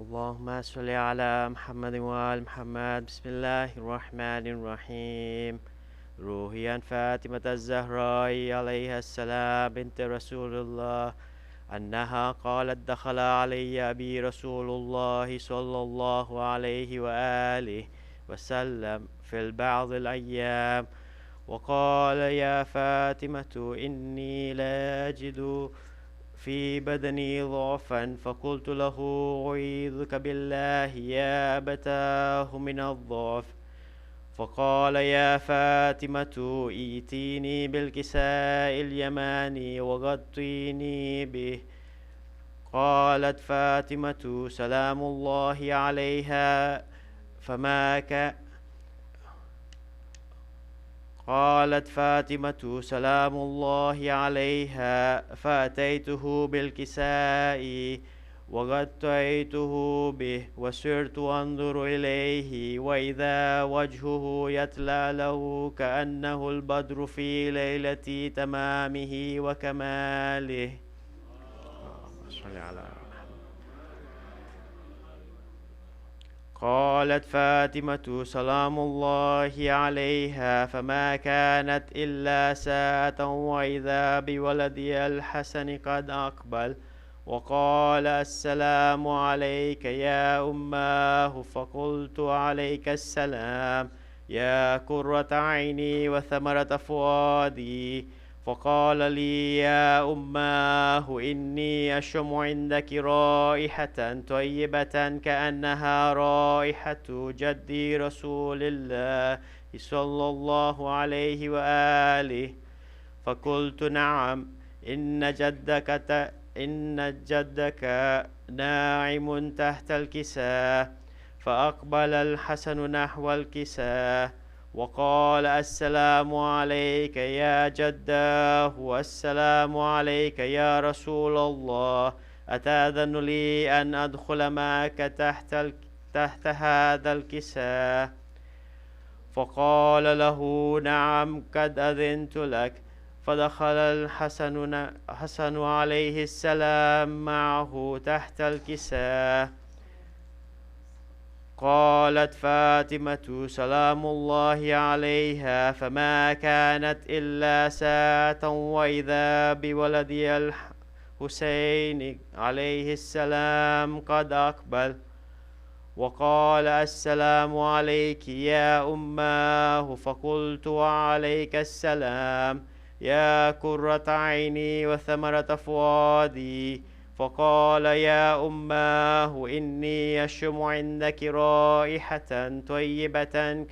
اللهم صل على محمد وآل محمد. بسم الله الرحمن الرحيم. روحي فاطمة الزهراء عليها السلام بنت رسول الله أنها قالت: دخل علي أبي رسول الله صلى الله عليه وآله وسلم في بعض الأيام وقال: يا فاطمة، إني لا أجد في بدني ضعفا. فقلت له: أعيذك بالله يا أبتاه من الضعف. فقال: يا فاطمة، ائتيني بالكساء اليماني وغطيني به. قالت فاطمة سلام الله عليها فما كان قالت فاطمة سلام الله عليها فأتيته بالكساء وغطيته به وسرت أنظر إليه وإذا وجهه يتلألأ كأنه البدر في ليلة تمامه وكماله. صل على قالت فاطمة سلام الله عليها فما كانت إلا ساعة وإذا بولدي الحسن قد أقبل وقال: السلام عليك يا أماه. فقلت: عليك السلام يا قرة عيني وثمرة فؤادي. فقال لي: يا أماه، إني أشم عندك رائحة طيبة كأنها رائحة جدي رسول الله صلى الله عليه وآله. فقلت: نعم، إن جدك ناعم تحت الكساء. فأقبل الحسن نحو الكساء وقال: السلام عليك يا جداه، والسلام عليك يا رسول الله. أتأذن لي أن أدخل معك تحت هذا الكساء؟ فقال له: نعم، قد أذنت لك. فدخل الحسن عليه السلام معه تحت الكساء. قالت فاطمة سلام الله عليها فما كانت إلا ساعة وإذا بولدي الحسين عليه السلام قد أقبل وقال: السلام عليك يا أماه. فقلت: وعليك السلام يا قرة عيني وثمرة فؤادي. فقال: يا أماه، إني أشم عندك رائحة طيبة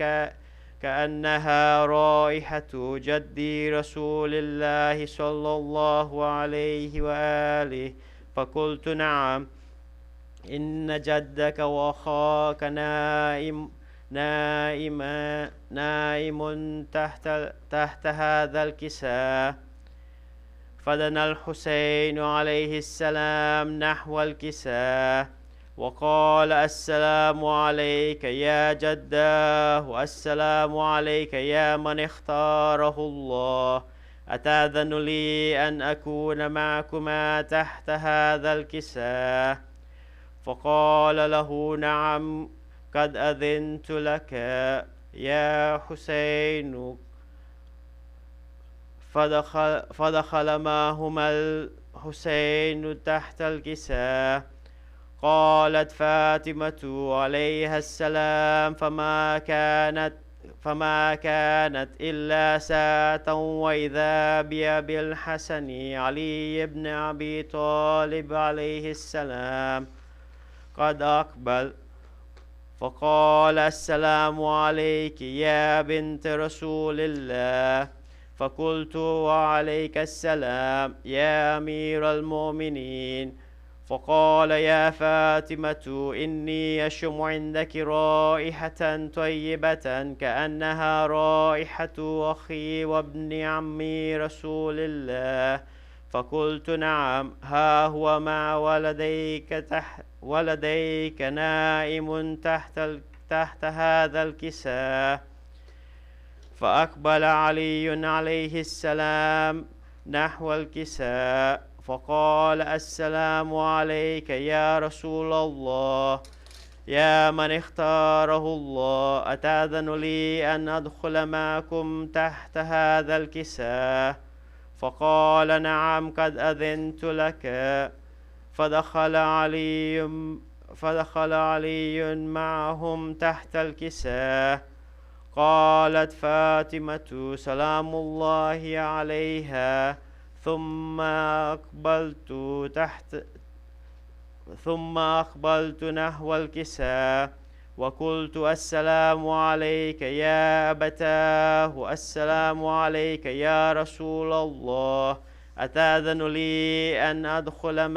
كأنها رائحة جدي رسول الله صلى الله عليه وآله. فقلت: نعم، إن جدك وأخاك نائم تحت هذا الكساء. فدنا الحسين عليه السلام نحو الكساء وقال: السلام عليك يا جداه، والسلام عليك يا من اختاره الله. أتأذن لي أن أكون معكما تحت هذا الكساء؟ فقال له: نعم، قد أذنت لك يا حسين. فدخل معهما الحسين تحت الكساء. قالت فاطمة عليها السلام فما كانت إلا ساعة وإذا بأبي الحسن علي بن أبي طالب عليه السلام قد أقبل فقال: السلام عليك يا بنت رسول الله. فقلت: وعليك السلام يا أمير المؤمنين. فقال: يا فاطمة، إني أشم عندك رائحة طيبة كأنها رائحة أخي وابن عمي رسول الله. فقلت: نعم، ها هو مع ولديك نائم تحت هذا الكساء. فأقبل علي عليه السلام نحو الكساء فقال: السلام عليك يا رسول الله، يا من اختاره الله، أتأذن لي أن أدخل معكم تحت هذا الكساء؟ فقال: نعم، قد أذنت لك. فدخل علي فدخل علي معهم تحت الكساء. قالت فاطمة سلام الله عليها: ثم أقبلت نحو الكساء وقلت: السلام عليك يا أبتاه، السلام عليك يا رسول الله، أتأذن لي أن أدخل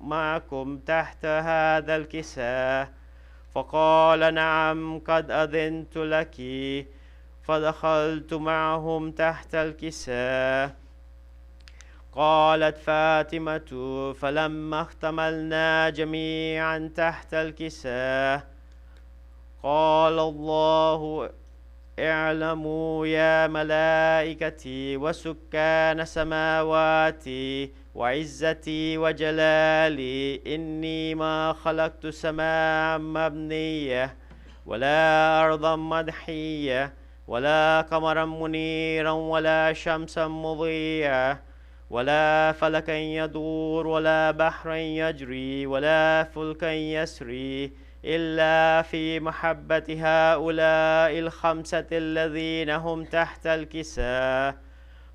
معكم تحت هذا الكساء؟ فقال: نعم، قد أذنت لك. فدخلت معهم تحت الكساء. قالت فاطمة: فلما احتملنا جميعا تحت الكساء قال الله: اعلموا يا ملائكتي وسكان سماواتي وعزتي وجلالي إني ما خلقت سماء مبنية ولا أرضا مدحية ولا قمرا منيرا ولا شمسا مضيئة ولا فلكا يدور ولا بحرا يجري ولا فلكا يسري إلا في محبة هؤلاء الخمسة الذين هم تحت الكساء.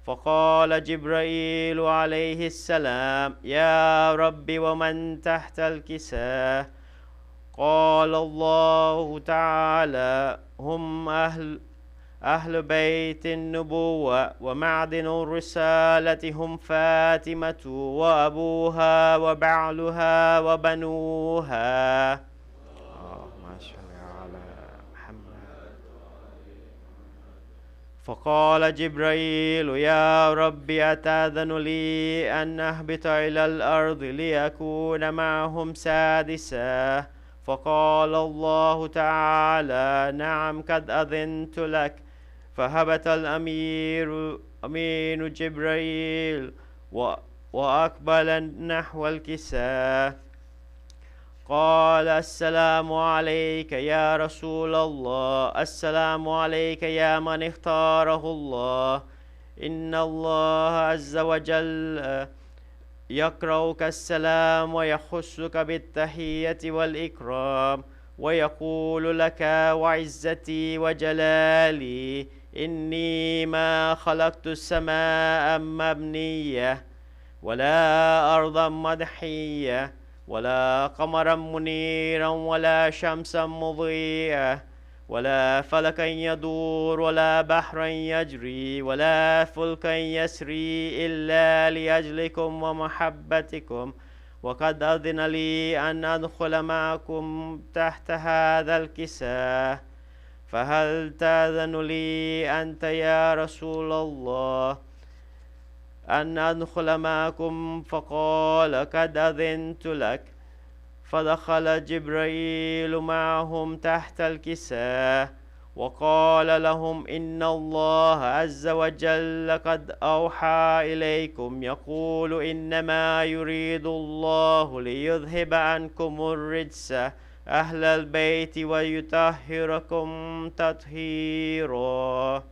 فقال جبرائيل عليه السلام: يا رب، ومن تحت الكساء؟ قال الله تعالى: هم أهل بيت النبوة ومعدن الرسالة، هم فاطمة وأبوها وبعلها وبنوها. اللهم صل على محمد. فقال جبرائيل: يا رب، أتأذن لي أن أهبط إلى الأرض لأكون معهم سادسا؟ فقال الله تعالى: نعم، قد أذنت لك. فهبط أمين جبرائيل وأقبل نحو الكساء. قال: السلام عليك يا رسول الله، السلام عليك يا من اختاره الله، إن الله عز وجل يقرأك السلام ويخصك بالتحية والإكرام ويقول لك: وعزتي وجلالي إني ما خلقت السماء مبنية ولا أرضا مدحية ولا قمرا منيرا ولا شمسا مضيئة ولا فلكا يدور ولا بحرا يجري ولا فلكا يسري إلا لأجلكم ومحبتكم، وقد أذن لي أن أدخل معكم تحت هذا الكساء، فهل تأذن لي أنت يا رسول الله أن أدخل معكم؟ فقال: قد أذنت لك. فدخل جبرائيل معهم تحت الكساء وقال لهم: إن الله عز وجل قد أوحى إليكم يقول: إنما يريد الله ليذهب عنكم الرجس أهل البيت ويطهركم تطهيرا.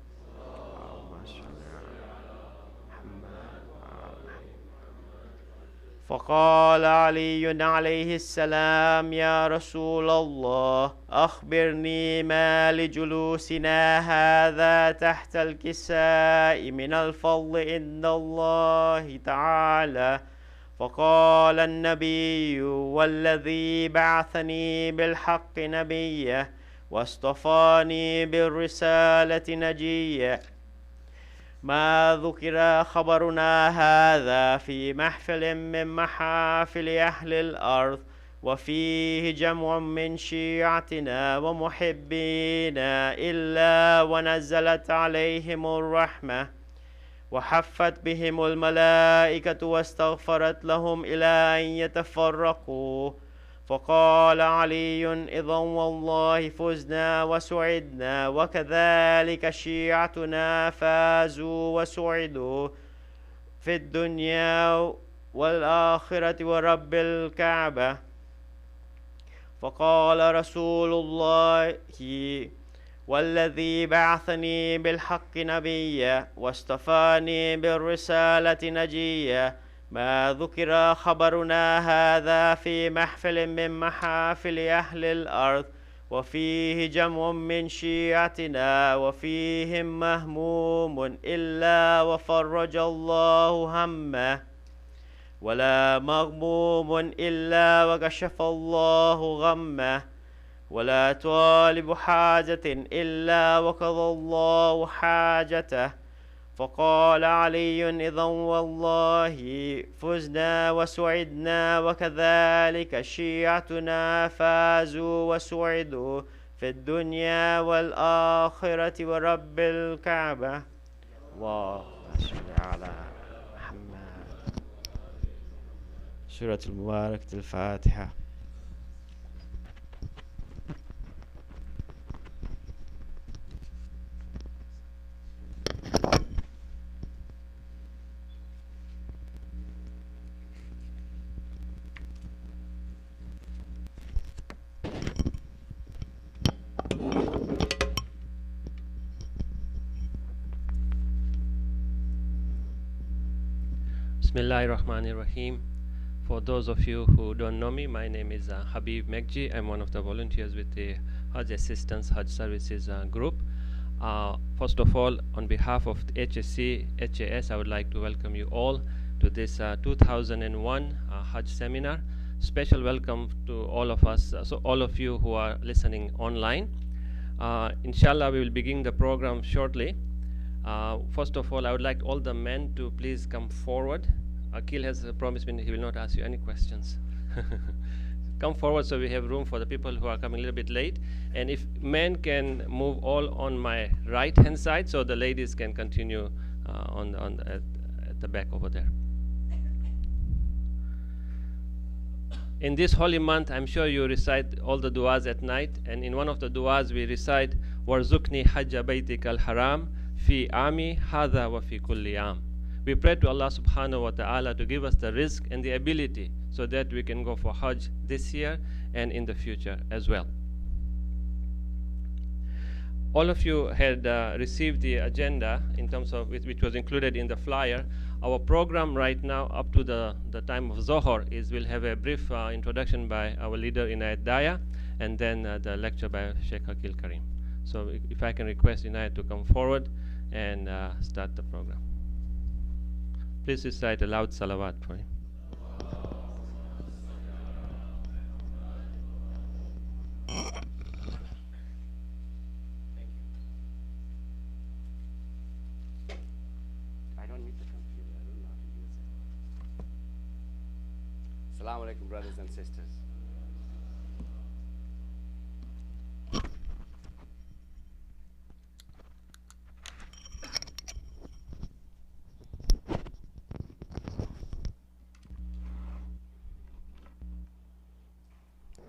فقال علي عليه السلام: يا رسول الله، أخبرني ما لجلوسنا هذا تحت الكساء من الفضل عند الله تعالى. فقال النبي: والذي بعثني بالحق نبيا واصطفاني بالرسالة نجيا، ما ذكر خبرنا هذا في محفل من محافل أهل الأرض وفيه جمع من شيعتنا ومحبينا إلا ونزلت عليهم الرحمة وحفت بهم الملائكة واستغفرت لهم إلى أن يتفرقوا. فقال علي: إذن والله فزنا وسعدنا، وكذلك شيعتنا فازوا وسعدوا. في الدنيا والآخرة ورب الكعبة. فقال رسول الله: والذي بعثني بالحق نبيا واصطفاني بالرسالة نجيا، ما ذكر خبرنا هذا في محفل من محافل أهل الأرض، وفيه جمع من شيعتنا وفيهم مهموم إلا وفرج الله همه، ولا مغموم إلا وكشف الله غمه، ولا طالب حاجة إلا وقضى الله حاجته. فقال علي: إذن والله فزنا وسعدنا، وكذلك شيعتنا فازوا وسعدوا في الدنيا والآخرة ورب الكعبة. اللهم صل على محمد. سورة المباركة الفاتحة. Bismillahirrahmanirrahim. For those of you who don't know me, my name is Habib Megji. I'm one of the volunteers with the Hajj Assistance Hajj Services group. First of all, on behalf of the HSC, HAS, I would like to welcome you all to this 2001 Hajj seminar. Special welcome to all of us, so all of you who are listening online. Inshallah, we will begin the program shortly. First of all, I would like all the men to please come forward. Akil has promised me he will not ask you any questions. Come forward so we have room for the people who are coming a little bit late. And if men can move all on my right hand side so the ladies can continue at the back over there. In this holy month, I'm sure you recite all the du'as at night, and in one of the du'as we recite warzuqni hajja baytika al-haram fi ami hadha wa fi kulli am. We pray to Allah subhanahu wa ta'ala to give us the rizq and the ability so that we can go for Hajj this year and in the future as well. All of you had received the agenda in terms of which was included in the flyer. Our program right now up to the time of Zohar is we'll have a brief introduction by our leader Inayat Daya, and then the lecture by Sheikh Akil Karim. So if I can request Inayat to come forward and start the program. Please recite a loud salawat for him. I don't need the computer. I don't know how to use it. Assalamu alaikum, brothers and sisters.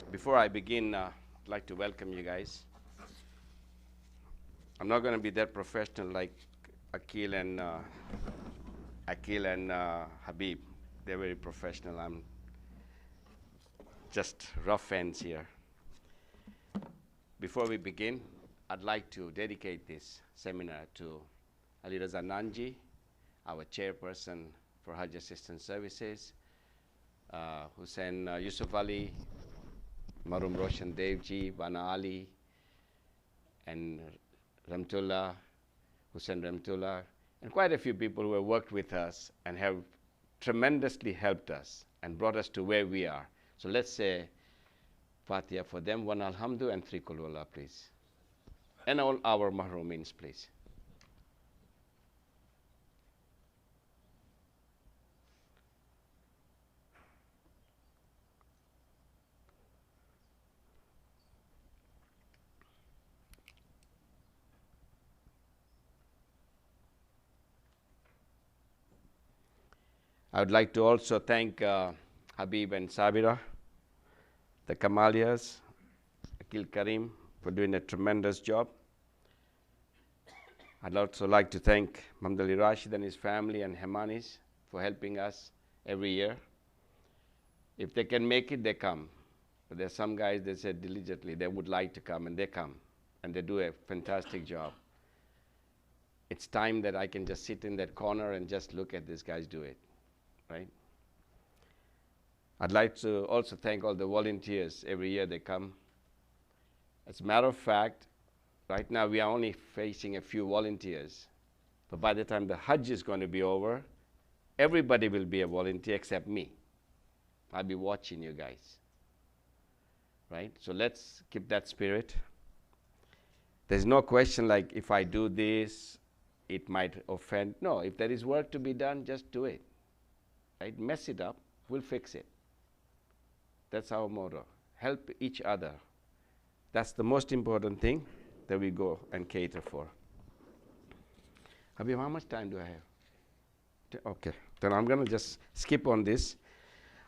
Before I begin, I'd like to welcome you guys. I'm not going to be that professional like Akil and Habib. They're very professional. I'm just rough ends here. Before we begin, I'd like to dedicate this seminar to Ali Raza Nanji, our chairperson for Hajj Assistance Services, Hussein Yusuf Ali, Marum Roshan Devji, Bana Ali, and Ramtullah, Hussein Ramtullah, and quite a few people who have worked with us and have tremendously helped us and brought us to where we are. So let's say Fatiha for them, one Alhamdu and three Qul Huwallah, please. And all our mahrumins, please. I would like to also thank Habib and Sabira, the Kamalias, Akil Karim, for doing a tremendous job. I'd also like to thank Mamdali Rashid and his family and Hemanis for helping us every year. If they can make it, they come. But there's some guys that said diligently they would like to come, and they come, and they do a fantastic job. It's time that I can just sit in that corner and just look at these guys do it, right? I'd like to also thank all the volunteers. Every year they come. As a matter of fact, right now we are only facing a few volunteers. But by the time the Hajj is going to be over, everybody will be a volunteer except me. I'll be watching you guys, right? So let's keep that spirit. There's no question like if I do this, it might offend. No, if there is work to be done, just do it, right? Mess it up, we'll fix it. That's our motto. Help each other. That's the most important thing that we go and cater for. Habib, how much time do I have? Okay, then I'm going to just skip on this.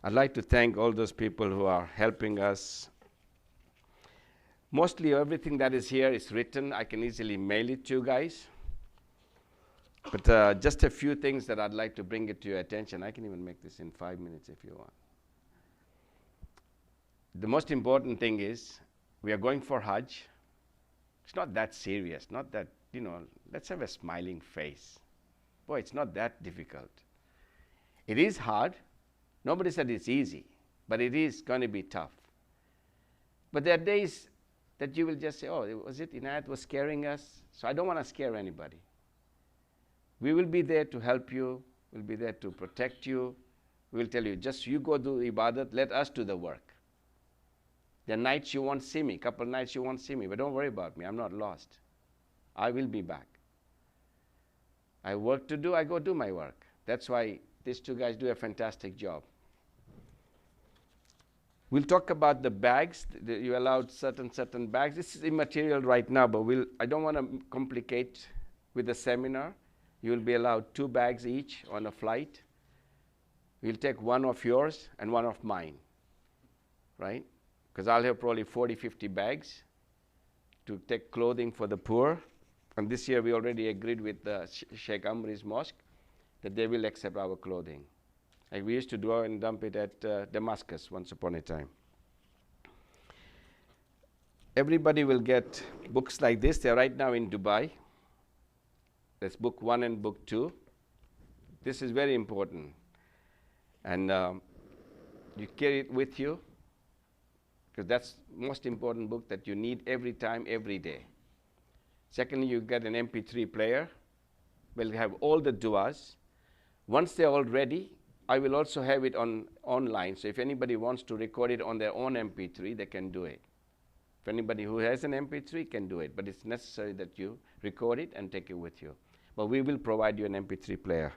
I'd like to thank all those people who are helping us. Mostly everything that is here is written. I can easily mail it to you guys. But just a few things that I'd like to bring it to your attention. I can even make this in 5 minutes if you want. The most important thing is we are going for Hajj. It's not that serious, not that, let's have a smiling face. Boy, it's not that difficult. It is hard. Nobody said it's easy, but it is going to be tough. But there are days that you will just say, oh, was it Inayat was scaring us? So I don't want to scare anybody. We will be there to help you. We'll be there to protect you. We will tell you, just you go do ibadat, let us do the work. There are nights you won't see me, couple nights you won't see me, but don't worry about me, I'm not lost. I will be back. I have work to do, I go do my work. That's why these two guys do a fantastic job. We'll talk about the bags. You allowed certain bags. This is immaterial right now, but I don't want to complicate with the seminar. You will be allowed 2 bags each on a flight. We'll take one of yours and one of mine, right? Because I'll have probably 40, 50 bags to take clothing for the poor. And this year we already agreed with Sheikh Amri's mosque that they will accept our clothing. Like we used to go and dump it at Damascus once upon a time. Everybody will get books like this. They're right now in Dubai. There's book 1 and book 2. This is very important. And you carry it with you, because that's the most important book that you need every time, every day. Secondly, you get an MP3 player. We'll have all the du'as. Once they're all ready, I will also have it online. So if anybody wants to record it on their own MP3, they can do it. If anybody who has an MP3 can do it, but it's necessary that you record it and take it with you. But we will provide you an MP3 player.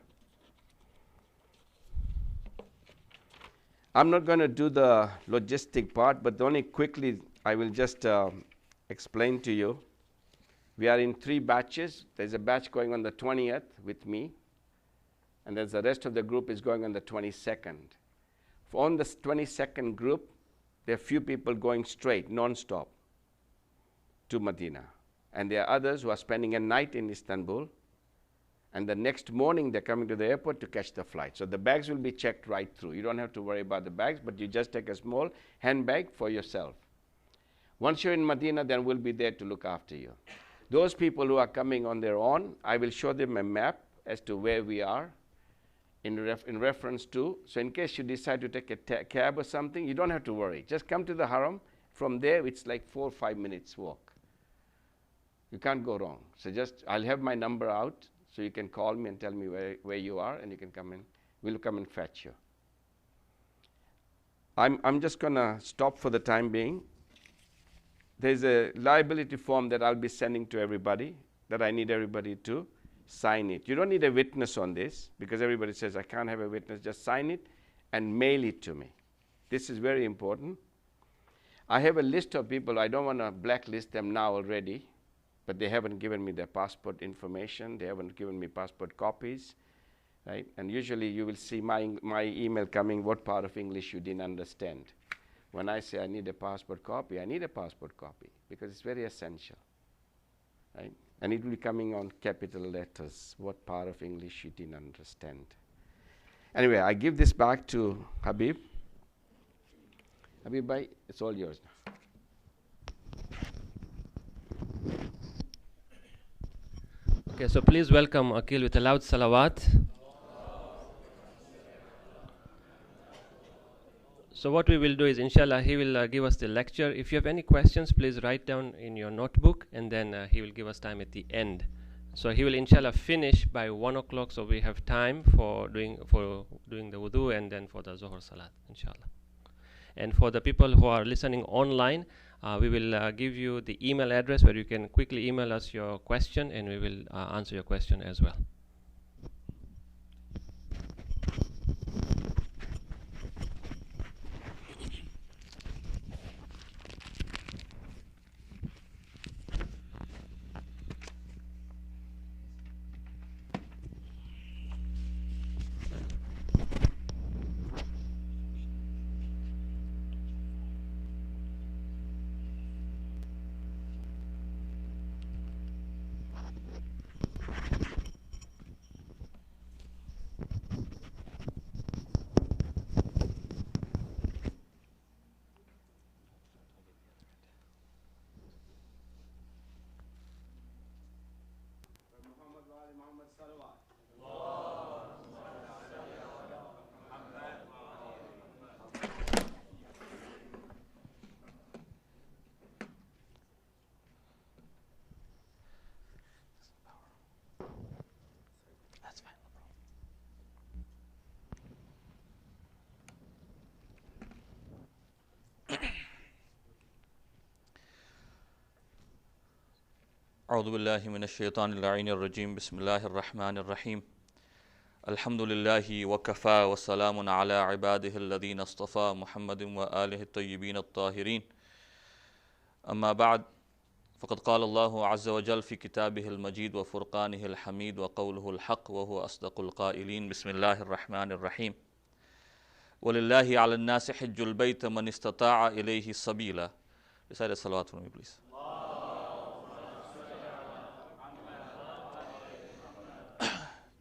I'm not going to do the logistic part, but only quickly I will just explain to you. We are in 3 batches. There's a batch going on the 20th with me, and there's the rest of the group is going on the 22nd. On the 22nd group, there are few people going straight, non-stop, to Medina. And there are others who are spending a night in Istanbul, and the next morning they're coming to the airport to catch the flight. So the bags will be checked right through. You don't have to worry about the bags, but you just take a small handbag for yourself. Once you're in Medina, then we'll be there to look after you. Those people who are coming on their own, I will show them a map as to where we are in reference to. So in case you decide to take a cab or something, you don't have to worry. Just come to the haram. From there, it's like 4 or 5 minutes walk. You can't go wrong. So I'll have my number out, so you can call me and tell me where you are, and you can come in. We'll come and fetch you. I'm just going to stop for the time being. There's a liability form that I'll be sending to everybody that I need everybody to sign it. You don't need a witness on this, because everybody says, I can't have a witness. Just sign it and mail it to me. This is very important. I have a list of people. I don't want to blacklist them now already, but they haven't given me their passport information. They haven't given me passport copies, right? And usually you will see my email coming, what part of English you didn't understand. When I say I need a passport copy, I need a passport copy, because it's very essential, right? And it will be coming on capital letters, what part of English you didn't understand. Anyway, I give this back to Habib. Habib bhai, it's all yours now. Okay, so please welcome Akil with a loud salawat. So what we will do is, inshallah, he will give us the lecture. If you have any questions, please write down in your notebook, and then he will give us time at the end. So he will, inshallah, finish by 1 o'clock, so we have time for doing the wudu and then for the Zuhr Salat, inshallah. And for the people who are listening online, we will give you the email address where you can quickly email us your question, and we will answer your question as well. أعوذ بالله من الشيطان اللعين الرجيم بسم الله الرحمن الرحيم الحمد لله وكفى وسلام على عباده الذين اصطفى محمد وآله الطيبين الطاهرين أما بعد فقد قال الله عز وجل في كتابه المجيد وفرقانه الحميد وقوله الحق وهو أصدق القائلين بسم الله الرحمن الرحيم ولله على الناس حج البيت من استطاع إليه سبيلا. Recite a salawat for me, please.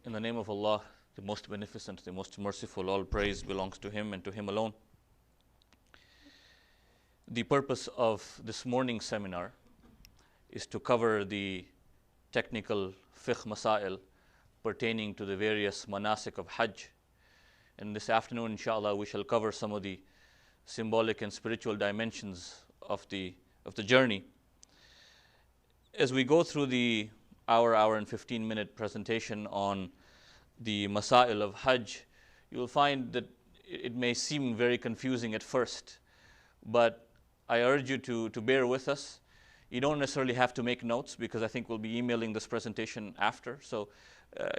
In the name of Allah, the most beneficent, the most merciful, all praise belongs to Him and to Him alone. The purpose of this morning's seminar is to cover the technical fiqh masail pertaining to the various manasik of Hajj. And this afternoon, inshallah, we shall cover some of the symbolic and spiritual dimensions of the journey. As we go through the hour and 15-minute presentation on the masail of Hajj, you will find that it may seem very confusing at first, but I urge you to bear with us. You don't necessarily have to make notes, because I think we'll be emailing this presentation after. So,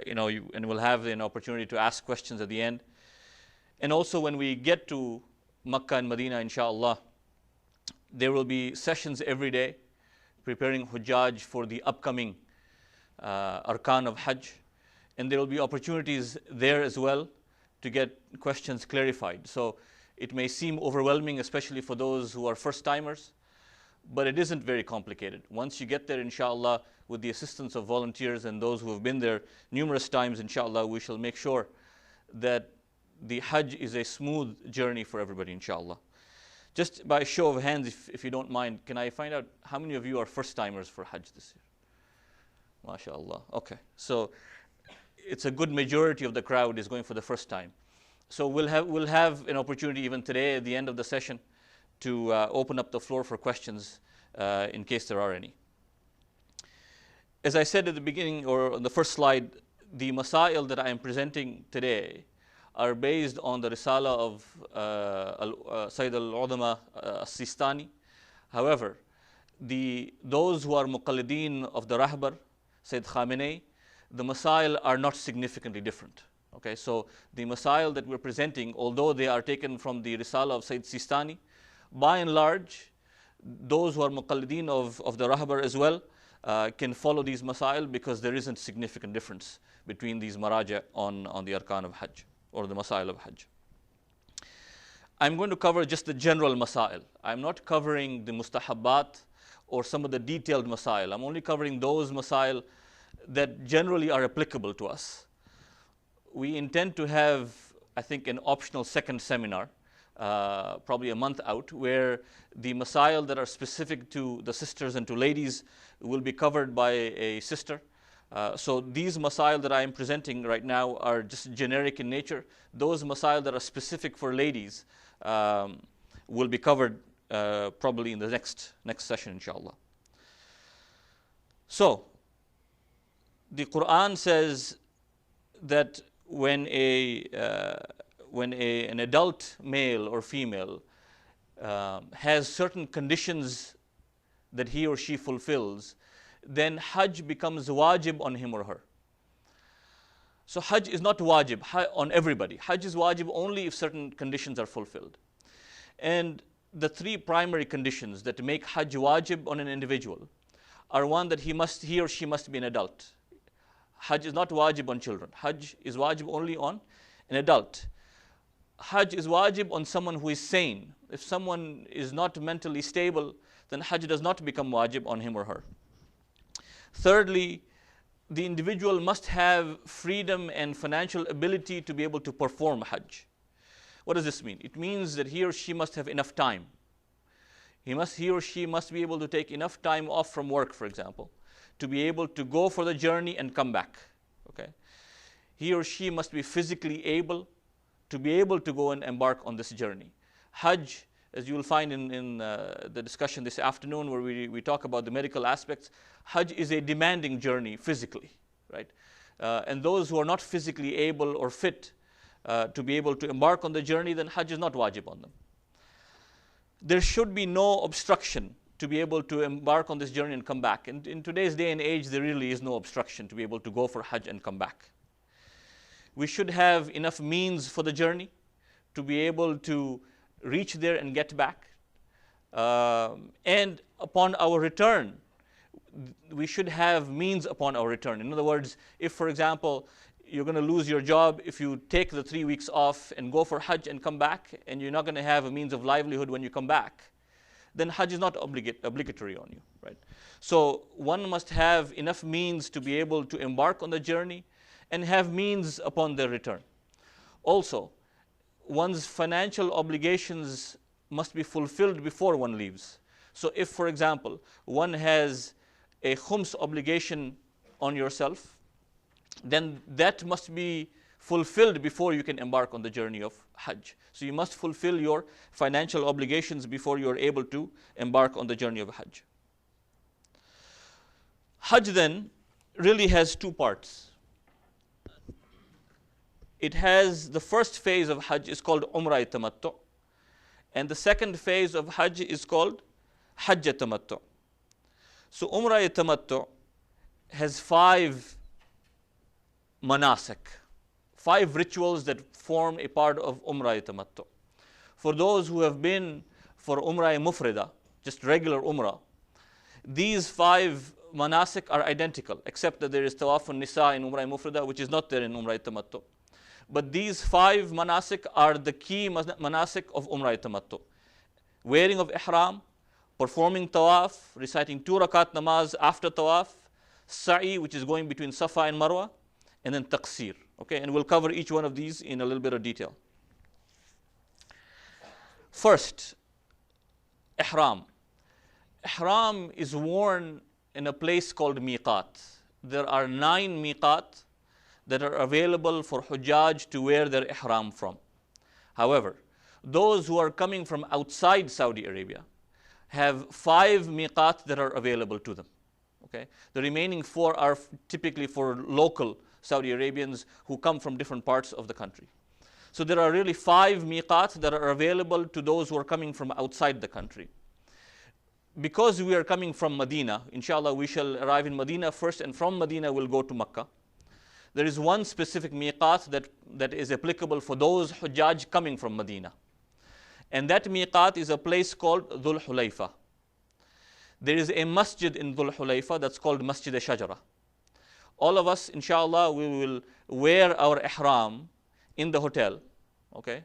and we'll have an opportunity to ask questions at the end. And also, when we get to Makkah and Medina, inshallah, there will be sessions every day preparing Hujjaj for the upcoming arkan of Hajj, and there will be opportunities there as well to get questions clarified. So it may seem overwhelming, especially for those who are first-timers, but it isn't very complicated. Once you get there, inshallah, with the assistance of volunteers and those who have been there numerous times, inshallah, we shall make sure that the Hajj is a smooth journey for everybody, inshallah. Just by a show of hands, if you don't mind, can I find out how many of you are first-timers for Hajj this year? MashaAllah. Okay. So it's a good majority of the crowd is going for the first time. So we'll have an opportunity even today at the end of the session to open up the floor for questions in case there are any. As I said at the beginning, or on the first slide, the masail that I am presenting today are based on the risala of Sayyid al-Udama as-Sistani. However, those who are muqallideen of the Rahbar, Sayyid Khamenei, the masail are not significantly different. Okay, so the masail that we're presenting, although they are taken from the risala of Sayyid Sistani, by and large, those who are muqallideen of the Rahbar as well can follow these masail, because there isn't significant difference between these maraja on the arkan of Hajj, or the masail of Hajj. I'm going to cover just the general masail. I'm not covering the mustahabbat or some of the detailed masail. I'm only covering those masail that generally are applicable to us. We intend to have I think, an optional second seminar, probably a month out, where the masail that are specific to the sisters and to ladies will be covered by a sister. So these masail that I am presenting right now are just generic in nature. Those masail that are specific for ladies will be covered probably in the next session, inshallah. So the Quran says that when an adult male or female has certain conditions that he or she fulfills, then Hajj becomes wajib on him or her. So Hajj is not wajib on everybody. Hajj is wajib only if certain conditions are fulfilled. And the three primary conditions that make Hajj wajib on an individual are one, that he or she must be an adult. Hajj is not wajib on children. Hajj is wajib only on an adult. Hajj is wajib on someone who is sane. If someone is not mentally stable, then Hajj does not become wajib on him or her. Thirdly, the individual must have freedom and financial ability to be able to perform Hajj. What does this mean? It means that he or she must have enough time. He or she must be able to take enough time off from work, for example, to be able to go for the journey and come back. Okay? He or she must be physically able to be able to go and embark on this journey. Hajj, as you will find in the discussion this afternoon, where we talk about the medical aspects, Hajj is a demanding journey physically, right? And those who are not physically able or fit to be able to embark on the journey, then Hajj is not wajib on them. There should be no obstruction to be able to embark on this journey and come back. And in today's day and age, there really is no obstruction to be able to go for Hajj and come back. We should have enough means for the journey to be able to reach there and get back. And upon our return, we should have means upon our return. In other words, if, for example, you're going to lose your job if you take the 3 weeks off and go for Hajj and come back, and you're not going to have a means of livelihood when you come back, then Hajj is not obligatory on you, right? So one must have enough means to be able to embark on the journey and have means upon their return. Also, one's financial obligations must be fulfilled before one leaves. So if, for example, one has a khums obligation on yourself, then that must be fulfilled before you can embark on the journey of Hajj. So you must fulfill your financial obligations before you are able to embark on the journey of Hajj. Hajj then really has two parts. It has the first phase of Hajj is called Umrah Tamattu, and the second phase of Hajj is called Hajj Tamattu. So Umrah Tamattu has 5 manasik, 5 rituals that form a part of Umrah Tamattu. For those who have been for Umrah Mufrida, just regular Umrah, these 5 manasik are identical, except that there is Tawaf al-Nisa in Umrah Mufrida, which is not there in Umrah Tamattu. But these 5 manasik are the key manasik of Umrah Tamattu. Wearing of ihram, performing tawaf, reciting 2 rakat namaz after tawaf, sa'i, which is going between Safa and Marwa, and then taqsir. Okay, and we'll cover each one of these in a little bit of detail. First, ihram. Ihram is worn in a place called miqat. There are 9 miqat that are available for Hujjaj to wear their ihram from. However, those who are coming from outside Saudi Arabia have 5 miqat that are available to them. Okay? The remaining 4 are typically for local Saudi Arabians who come from different parts of the country. So there are really 5 miqat that are available to those who are coming from outside the country. Because we are coming from Medina, inshallah we shall arrive in Medina first, and from Medina we'll go to Makkah. There is one specific miqat that is applicable for those Hujjaj coming from Medina. And that miqat is a place called Dhul Hulayfa. There is a masjid in Dhul Hulayfa that's called Masjid Shajara. All of us, inshallah, we will wear our ihram in the hotel, okay?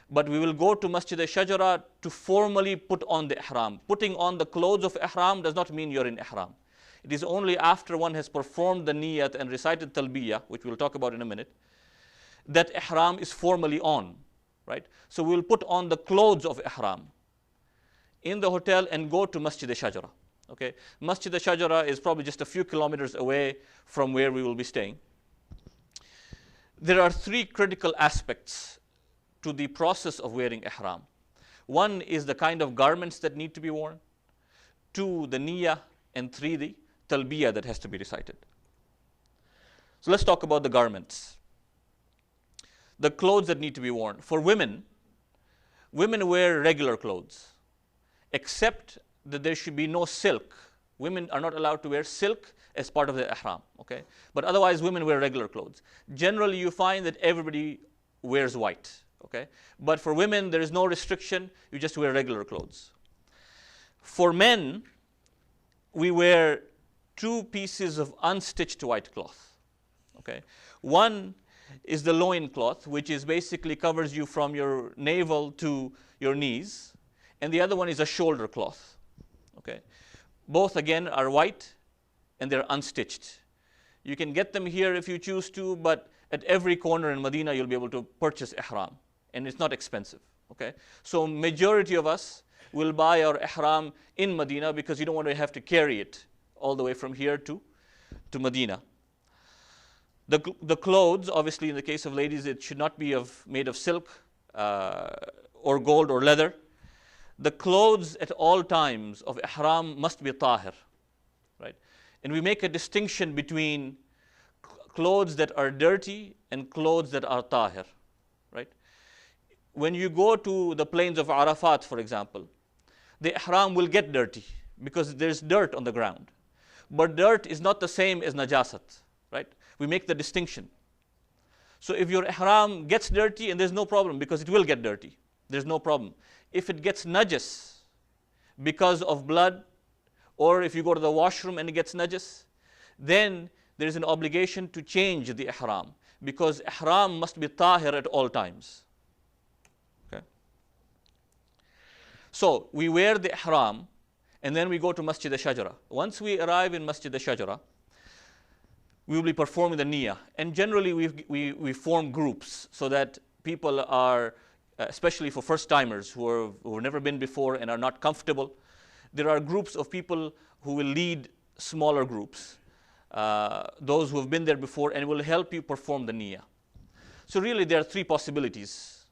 But we will go to Masjid Shajara to formally put on the ihram. Putting on the clothes of ihram does not mean you're in ihram. It is only after one has performed the niyat and recited talbiyah, which we'll talk about in a minute, that ihram is formally on, right? So we'll put on the clothes of ihram in the hotel and go to Masjid al-Shajara. Okay? Masjid al-Shajara is probably just a few kilometers away from where we will be staying. There are three critical aspects to the process of wearing ihram. One is the kind of garments that need to be worn. Two, the niyyah. And three, the talbiyah that has to be recited. So let's talk about the garments. The clothes that need to be worn. For women, women wear regular clothes, except that there should be no silk. Women are not allowed to wear silk as part of the ihram, okay? But otherwise, women wear regular clothes. Generally, you find that everybody wears white, okay? But for women, there is no restriction. You just wear regular clothes. For men, we wear 2 pieces of unstitched white cloth, okay? One is the loin cloth, which is basically covers you from your navel to your knees, and the other one is a shoulder cloth, okay? Both again are white and they're unstitched. You can get them here if you choose to, but at every corner in Medina you'll be able to purchase ihram, and it's not expensive, okay? So majority of us will buy our ihram in Medina because you don't want to have to carry it all the way from here to Medina. The clothes, obviously in the case of ladies, it should not be made of silk or gold or leather. The clothes at all times of ihram must be tahir, right? And we make a distinction between clothes that are dirty and clothes that are tahir, right? When you go to the plains of Arafat, for example, the ihram will get dirty because there's dirt on the ground. But dirt is not the same as najasat, right? We make the distinction. So if your ihram gets dirty, and there's no problem because it will get dirty, there's no problem. If it gets najas because of blood, or if you go to the washroom and it gets najas, then there is an obligation to change the ihram because ihram must be tahir at all times. Okay? So we wear the ihram and then we go to Masjid al-Shajara. Once we arrive in Masjid al-Shajara, we will be performing the niyyah. And generally we form groups so that people are, especially for first-timers who have never been before and are not comfortable, there are groups of people who will lead smaller groups, those who have been there before, and will help you perform the niyyah. So really there are 3 possibilities.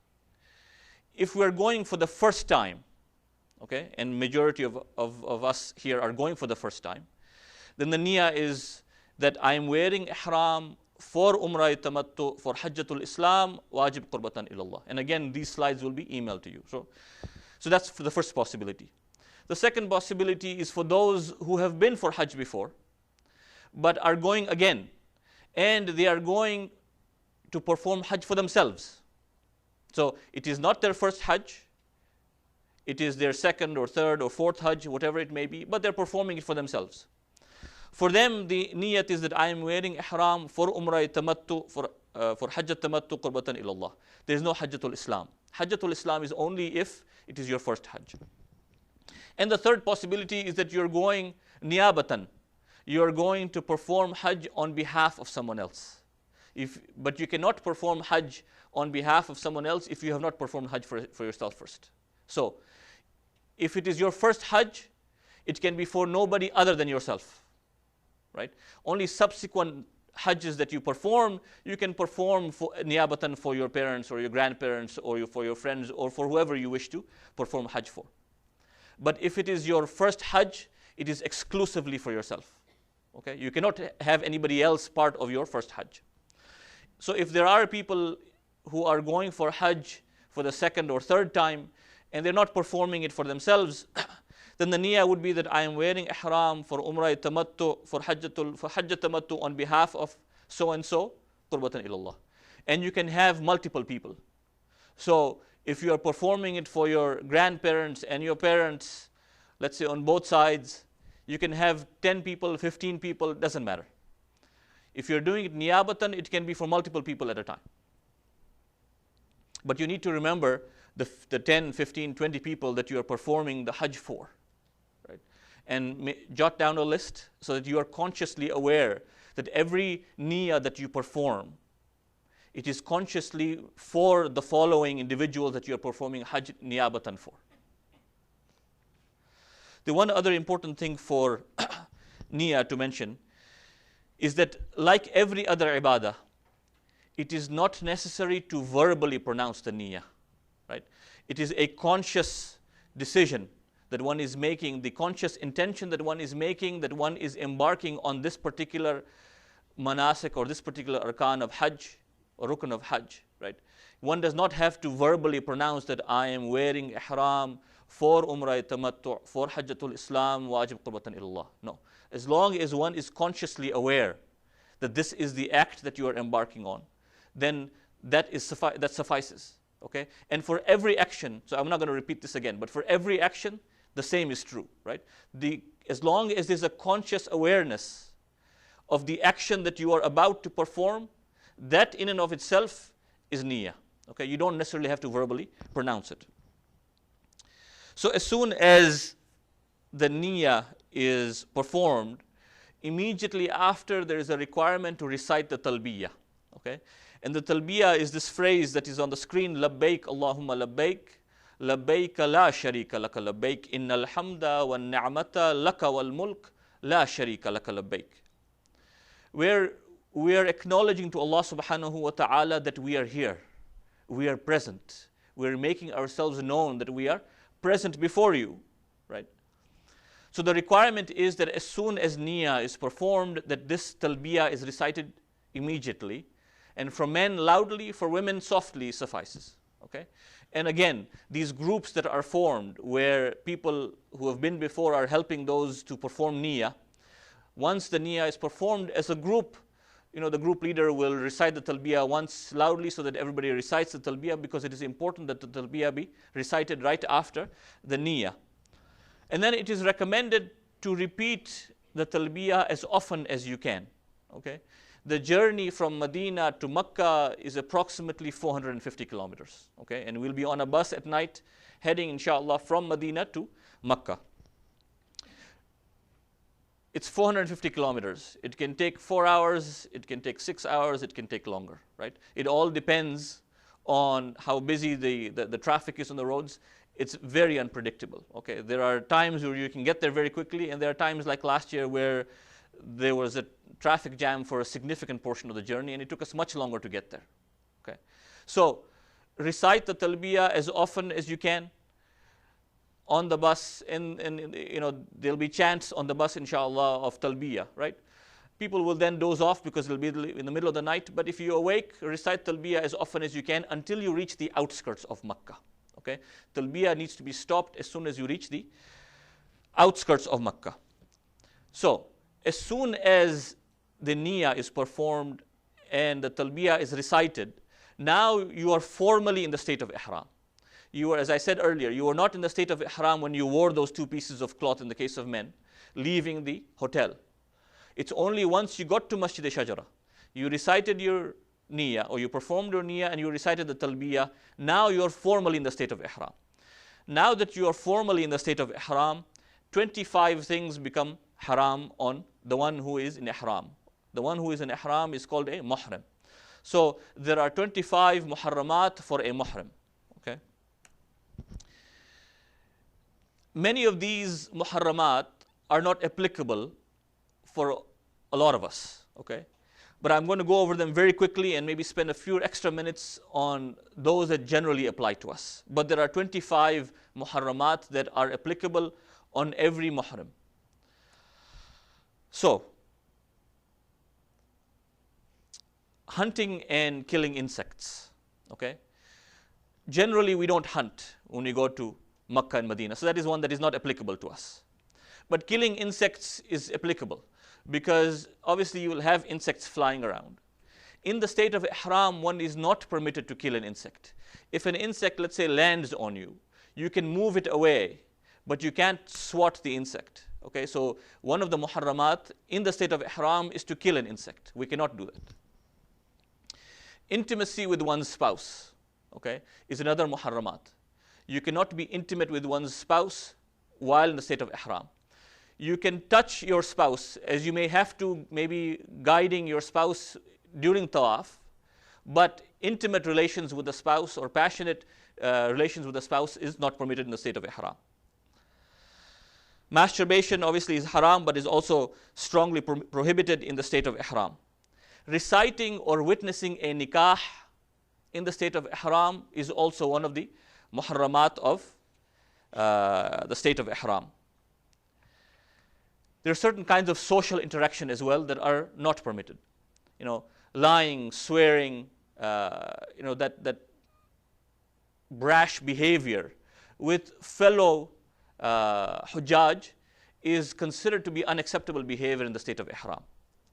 If we are going for the first time, okay, and majority of us here are going for the first time, then the niyyah is that I am wearing ihram for Umrah Tamattu, for Hajjatul Islam, wajib qurbatan ilallah. And again, these slides will be emailed to you. So that's for the first possibility. The second possibility is for those who have been for Hajj before, but are going again, and they are going to perform Hajj for themselves. So it is not their first Hajj, it is their second or third or fourth Hajj, whatever it may be, but they're performing it for themselves. For them, the niyat is that I am wearing ihram for Umrah Tamattu, for Hajjat Tamattu qurbatan ilallah. There is no Hajjatul Islam. Hajjatul Islam is only if it is your first Hajj. And the third possibility is that you're going niyabatan. You're going to perform Hajj on behalf of someone else. But you cannot perform Hajj on behalf of someone else if you have not performed Hajj for yourself first. So, if it is your first Hajj, it can be for nobody other than yourself. Right? Only subsequent Hajjs that you perform, you can perform for niyabatan for your parents or your grandparents or for your friends or for whoever you wish to perform Hajj for. But if it is your first Hajj, it is exclusively for yourself. Okay? You cannot have anybody else part of your first Hajj. So if there are people who are going for Hajj for the second or third time and they're not performing it for themselves, then the niyyah would be that I am wearing ihram for Umrah Tamattu, for Hajjat Tamattu on behalf of so-and-so, qurbatan ilallah. And you can have multiple people. So if you are performing it for your grandparents and your parents, let's say on both sides, you can have 10 people, 15 people, doesn't matter. If you're doing it niyabatan, it can be for multiple people at a time. But you need to remember the 10, 15, 20 people that you are performing the Hajj for. Right? And jot down a list so that you are consciously aware that every niyyah that you perform It is consciously for the following individuals that you are performing Hajj niyabatan for. The one other important thing for niyyah to mention is that, like every other ibadah, it is not necessary to verbally pronounce the niyyah, right? It is a conscious decision that one is making, the conscious intention that one is making, that one is embarking on this particular manasik or this particular arkan of Hajj or rukn of Hajj, right? One does not have to verbally pronounce that I am wearing ihram for umrah tamattu, for hajjatul Islam, wajib qurbatan ilallah. No. As long as one is consciously aware that this is the act that you are embarking on, then that suffices. Okay? And for every action, so I'm not going to repeat this again, but for every action, the same is true, right? As long as there's a conscious awareness of the action that you are about to perform, that in and of itself is niyyah. Okay? You don't necessarily have to verbally pronounce it. So as soon as the niyyah is performed, immediately after there is a requirement to recite the talbiyah. Okay? And the talbiyah is this phrase that is on the screen, labbaik Allahumma labbaik, labbaik la sharika laka labbaik, innal hamda wan ni'mata laka wal mulk la sharika laka labbaik. Where we are acknowledging to Allah subhanahu wa ta'ala that we are here, we are present, we are making ourselves known that we are present before you, right? So the requirement is that as soon as niyyah is performed, that this talbiyah is recited immediately, and for men loudly, for women softly suffices. Okay? And again, these groups that are formed where people who have been before are helping those to perform niyyah, once the niyyah is performed as a group, the group leader will recite the talbiyah once loudly so that everybody recites the talbiyah, because it is important that the talbiyah be recited right after the niyyah. And then it is recommended to repeat the talbiyah as often as you can. Okay? The journey from Medina to Makkah is approximately 450 kilometers. Okay? And we'll be on a bus at night heading, inshallah, from Medina to Makkah. It's 450 kilometers. It can take 4 hours, it can take 6 hours, it can take longer, right? It all depends on how busy the traffic is on the roads. It's very unpredictable. Okay, there are times where you can get there very quickly, and there are times like last year where there was a traffic jam for a significant portion of the journey, and it took us much longer to get there. Okay, so recite the talbiyah as often as you can on the bus, and there'll be chants on the bus, inshallah, of talbiyah, right? People will then doze off because it'll be in the middle of the night, but if you're awake, recite talbiyah as often as you can until you reach the outskirts of Makkah. Okay? Talbiyah needs to be stopped as soon as you reach the outskirts of Makkah. So, as soon as the niyyah is performed and the talbiyah is recited, now you are formally in the state of ihram. You are, as I said earlier, you were not in the state of ihram when you wore those 2 pieces of cloth in the case of men, leaving the hotel. It's only once you got to Masjid Shajara, you recited your niyyah, or you performed your niyyah and you recited the talbiyah, now you are formally in the state of ihram. Now that you are formally in the state of ihram, 25 things become haram on the one who is in ihram. The one who is in ihram is called a muhrim. So there are 25 muharramat for a muhrim. Okay? Many of these muharramat are not applicable for a lot of us, okay? But I'm going to go over them very quickly and maybe spend a few extra minutes on those that generally apply to us. But there are 25 muharramat that are applicable on every muhrim. So, hunting and killing insects, okay? Generally, we don't hunt when we go to Makkah and Medina. So that is one that is not applicable to us. But killing insects is applicable, because obviously you will have insects flying around. In the state of ihram, one is not permitted to kill an insect. If an insect, let's say, lands on you, you can move it away, but you can't swat the insect. Okay, so one of the muharramat in the state of ihram is to kill an insect. We cannot do that. Intimacy with one's spouse, okay, is another muharramat. You cannot be intimate with one's spouse while in the state of ihram. You can touch your spouse, as you may have to, maybe guiding your spouse during tawaf, but intimate relations with the spouse or passionate relations with the spouse is not permitted in the state of ihram. Masturbation obviously is haram, but is also strongly prohibited in the state of ihram. Reciting or witnessing a nikah in the state of ihram is also one of the muharramat of the state of ihram. There are certain kinds of social interaction as well that are not permitted. Lying, swearing, that brash behavior with fellow Hujjaj is considered to be unacceptable behavior in the state of ihram.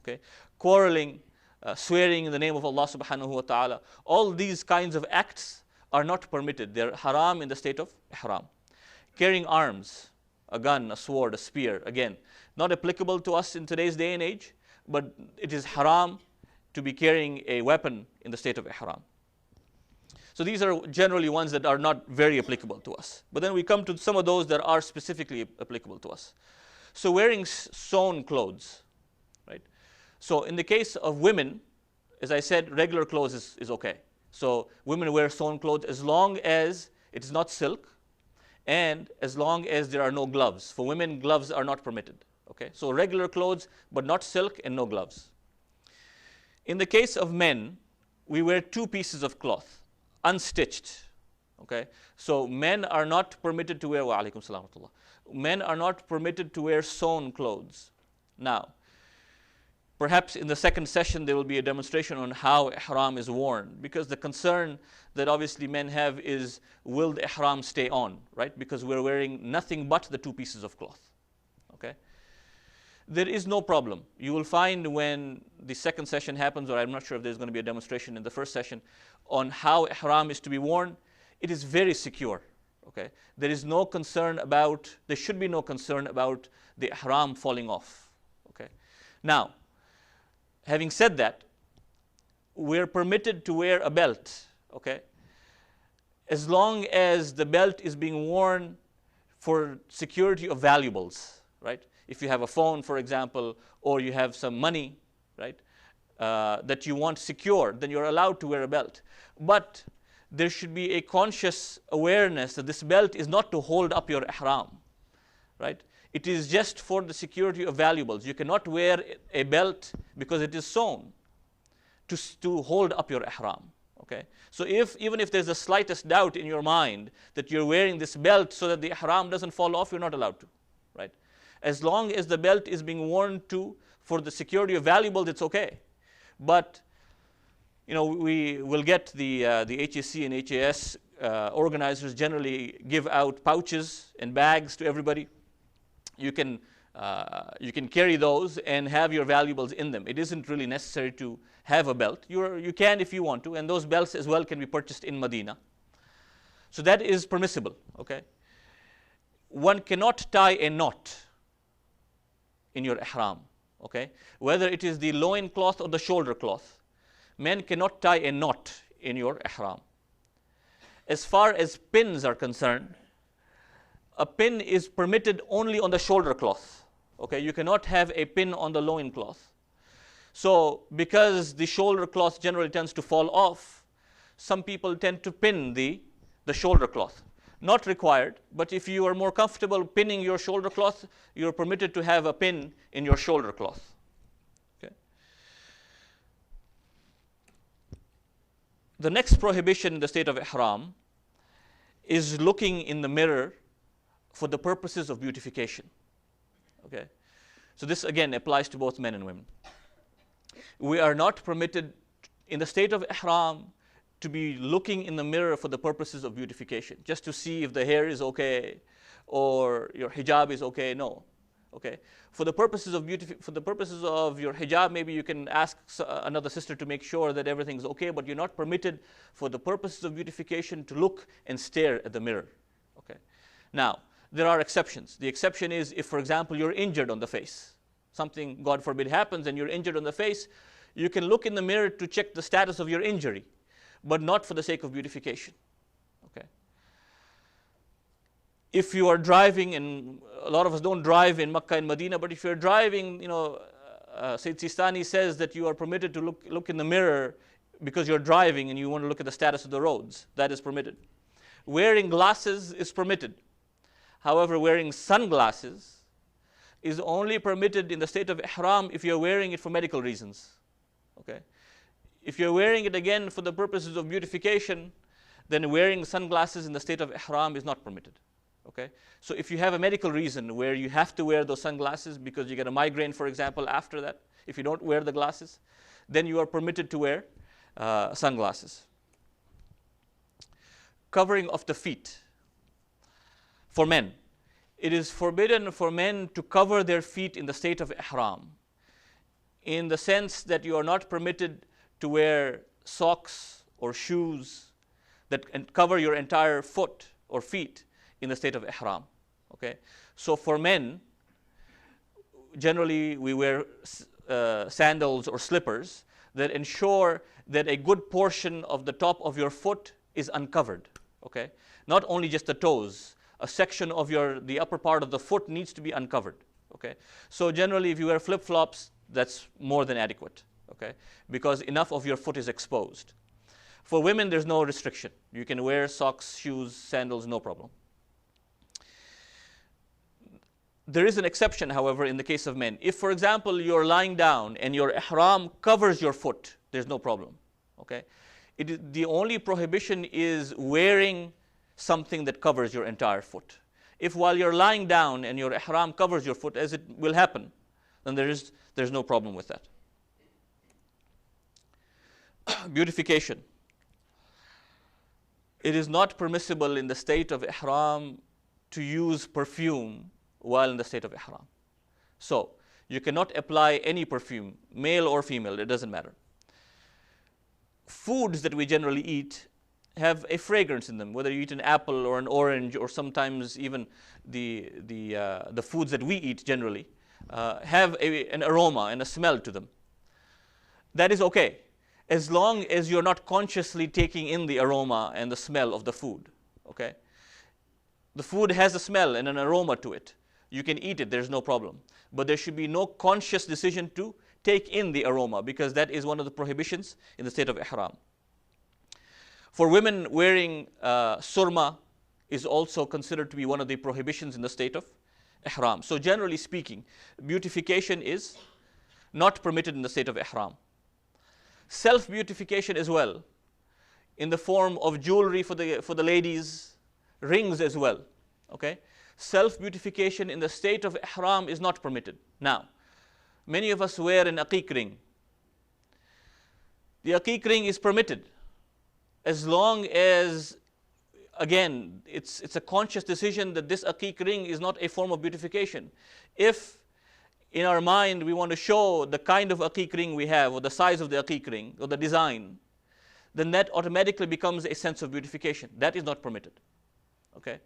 Okay? Quarreling, swearing in the name of Allah subhanahu wa ta'ala, all these kinds of acts are not permitted. They're haram in the state of ihram. Carrying arms, a gun, a sword, a spear, again, not applicable to us in today's day and age, but it is haram to be carrying a weapon in the state of ihram. So these are generally ones that are not very applicable to us. But then we come to some of those that are specifically applicable to us. So wearing sewn clothes, right? So in the case of women, as I said, regular clothes is okay. So women wear sewn clothes as long as it is not silk and as long as there are no gloves. For women, gloves are not permitted. Okay? So regular clothes, but not silk and no gloves. In the case of men, we wear 2 pieces of cloth, unstitched. Okay? So men are not permitted to wear, wa alaikum salam wa rahmatullah. Men are not permitted to wear sewn clothes. Now, perhaps in the second session there will be a demonstration on how ihram is worn, because the concern that obviously men have is, will the ihram stay on, right? Because we're wearing nothing but the 2 pieces of cloth. Okay? There is no problem. You will find when the second session happens, or I'm not sure if there's going to be a demonstration in the first session, on how ihram is to be worn, it is very secure. Okay? There is no concern about, there should be no concern about the ihram falling off. Okay? Now, having said that, we're permitted to wear a belt, okay? As long as the belt is being worn for security of valuables, right? If you have a phone, for example, or you have some money, right, that you want secured, then you're allowed to wear a belt. But there should be a conscious awareness that this belt is not to hold up your ihram, right? It is just for the security of valuables. You cannot wear a belt because it is sewn to hold up your ihram. Okay? So even if there's the slightest doubt in your mind that you're wearing this belt so that the ihram doesn't fall off, you're not allowed to. Right? As long as the belt is being worn for the security of valuables, it's okay. But we will get the HAC and HAS organizers generally give out pouches and bags to everybody. You can carry those and have your valuables in them. It isn't really necessary to have a belt. You can if you want to, and those belts as well can be purchased in Medina. So that is permissible. Okay. One cannot tie a knot in your ihram. Okay, whether it is the loin cloth or the shoulder cloth, men cannot tie a knot in your ihram. As far as pins are concerned, a pin is permitted only on the shoulder cloth. Okay, you cannot have a pin on the loin cloth. So because the shoulder cloth generally tends to fall off, some people tend to pin the shoulder cloth. Not required, but if you are more comfortable pinning your shoulder cloth, you're permitted to have a pin in your shoulder cloth. Okay. The next prohibition in the state of ihram is looking in the mirror for the purposes of beautification. Okay, so this again applies to both men and women. We are not permitted in the state of ihram to be looking in the mirror for the purposes of beautification, just to see if the hair is okay or your hijab is okay. No, okay. For the purposes of your hijab, maybe you can ask another sister to make sure that everything is okay, but you're not permitted for the purposes of beautification to look and stare at the mirror. Okay. Now, there are exceptions. The exception is if, for example, you're injured on the face. Something, God forbid, happens and you're injured on the face, you can look in the mirror to check the status of your injury, but not for the sake of beautification. Okay. If you are driving, and a lot of us don't drive in Makkah and Medina, but if you're driving, Sayyid Sistani says that you are permitted to look in the mirror because you're driving and you want to look at the status of the roads. That is permitted. Wearing glasses is permitted. However, wearing sunglasses is only permitted in the state of ihram if you're wearing it for medical reasons. Okay? If you're wearing it again for the purposes of beautification, then wearing sunglasses in the state of ihram is not permitted. Okay? So if you have a medical reason where you have to wear those sunglasses because you get a migraine, for example, after that, if you don't wear the glasses, then you are permitted to wear sunglasses. Covering of the feet. For men, it is forbidden for men to cover their feet in the state of ihram, in the sense that you are not permitted to wear socks or shoes that cover your entire foot or feet in the state of ihram. Okay? So for men, generally we wear sandals or slippers that ensure that a good portion of the top of your foot is uncovered. Okay? Not only just the toes, a section of the upper part of the foot needs to be uncovered. Okay? So generally if you wear flip-flops, that's more than adequate. Okay? Because enough of your foot is exposed. For women, there's no restriction. You can wear socks, shoes, sandals, no problem. There is an exception, however, in the case of men. If, for example, you're lying down and your ihram covers your foot, there's no problem. Okay? The only prohibition is wearing something that covers your entire foot. If while you're lying down and your ihram covers your foot, as it will happen, then there's no problem with that. Beautification. It is not permissible in the state of ihram to use perfume while in the state of ihram. So, you cannot apply any perfume, male or female, it doesn't matter. Foods that we generally eat have a fragrance in them, whether you eat an apple or an orange, or sometimes even the foods that we eat generally have an aroma and a smell to them. That is okay, as long as you're not consciously taking in the aroma and the smell of the food. Okay? The food has a smell and an aroma to it. You can eat it, there's no problem. But there should be no conscious decision to take in the aroma, because that is one of the prohibitions in the state of ihram. For women, wearing surma is also considered to be one of the prohibitions in the state of ihram. So generally speaking, beautification is not permitted in the state of ihram. Self-beautification as well, in the form of jewelry for the ladies, rings as well. Okay? Self-beautification in the state of ihram is not permitted. Now, many of us wear an aqiq ring. The aqiq ring is permitted as long as, again, it's a conscious decision that this aqiq ring is not a form of beautification. If in our mind we want to show the kind of aqiq ring we have, or the size of the aqiq ring, or the design, then that automatically becomes a sense of beautification. That is not permitted. Okay?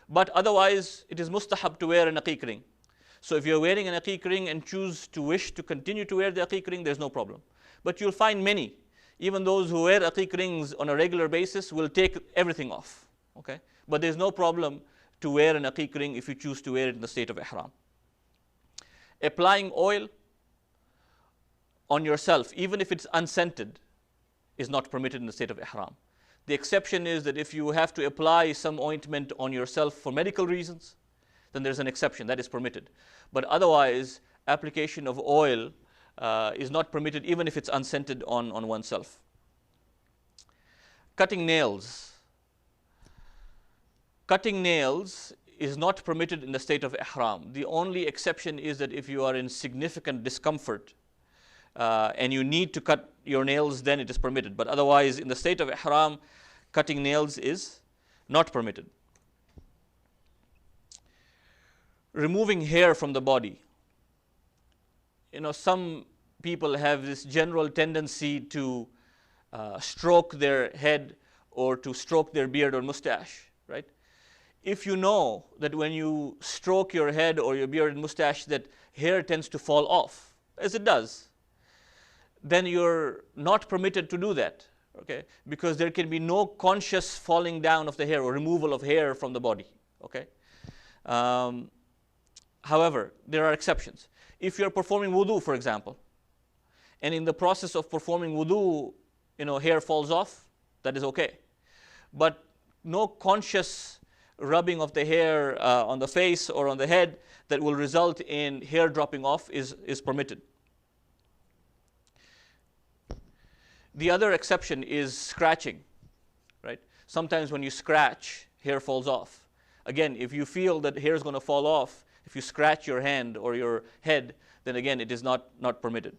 But otherwise, it is mustahab to wear an aqiq ring. So if you're wearing an aqiq ring and wish to continue to wear the aqiq ring, there's no problem. But you'll find many, even those who wear aqiq rings on a regular basis, will take everything off. Okay? But there's no problem to wear an aqiq ring if you choose to wear it in the state of ihram. Applying oil on yourself, even if it's unscented, is not permitted in the state of ihram. The exception is that if you have to apply some ointment on yourself for medical reasons, then there's an exception, that is permitted. But otherwise, application of oil is not permitted even if it's unscented on oneself. Cutting nails. Cutting nails is not permitted in the state of ihram. The only exception is that if you are in significant discomfort and you need to cut your nails, then it is permitted. But otherwise, in the state of ihram, cutting nails is not permitted. Removing hair from the body. You know, some people have this general tendency to stroke their head or to stroke their beard or mustache, right? If you know that when you stroke your head or your beard and mustache that hair tends to fall off, as it does, then you're not permitted to do that, okay? Because there can be no conscious falling down of the hair or removal of hair from the body, okay? However, there are exceptions. If you're performing wudu, for example, and in the process of performing wudu, hair falls off, that is okay. But no conscious rubbing of the hair on the face or on the head that will result in hair dropping off is permitted. The other exception is scratching, right? Sometimes when you scratch, hair falls off. Again, if you feel that hair is going to fall off, if you scratch your hand or your head, then again, it is not permitted.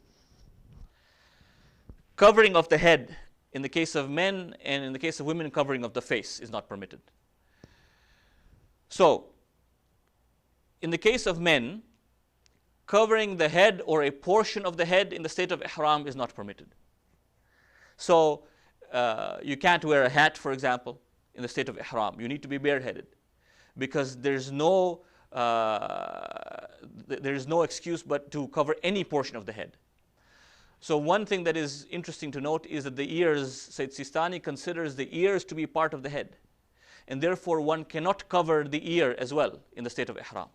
Covering of the head, in the case of men and in the case of women, covering of the face is not permitted. So, in the case of men, covering the head or a portion of the head in the state of ihram is not permitted. So, you can't wear a hat, for example, in the state of ihram. You need to be bareheaded because there's no excuse but to cover any portion of the head. So one thing that is interesting to note is that the ears, Sayyid Sistani considers the ears to be part of the head. And therefore one cannot cover the ear as well in the state of ihram.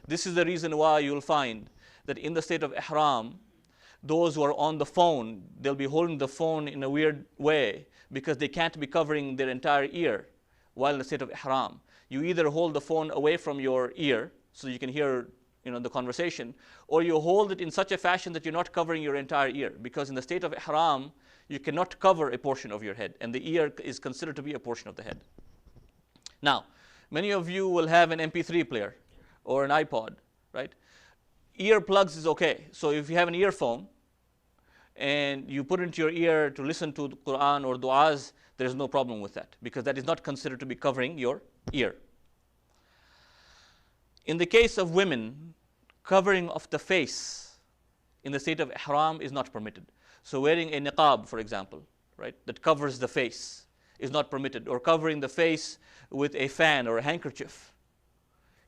This is the reason why you'll find that in the state of ihram, those who are on the phone, they'll be holding the phone in a weird way because they can't be covering their entire ear while in the state of ihram. You either hold the phone away from your ear so you can hear the conversation, or you hold it in such a fashion that you're not covering your entire ear, because in the state of ihram, you cannot cover a portion of your head, and the ear is considered to be a portion of the head. Now, many of you will have an MP3 player or an iPod, right? Ear plugs is okay. So if you have an earphone and you put it into your ear to listen to the Quran or du'as, there is no problem with that, because that is not considered to be covering your ear. In the case of women, covering of the face in the state of ihram is not permitted. So wearing a niqab, for example, right, that covers the face is not permitted, or covering the face with a fan or a handkerchief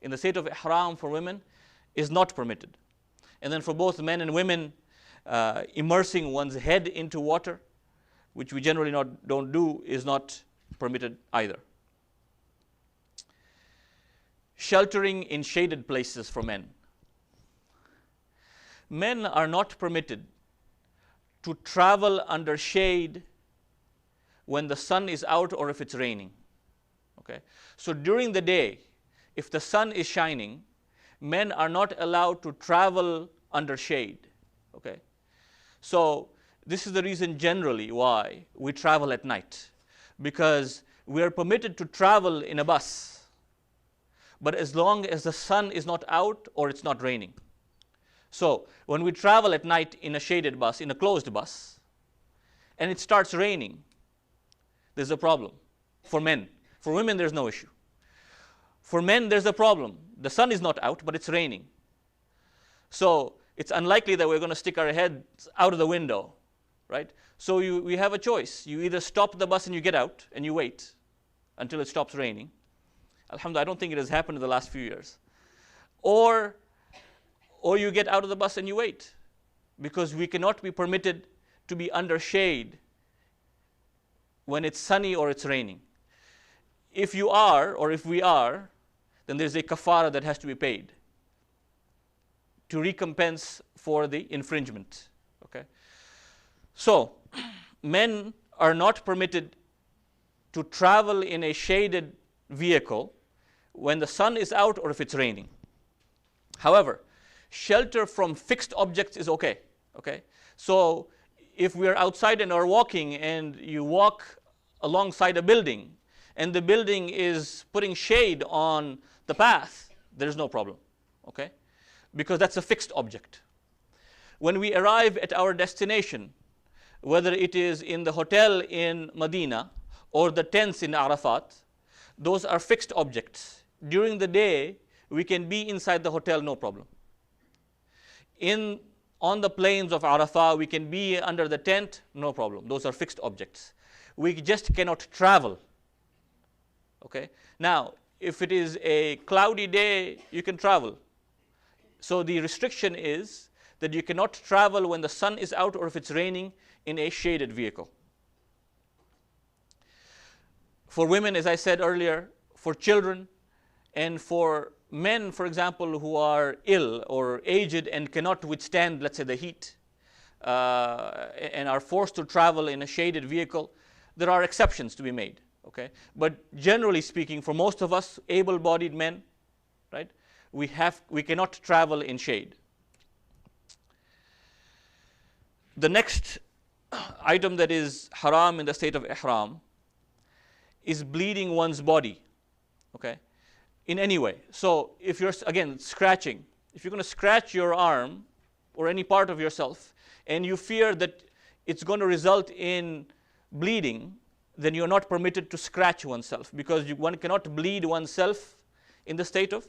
in the state of ihram for women is not permitted. And then for both men and women, immersing one's head into water, which we generally don't do, is not permitted either. Sheltering in shaded places for men. Men are not permitted to travel under shade when the sun is out or if it's raining. Okay? So during the day, if the sun is shining, men are not allowed to travel under shade. Okay? So this is the reason generally why we travel at night, because we are permitted to travel in a bus, but as long as the sun is not out or it's not raining. So when we travel at night in a shaded bus, in a closed bus, and it starts raining, there's a problem for men. For women, there's no issue. For men, there's a problem. The sun is not out, but it's raining. So it's unlikely that we're going to stick our heads out of the window, right? So we have a choice. You either stop the bus and you get out and you wait until it stops raining. Alhamdulillah, I don't think it has happened in the last few years. Or you get out of the bus and you wait, because we cannot be permitted to be under shade when it's sunny or it's raining. If you are, or if we are, then there's a kafara that has to be paid to recompense for the infringement. Okay? So, men are not permitted to travel in a shaded vehicle when the sun is out or if it's raining. However, shelter from fixed objects is okay. Okay? So if we are outside and are walking and you walk alongside a building and the building is putting shade on the path, there is no problem. Okay? Because that's a fixed object. When we arrive at our destination, whether it is in the hotel in Medina or the tents in Arafat, those are fixed objects. During the day, we can be inside the hotel, no problem. On the plains of Arafat, we can be under the tent, no problem. Those are fixed objects. We just cannot travel. Okay? Now, if it is a cloudy day, you can travel. So the restriction is that you cannot travel when the sun is out or if it's raining in a shaded vehicle. For women, as I said earlier, for children, and for men, for example, who are ill or aged and cannot withstand, let's say, the heat, and are forced to travel in a shaded vehicle, there are exceptions to be made. Okay, but generally speaking, for most of us able-bodied men, right, we cannot travel in shade. The next item that is haram in the state of ihram is bleeding one's body, okay, in any way. So if you're, again, scratching, if you're going to scratch your arm or any part of yourself and you fear that it's going to result in bleeding, then you're not permitted to scratch oneself, because one cannot bleed oneself in the state of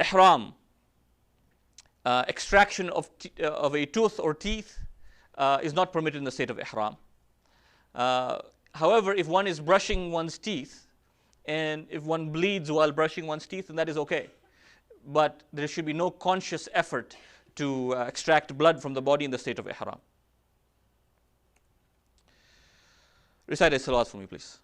ihram. Extraction of a tooth or teeth is not permitted in the state of ihram. However, if one is brushing one's teeth, and if one bleeds while brushing one's teeth, then that is okay. But there should be no conscious effort to extract blood from the body in the state of ihram. Recite a salawat for me, please.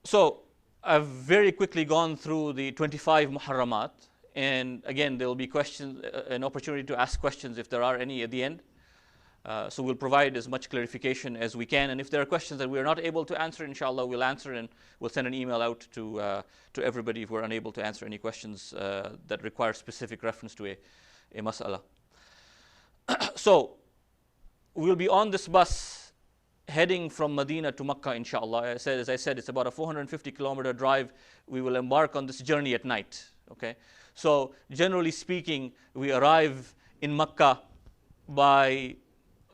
So I've very quickly gone through the 25 muharramat, and again there will be questions, an opportunity to ask questions if there are any at the end. So we'll provide as much clarification as we can, and if there are questions that we are not able to answer, inshallah we'll answer, and we'll send an email out to everybody if we're unable to answer any questions that require specific reference to a mas'ala. So we'll be on this bus heading from Medina to Makkah, inshallah. As I said, it's about a 450-kilometer drive. We will embark on this journey at night. Okay, so generally speaking, we arrive in Makkah by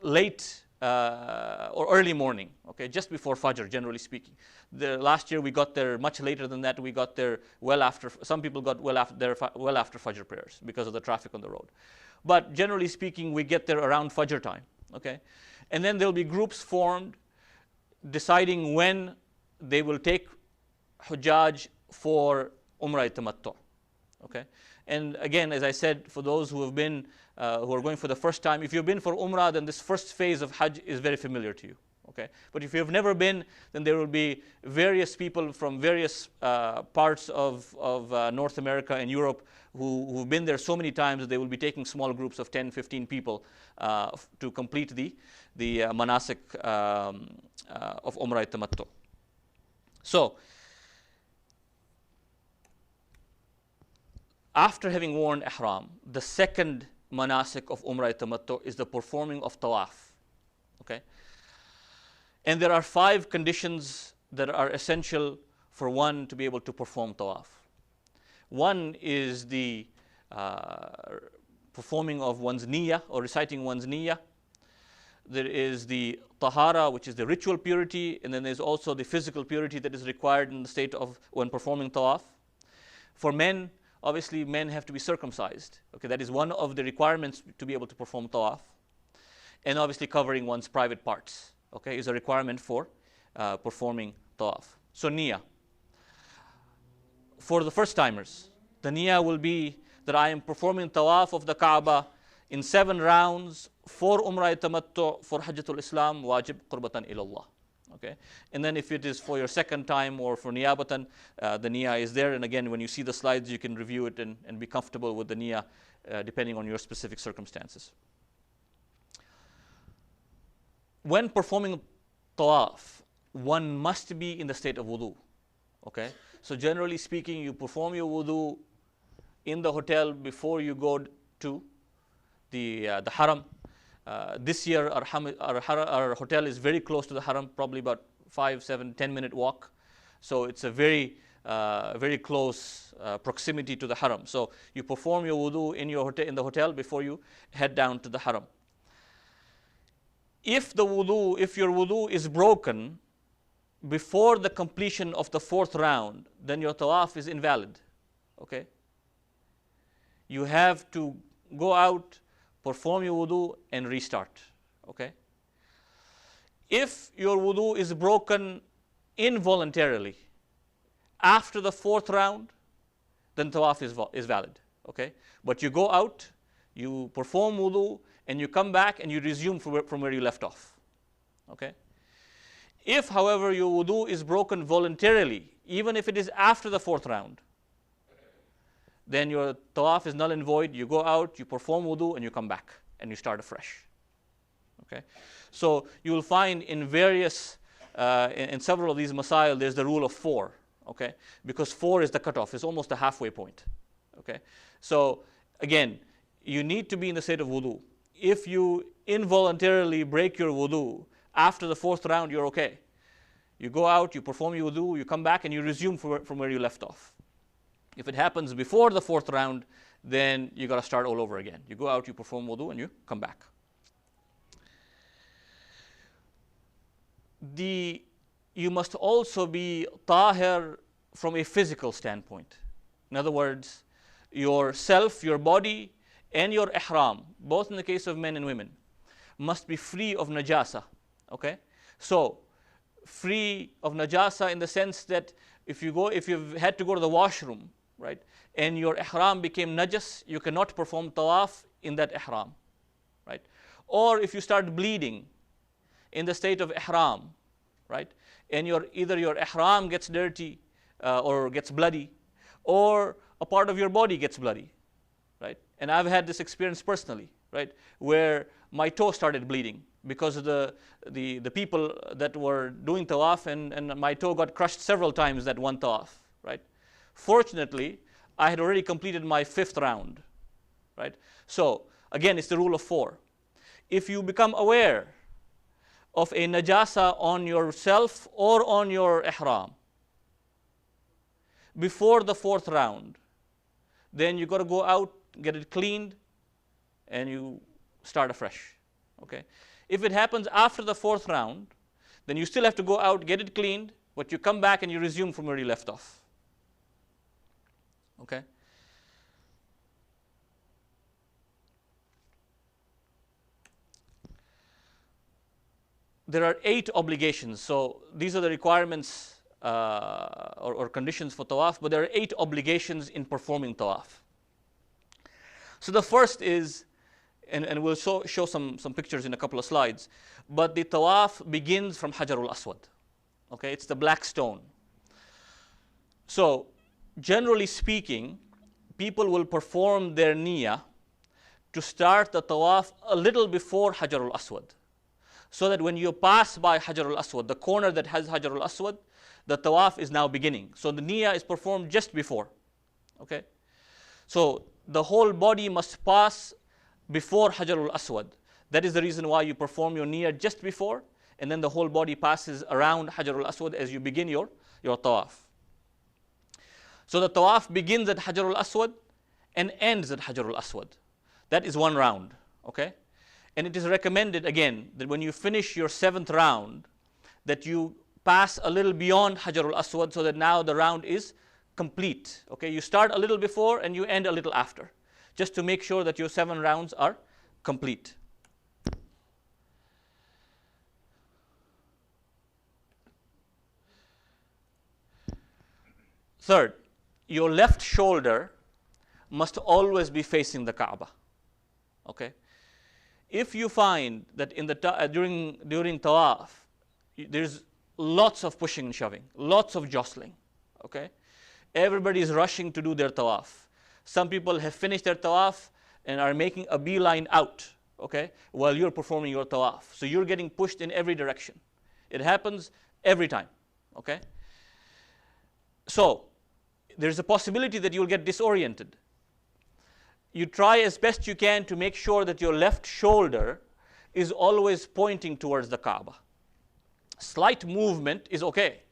late or early morning. Okay, just before Fajr, generally speaking. Last year we got there much later than that. We got there well after. Some people got well after Fajr prayers because of the traffic on the road. But generally speaking, we get there around Fajr time. Okay, and then there'll be groups formed deciding when they will take Hujjaj for Umrah Tamattu. Okay, and again, as I said, for those who have been who are going for the first time, if you've been for Umrah, then this first phase of Hajj is very familiar to you. Okay, but if you have never been, then there will be various people from various parts of North America and Europe who've been there so many times that they will be taking small groups of 10, 15 people to complete the manasik of Umrah Tamattu. So, after having worn ihram, the second manasik of Umrah Tamattu is the performing of tawaf. Okay, and there are 5 conditions that are essential for one to be able to perform tawaf. One is the performing of one's niyyah, or reciting one's niyyah. There is the tahara, which is the ritual purity, and then there's also the physical purity that is required in the state of when performing tawaf. For men, obviously men have to be circumcised. Okay, that is one of the requirements to be able to perform tawaf. And obviously covering one's private parts, okay, is a requirement for performing tawaf. So niyyah. For the first timers, the niyyah will be that I am performing tawaf of the Kaaba in 7 rounds for Umrah Tamattu, for Hajjatul Islam, wajib qurbatan ilallah. Okay, and then if it is for your second time or for niyabatan, the niyyah is there. And again, when you see the slides, you can review it and be comfortable with the niyyah depending on your specific circumstances. When performing tawaf, one must be in the state of wudu. Okay, so generally speaking, you perform your wudu in the hotel before you go to the haram. This year, our hotel is very close to the haram, probably about 5, 7, 10-minute walk. So it's a very close proximity to the haram. So you perform your wudu in the hotel before you head down to the haram. If your wudu is broken before the completion of the 4th round, then your tawaf is invalid. Okay? You have to go out, perform your wudu, and restart. Okay? If your wudu is broken involuntarily after the 4th round, then tawaf is valid. Okay? But you go out, you perform wudu, and you come back and you resume from where you left off. Okay? If, however, your wudu is broken voluntarily, even if it is after the 4th round, then your tawaf is null and void. You go out, you perform wudu, and you come back, and you start afresh. Okay? So you will find in various, in several of these masail, there's the rule of 4. Okay? Because 4 is the cutoff. It's almost a halfway point. Okay? So again, you need to be in the state of wudu. If you involuntarily break your wudu after the 4th round, you're okay. You go out, you perform your wudu, you come back, and you resume from where you left off. If it happens before the 4th round, then you got to start all over again. You go out, you perform wudu, and you come back. You must also be tahir from a physical standpoint. In other words, yourself, your body, and your ihram, both in the case of men and women, must be free of najasa. Okay? So, free of najasa in the sense that if you've had to go to the washroom, right, and your ihram became najas, you cannot perform tawaf in that ihram, right? Or if you start bleeding in the state of ihram, right, and either your ihram gets dirty or gets bloody, or a part of your body gets bloody, right? And I've had this experience personally, right, where my toe started bleeding because of the people that were doing tawaf, and my toe got crushed several times that one tawaf, right? Fortunately, I had already completed my 5th round, right? So again, it's the rule of 4. If you become aware of a najasa on yourself or on your ihram before the 4th round, then you got to go out, get it cleaned, and you start afresh. Okay? If it happens after the 4th round, then you still have to go out, get it cleaned, but you come back and you resume from where you left off. Okay? There are 8 obligations. So these are the requirements or conditions for tawaf, but there are 8 obligations in performing tawaf. So the first is, and we'll show some pictures in a couple of slides, but the tawaf begins from Hajarul Aswad. Okay, it's the black stone. So generally speaking, people will perform their niyyah to start the tawaf a little before Hajarul Aswad, so that when you pass by Hajarul Aswad, the corner that has Hajarul Aswad, the tawaf is now beginning. So the niyyah is performed just before. Okay? So the whole body must pass before Hajarul Aswad. That is the reason why you perform your niyyah just before, and then the whole body passes around Hajarul Aswad as you begin your tawaf. So the tawaf begins at Hajarul Aswad and ends at Hajarul Aswad. That is one round. Okay? And it is recommended, again, that when you finish your 7th round, that you pass a little beyond Hajarul Aswad so that now the round is complete. Okay? You start a little before and you end a little after, just to make sure that your 7 rounds are complete. Third, your left shoulder must always be facing the Kaaba. Okay? If you find that during tawaf, there's lots of pushing and shoving, lots of jostling, okay? Everybody is rushing to do their tawaf. Some people have finished their tawaf and are making a beeline out, okay, while you're performing your tawaf. So you're getting pushed in every direction. It happens every time, okay? So there's a possibility that you'll get disoriented. You try as best you can to make sure that your left shoulder is always pointing towards the Kaaba. Slight movement is okay.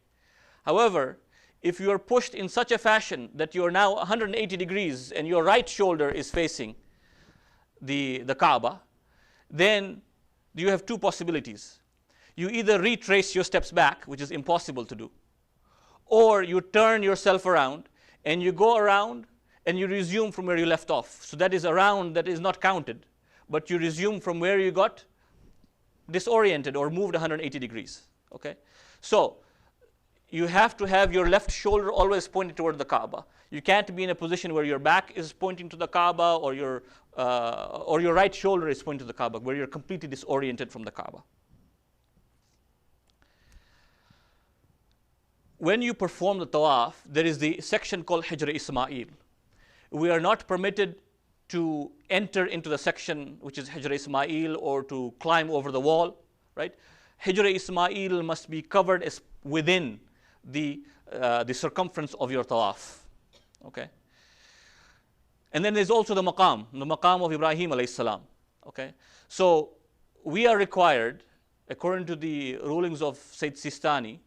However, if you are pushed in such a fashion that you are now 180 degrees and your right shoulder is facing the Kaaba, then you have 2 possibilities. You either retrace your steps back, which is impossible to do, or you turn yourself around and you go around and you resume from where you left off. So that is a round that is not counted, but you resume from where you got disoriented or moved 180 degrees. Okay? So you have to have your left shoulder always pointed toward the Kaaba. You can't be in a position where your back is pointing to the Kaaba or your right shoulder is pointing to the Kaaba, where you're completely disoriented from the Kaaba. When you perform the tawaf, there is the section called Hijr Ismail, We are not permitted to enter into the section which is Hijr Ismail or to climb over the wall, right? Hijr Ismail must be covered as within the circumference of your tawaf, okay? And then there's also the maqam of Ibrahim alayhi salam, okay? So we are required, according to the rulings of Sayyid Sistani,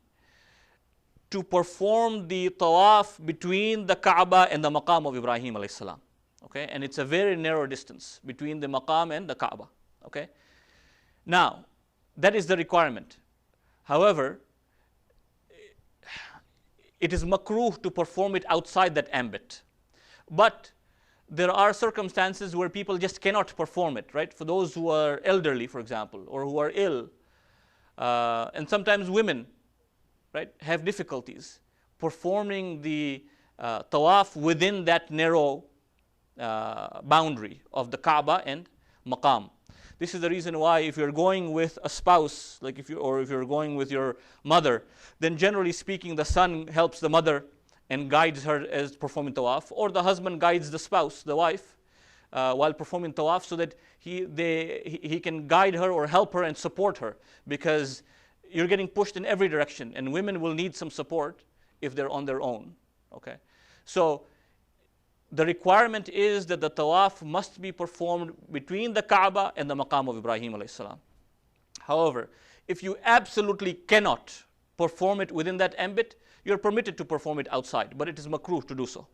to perform the tawaf between the Kaaba and the maqam of Ibrahim alayhi salam, okay? And it's a very narrow distance between the maqam and the Kaaba, okay? Now, that is the requirement. However, it is makruh to perform it outside that ambit. But there are circumstances where people just cannot perform it, right? For those who are elderly, for example, or who are ill, and sometimes women, right, have difficulties performing the tawaf within that narrow boundary of the Kaaba and maqam. This is the reason why if you're going with a spouse, like if you're going with your mother, then generally speaking, the son helps the mother and guides her as performing tawaf, or the husband guides the spouse, the wife, while performing tawaf, so that he can guide her or help her and support her, because you're getting pushed in every direction, and women will need some support if they're on their own. Okay, so the requirement is that the tawaf must be performed between the Kaaba and the maqam of Ibrahim alayhi salam. However, if you absolutely cannot perform it within that ambit, you're permitted to perform it outside, but it is makruh to do so.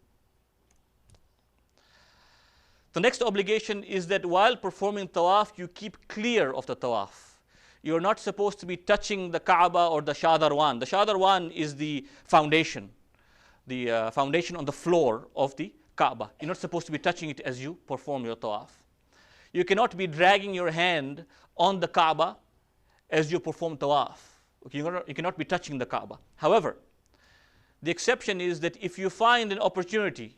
The next obligation is that while performing tawaf, you keep clear of the tawaf. You're not supposed to be touching the Kaaba or the Shadarwan. The Shadarwan is the foundation on the floor of the Kaaba. You're not supposed to be touching it as you perform your tawaf. You cannot be dragging your hand on the Kaaba as you perform tawaf. Okay, you cannot be touching the Kaaba. However, the exception is that if you find an opportunity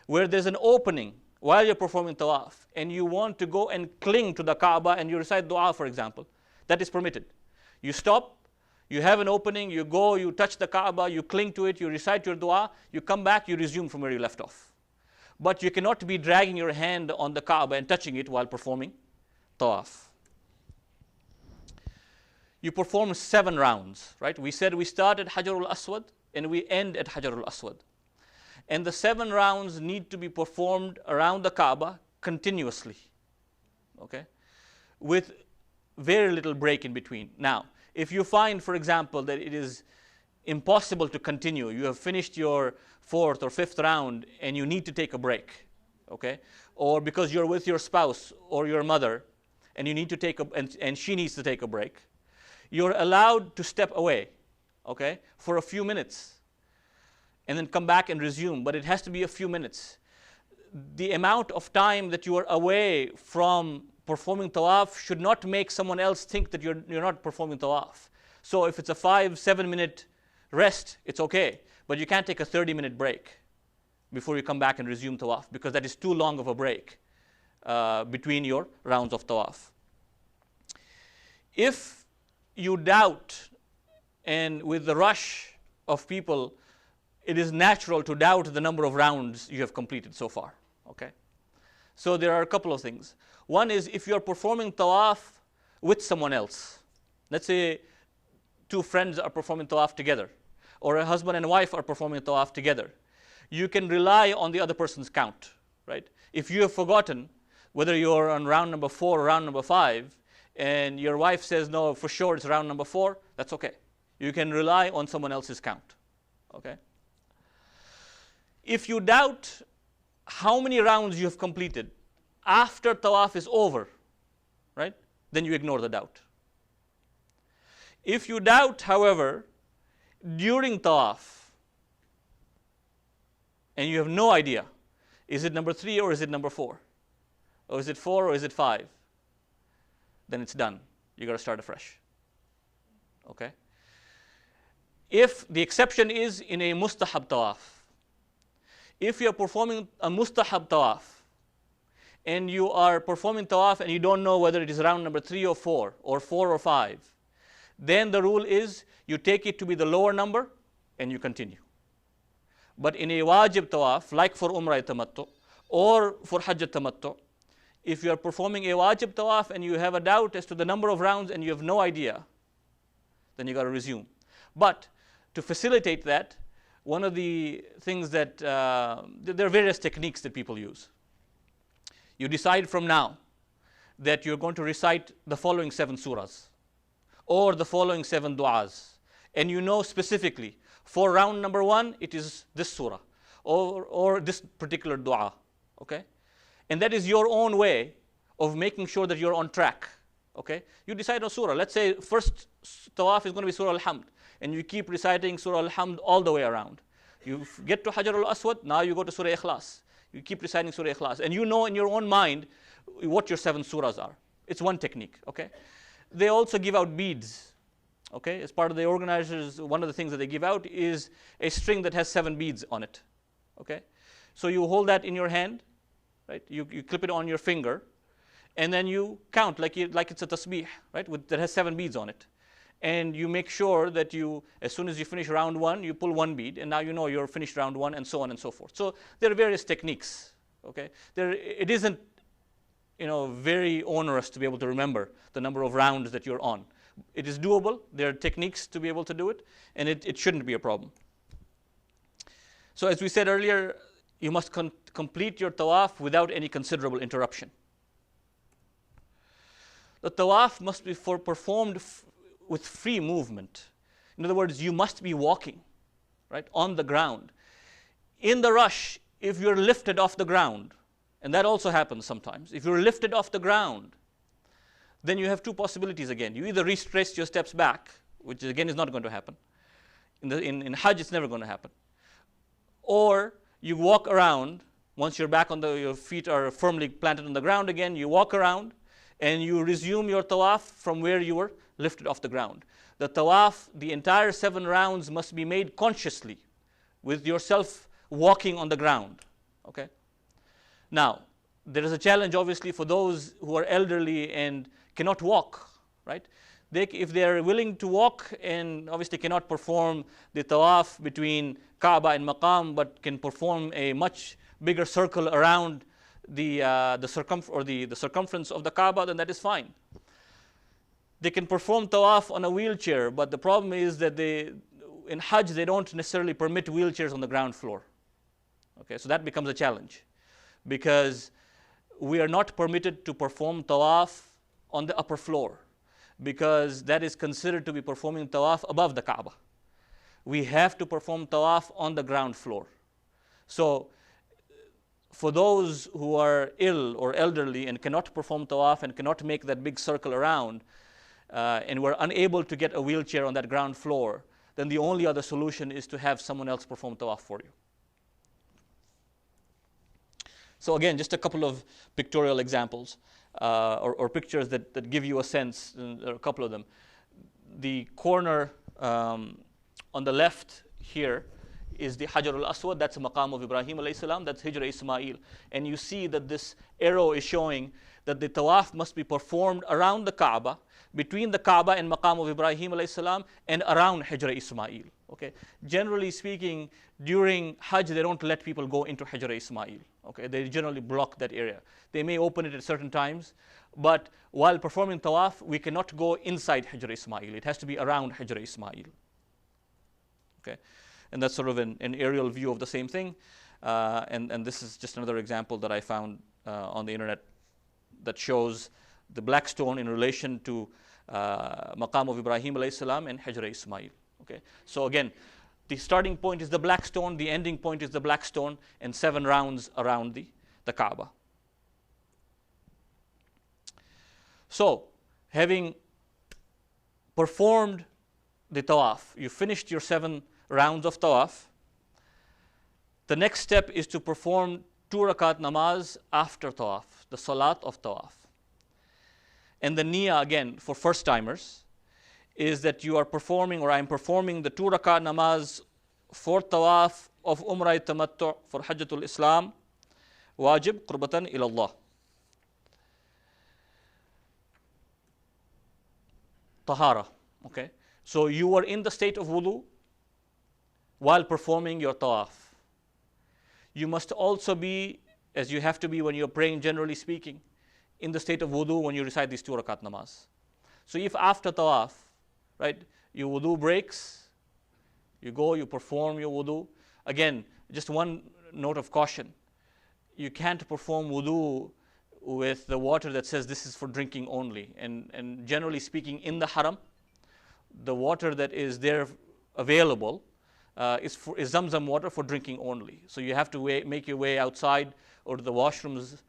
where there's an opening while you're performing tawaf and you want to go and cling to the Kaaba and you recite dua, for example, that is permitted. You stop, you have an opening, you go, you touch the Kaaba, you cling to it, you recite your dua, you come back, you resume from where you left off. But you cannot be dragging your hand on the Kaaba and touching it while performing tawaf. You perform 7 rounds, right? We said we start at Hajarul Aswad and we end at Hajarul Aswad. And the 7 rounds need to be performed around the Kaaba continuously, okay? With very little break in between. Now, if you find, for example, that it is impossible to continue, you have finished your 4th or 5th round and you need to take a break, okay? Or because you're with your spouse or your mother and you need to take and she needs to take a break, you're allowed to step away, okay, for a few minutes and then come back and resume, but it has to be a few minutes. The amount of time that you are away from performing tawaf should not make someone else think that you're not performing tawaf. So if it's a 5-7 minute rest, it's okay, but you can't take a 30-minute break before you come back and resume tawaf, because that is too long of a break between your rounds of tawaf. If you doubt, and with the rush of people, it is natural to doubt the number of rounds you have completed so far, okay? So there are a couple of things. One is if you're performing tawaf with someone else. Let's say 2 friends are performing tawaf together, or a husband and wife are performing tawaf together. You can rely on the other person's count, right? If you have forgotten whether you're on round number 4 or round number 5, and your wife says, no, for sure it's round number 4, that's okay. You can rely on someone else's count, okay? If you doubt how many rounds you have completed after tawaf is over, right, then you ignore the doubt. If you doubt, however, during tawaf, and you have no idea, is it number 3 or is it number 4? Or is it 4 or is it 5? Then it's done. You got to start afresh. Okay? If the exception is in a mustahab tawaf, if you're performing a mustahab tawaf, and you are performing tawaf and you don't know whether it is round number 3 or 4 or 5, then the rule is you take it to be the lower number and you continue. But in a wajib tawaf, like for Umrah tamattu, Or for Hajj al-Tamattu, if you are performing a wajib tawaf and you have a doubt as to the number of rounds and you have no idea, then you got to resume. But to facilitate that, one of the things that, there are various techniques that people use. You decide from now that you're going to recite the following 7 surahs or the following 7 du'as. And you know specifically, for round number 1, it is this surah or this particular du'a. Okay? And that is your own way of making sure that you're on track. Okay? You decide on surah. Let's say first tawaf is going to be Surah Al-Hamd, and you keep reciting Surah Al-Hamd all the way around. You get to Hajar al-Aswad, now you go to Surah Ikhlas. You keep reciting Surah Ikhlas, and you know in your own mind what your 7 surahs are. It's one technique. Okay? They also give out beads. Okay? As part of the organizers, one of the things that they give out is a string that has 7 beads on it. Okay? So you hold that in your hand, right? You clip it on your finger, and then you count like it's a tasbih, right? That has 7 beads on it. And you make sure that you, as soon as you finish round 1, you pull 1 bead, and now you know you're finished round 1, and so on and so forth. So there are various techniques. Okay? It isn't, very onerous to be able to remember the number of rounds that you're on. It is doable. There are techniques to be able to do it, and it shouldn't be a problem. So as we said earlier, you must complete your tawaf without any considerable interruption. The tawaf must be performed with free movement. In other words, you must be walking, right, on the ground. In the rush, if you're lifted off the ground, and that also happens sometimes, if you're lifted off the ground, then you have 2 possibilities again. You either retrace your steps back, which again is not going to happen. In Hajj, it's never going to happen. Or you walk around, once you're back on your feet are firmly planted on the ground again, you walk around and you resume your tawaf from where you were lifted off the ground. The tawaf, the entire 7 rounds must be made consciously with yourself walking on the ground. Okay? Now, there is a challenge obviously for those who are elderly and cannot walk, right? If they are willing to walk and obviously cannot perform the tawaf between Kaaba and Maqam, but can perform a much bigger circle around the circumference of the Kaaba, then that is fine. They can perform tawaf on a wheelchair, but the problem is that in Hajj they don't necessarily permit wheelchairs on the ground floor. Okay, so that becomes a challenge, because we are not permitted to perform tawaf on the upper floor, because that is considered to be performing tawaf above the Kaaba. We have to perform tawaf on the ground floor. So for those who are ill or elderly and cannot perform tawaf and cannot make that big circle around, and were unable to get a wheelchair on that ground floor, then the only other solution is to have someone else perform tawaf for you. So again, just a couple of pictorial examples, or pictures that give you a sense. There are a couple of them. The corner on the left here is the Hajar al-Aswad. That's a maqam of Ibrahim alayhi salam. That's Hijra Ismail. And you see that this arrow is showing that the tawaf must be performed around the Kaaba, between the Kaaba and maqam of Ibrahim alayhi salam, and around Hijra Ismail. Okay. Generally speaking, during Hajj, they don't let people go into Hijra Ismail. Okay. They generally block that area. They may open it at certain times, but while performing tawaf, we cannot go inside Hijra Ismail. It has to be around Hijra Ismail. Okay. And that's sort of an aerial view of the same thing. And this is just another example that I found on the internet that shows the black stone in relation to maqam of Ibrahim alayhi salam and Hijra Ismail. Okay. So again, the starting point is the black stone, the ending point is the black stone, and 7 rounds around the Kaaba. So, having performed the tawaf, you finished your 7 rounds of tawaf. The next step is to perform 2 rakat namaz after tawaf, the salat of tawaf. And the niyyah, again, for first timers, is that you are performing, or I am performing the 2 rakat namaz for tawaf of Umrah Tamattu for Hajjatul Islam, wajib qurbatan ilallah. Tahara, okay? So you are in the state of wudu while performing your tawaf. You must also be as you have to be when you're praying, generally speaking, in the state of wudu when you recite these 2 rakat namaz. So if after tawaf, right, your wudu breaks, you go, you perform your wudu. Again, just one note of caution. You can't perform wudu with the water that says this is for drinking only. And generally speaking, in the haram, the water that is there available is Zamzam water for drinking only. So you have to make your way outside or to the washrooms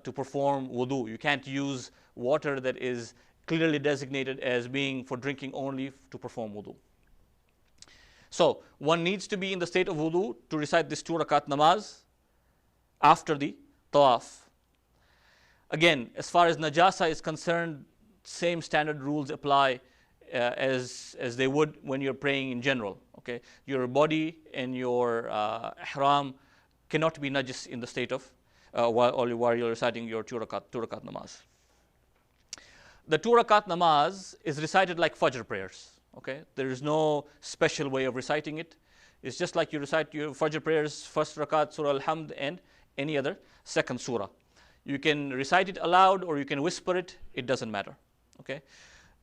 to perform wudu. You can't use water that is clearly designated as being for drinking only to perform wudu. So one needs to be in the state of wudu to recite this 2 rakat namaz after the tawaf. Again, as far as najasa is concerned, same standard rules apply as they would when you're praying in general. Okay, your body and your ihram cannot be najis in the state of while you're reciting your 2 rakat namaz. The 2 rakat namaz is recited like Fajr prayers. Okay, there is no special way of reciting it. It's just like you recite your Fajr prayers, first rakat, Surah Al-Hamd, and any other second surah. You can recite it aloud or you can whisper it. It doesn't matter. Okay,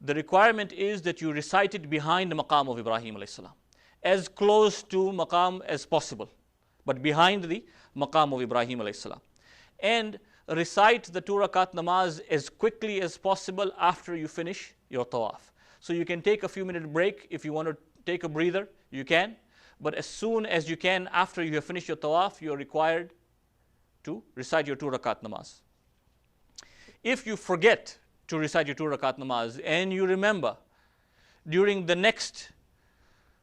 the requirement is that you recite it behind the maqam of Ibrahim alayhi salam, as close to maqam as possible, but behind the maqam of Ibrahim alayhi salam, and recite the 2 rakat namaz as quickly as possible after you finish your tawaf. So you can take a few minute break if you want to take a breather, you can, but as soon as you can after you have finished your tawaf, you are required to recite your 2 rakat namaz. If you forget to recite your 2 rakat namaz and you remember during the next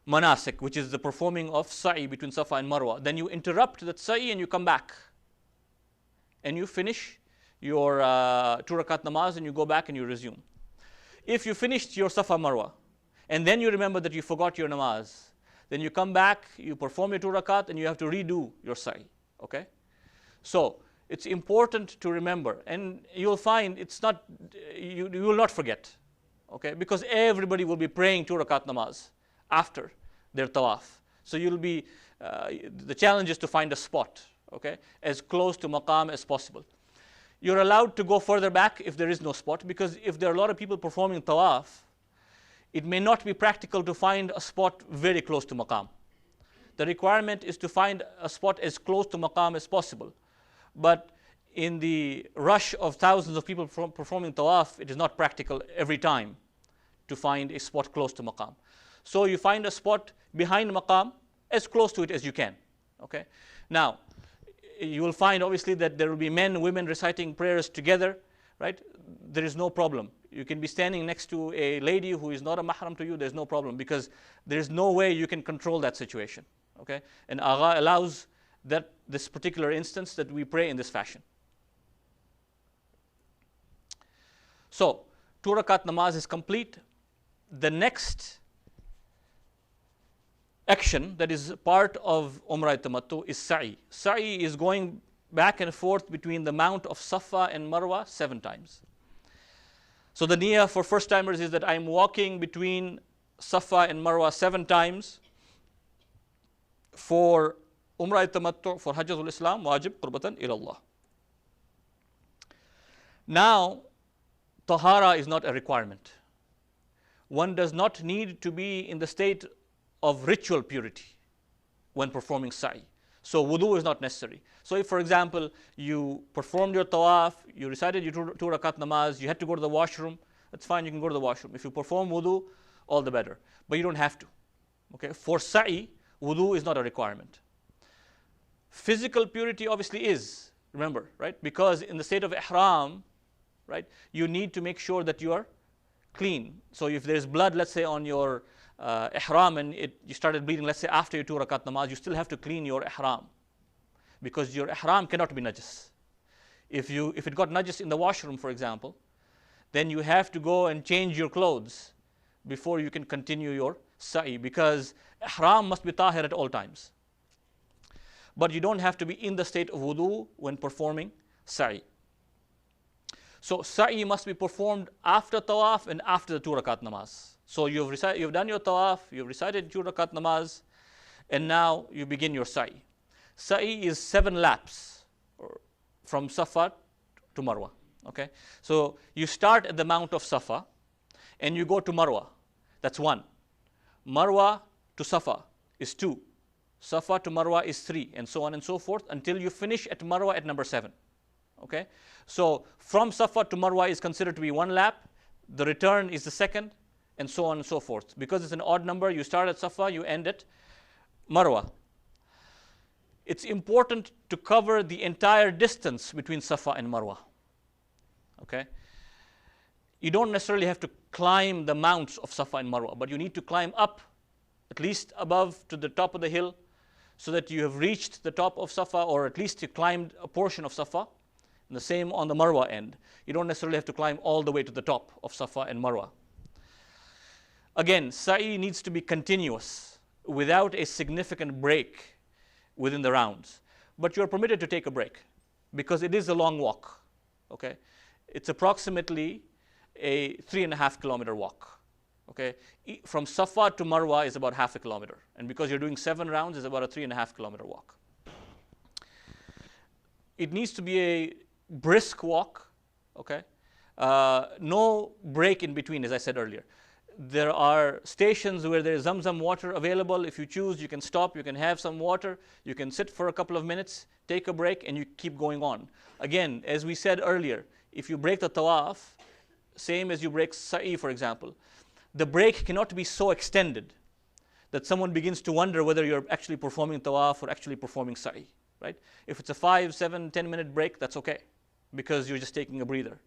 manasik, which is the performing of sa'i between Safa and Marwa, then you interrupt that sa'i and you come back and you finish your 2 rakat namaz and you go back and you resume. If you finished your Safa Marwa and then you remember that you forgot your namaz, then you come back, you perform your 2 rakat and you have to redo your sa'i. Okay? So it's important to remember, and you'll find it's not, you will not forget. Okay? Because everybody will be praying 2 rakat namaz after their tawaf. So you'll be, the challenge is to find a spot, okay, as close to maqam as possible. You're allowed to go further back if there is no spot, because if there are a lot of people performing tawaf, it may not be practical to find a spot very close to maqam. The requirement is to find a spot as close to maqam as possible. But in the rush of thousands of people performing tawaf, it is not practical every time to find a spot close to maqam. So you find a spot behind maqam, as close to it as you can. Okay? Now, you will find obviously that there will be men and women reciting prayers together, right? There is no problem. You can be standing next to a lady who is not a mahram to you, there's no problem, because there is no way you can control that situation. Okay? And Agha allows that this particular instance that we pray in this fashion. So, 2 rakat namaz is complete. The next action that is part of Umrah Tamattu is sa'i. Sa'i is going back and forth between the mount of Safa and Marwa 7 times. So the niyyah for first timers is that I'm walking between Safa and Marwa 7 times for Umrah Tamattu, for Hajjatul Islam, wajib qurbatan ilallah. Now, tahara is not a requirement. One does not need to be in the state of ritual purity when performing sa'i. So wudu is not necessary. So if, for example, you performed your tawaf, you recited your 2 rakat namaz, you had to go to the washroom, that's fine, you can go to the washroom. If you perform wudu, all the better. But you don't have to. Okay? For sa'i, wudu is not a requirement. Physical purity obviously is, remember, right? Because in the state of ihram, right, you need to make sure that you are clean. So if there's blood, let's say, on your ihram and you started bleeding, let's say after your 2 rakat namaz, you still have to clean your ihram, because your ihram cannot be najis. If it got najis in the washroom, for example, then you have to go and change your clothes before you can continue your sa'i, because ihram must be tahir at all times. But you don't have to be in the state of wudu when performing sa'i. So sa'i must be performed after tawaf and after the 2 rakat namaz. So you've done your tawaf, you've recited 2 rakat namaz, and now you begin your sa'i. Sa'i is 7 laps, or from Safa to Marwa. Okay, so you start at the Mount of Safa, and you go to Marwa. That's 1. Marwa to Safa is 2. Safa to Marwa is 3, and so on and so forth until you finish at Marwa at number 7. Okay, so from Safa to Marwa is considered to be 1 lap. The return is the second, and so on and so forth. Because it's an odd number, you start at Safa, you end at Marwa. It's important to cover the entire distance between Safa and Marwa. Okay, you don't necessarily have to climb the mounts of Safa and Marwa, but you need to climb up at least above to the top of the hill so that you have reached the top of Safa, or at least you climbed a portion of Safa. And the same on the Marwa end. You don't necessarily have to climb all the way to the top of Safa and Marwa. Again, sa'i needs to be continuous without a significant break within the rounds. But you're permitted to take a break because it is a long walk. Okay, it's approximately a 3.5 kilometer walk. Okay, from Safa to Marwa is about half a kilometer, and because you're doing 7 rounds, it's about a 3.5 kilometer walk. It needs to be a brisk walk. Okay, no break in between, as I said earlier. There are stations where there is Zamzam water available. If you choose, you can stop, you can have some water, you can sit for a couple of minutes, take a break, and you keep going on. Again, as we said earlier, if you break the tawaf, same as you break sa'i, for example, the break cannot be so extended that someone begins to wonder whether you're actually performing tawaf or actually performing sa'i, right? If it's a 5, 7, 10-minute break, that's okay, because you're just taking a breather.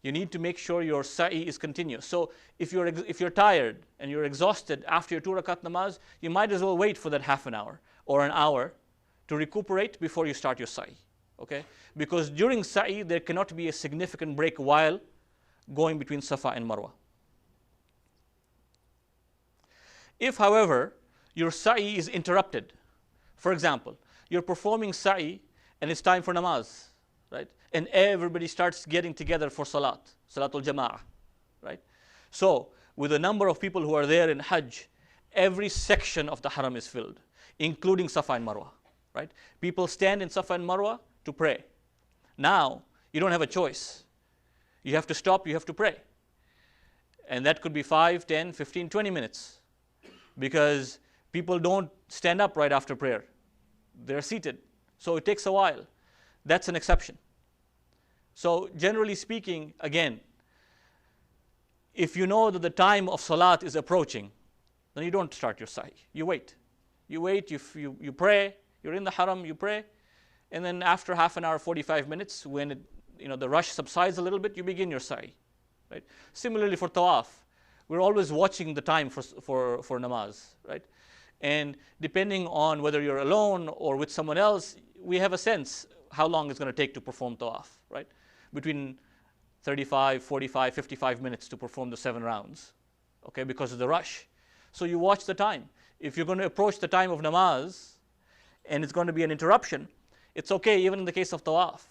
You need to make sure your sa'i is continuous. So if you're tired and you're exhausted after your 2 rakat namaz, you might as well wait for that half an hour or an hour to recuperate before you start your sa'i. Okay? Because during sa'i, there cannot be a significant break while going between Safa and Marwa. If, however, your sa'i is interrupted, for example, you're performing sa'i and it's time for namaz, right? And everybody starts getting together for Salatul Jama'ah, right? So, with the number of people who are there in Hajj, every section of the Haram is filled, including Safa and Marwa, right? People stand in Safa and Marwa to pray. Now, you don't have a choice. You have to stop, you have to pray. And that could be 5, 10, 15, 20 minutes, because people don't stand up right after prayer. They're seated. So it takes a while. That's an exception. So generally speaking, again, if you know that the time of salat is approaching, then you don't start your sa'i. You wait. You wait, you pray, you're in the haram, you pray, and then after half an hour, 45 minutes, when the rush subsides a little bit, you begin your sa'i. Right? Similarly for tawaf, we're always watching the time for namaz, right? And depending on whether you're alone or with someone else, we have a sense how long it's going to take to perform tawaf, right? Between 35, 45, 55 minutes to perform the 7 rounds, okay, because of the rush. So you watch the time. If you're going to approach the time of namaz and it's going to be an interruption, it's okay even in the case of tawaf.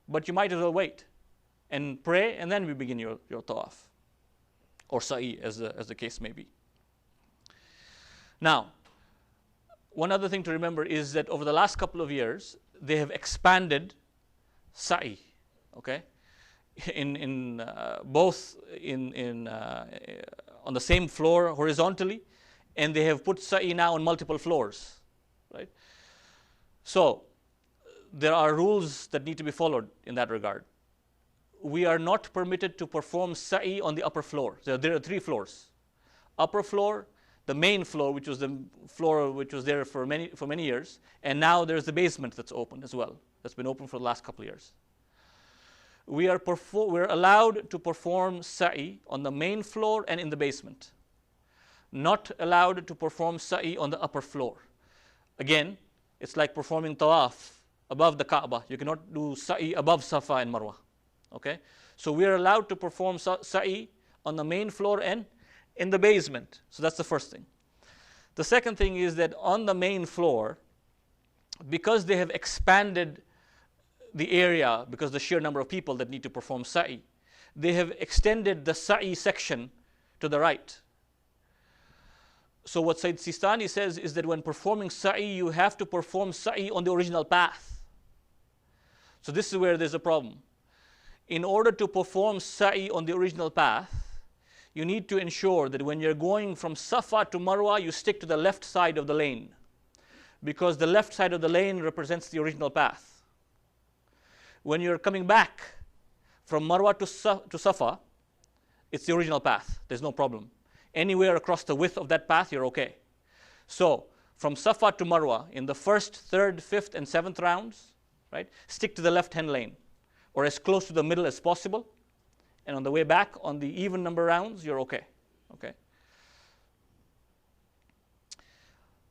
But you might as well wait and pray, and then we begin your tawaf or sa'i, as the case may be. Now, one other thing to remember is that over the last couple of years, they have expanded sa'i, okay, both on the same floor horizontally, and they have put sa'i now on multiple floors, right? So there are rules that need to be followed in that regard. We are not permitted to perform sa'i on the upper floor. So there are 3 floors. Upper floor, the main floor, which was the floor which was there for many years, and now there's the basement that's open as well. That's been open for the last couple of years. We're allowed to perform sa'i on the main floor and in the basement. Not allowed to perform sa'i on the upper floor. Again, it's like performing tawaf above the Kaaba. You cannot do sa'i above Safa and Marwa. Okay? So we are allowed to perform sa'i on the main floor and in the basement. So that's the first thing. The second thing is that on the main floor, because they have expanded the area, because the sheer number of people that need to perform sa'i, they have extended the sa'i section to the right. So what Sayyid Sistani says is that when performing sa'i, you have to perform sa'i on the original path. So this is where there's a problem. In order to perform sa'i on the original path, you need to ensure that when you're going from Safa to Marwa, you stick to the left side of the lane, because the left side of the lane represents the original path. When you're coming back from Marwa to Safa, it's the original path. There's no problem. Anywhere across the width of that path, you're okay. So from Safa to Marwa, in the first, third, fifth, and seventh rounds, right, stick to the left-hand lane, or as close to the middle as possible. And on the way back, on the even number rounds, you're okay. Okay.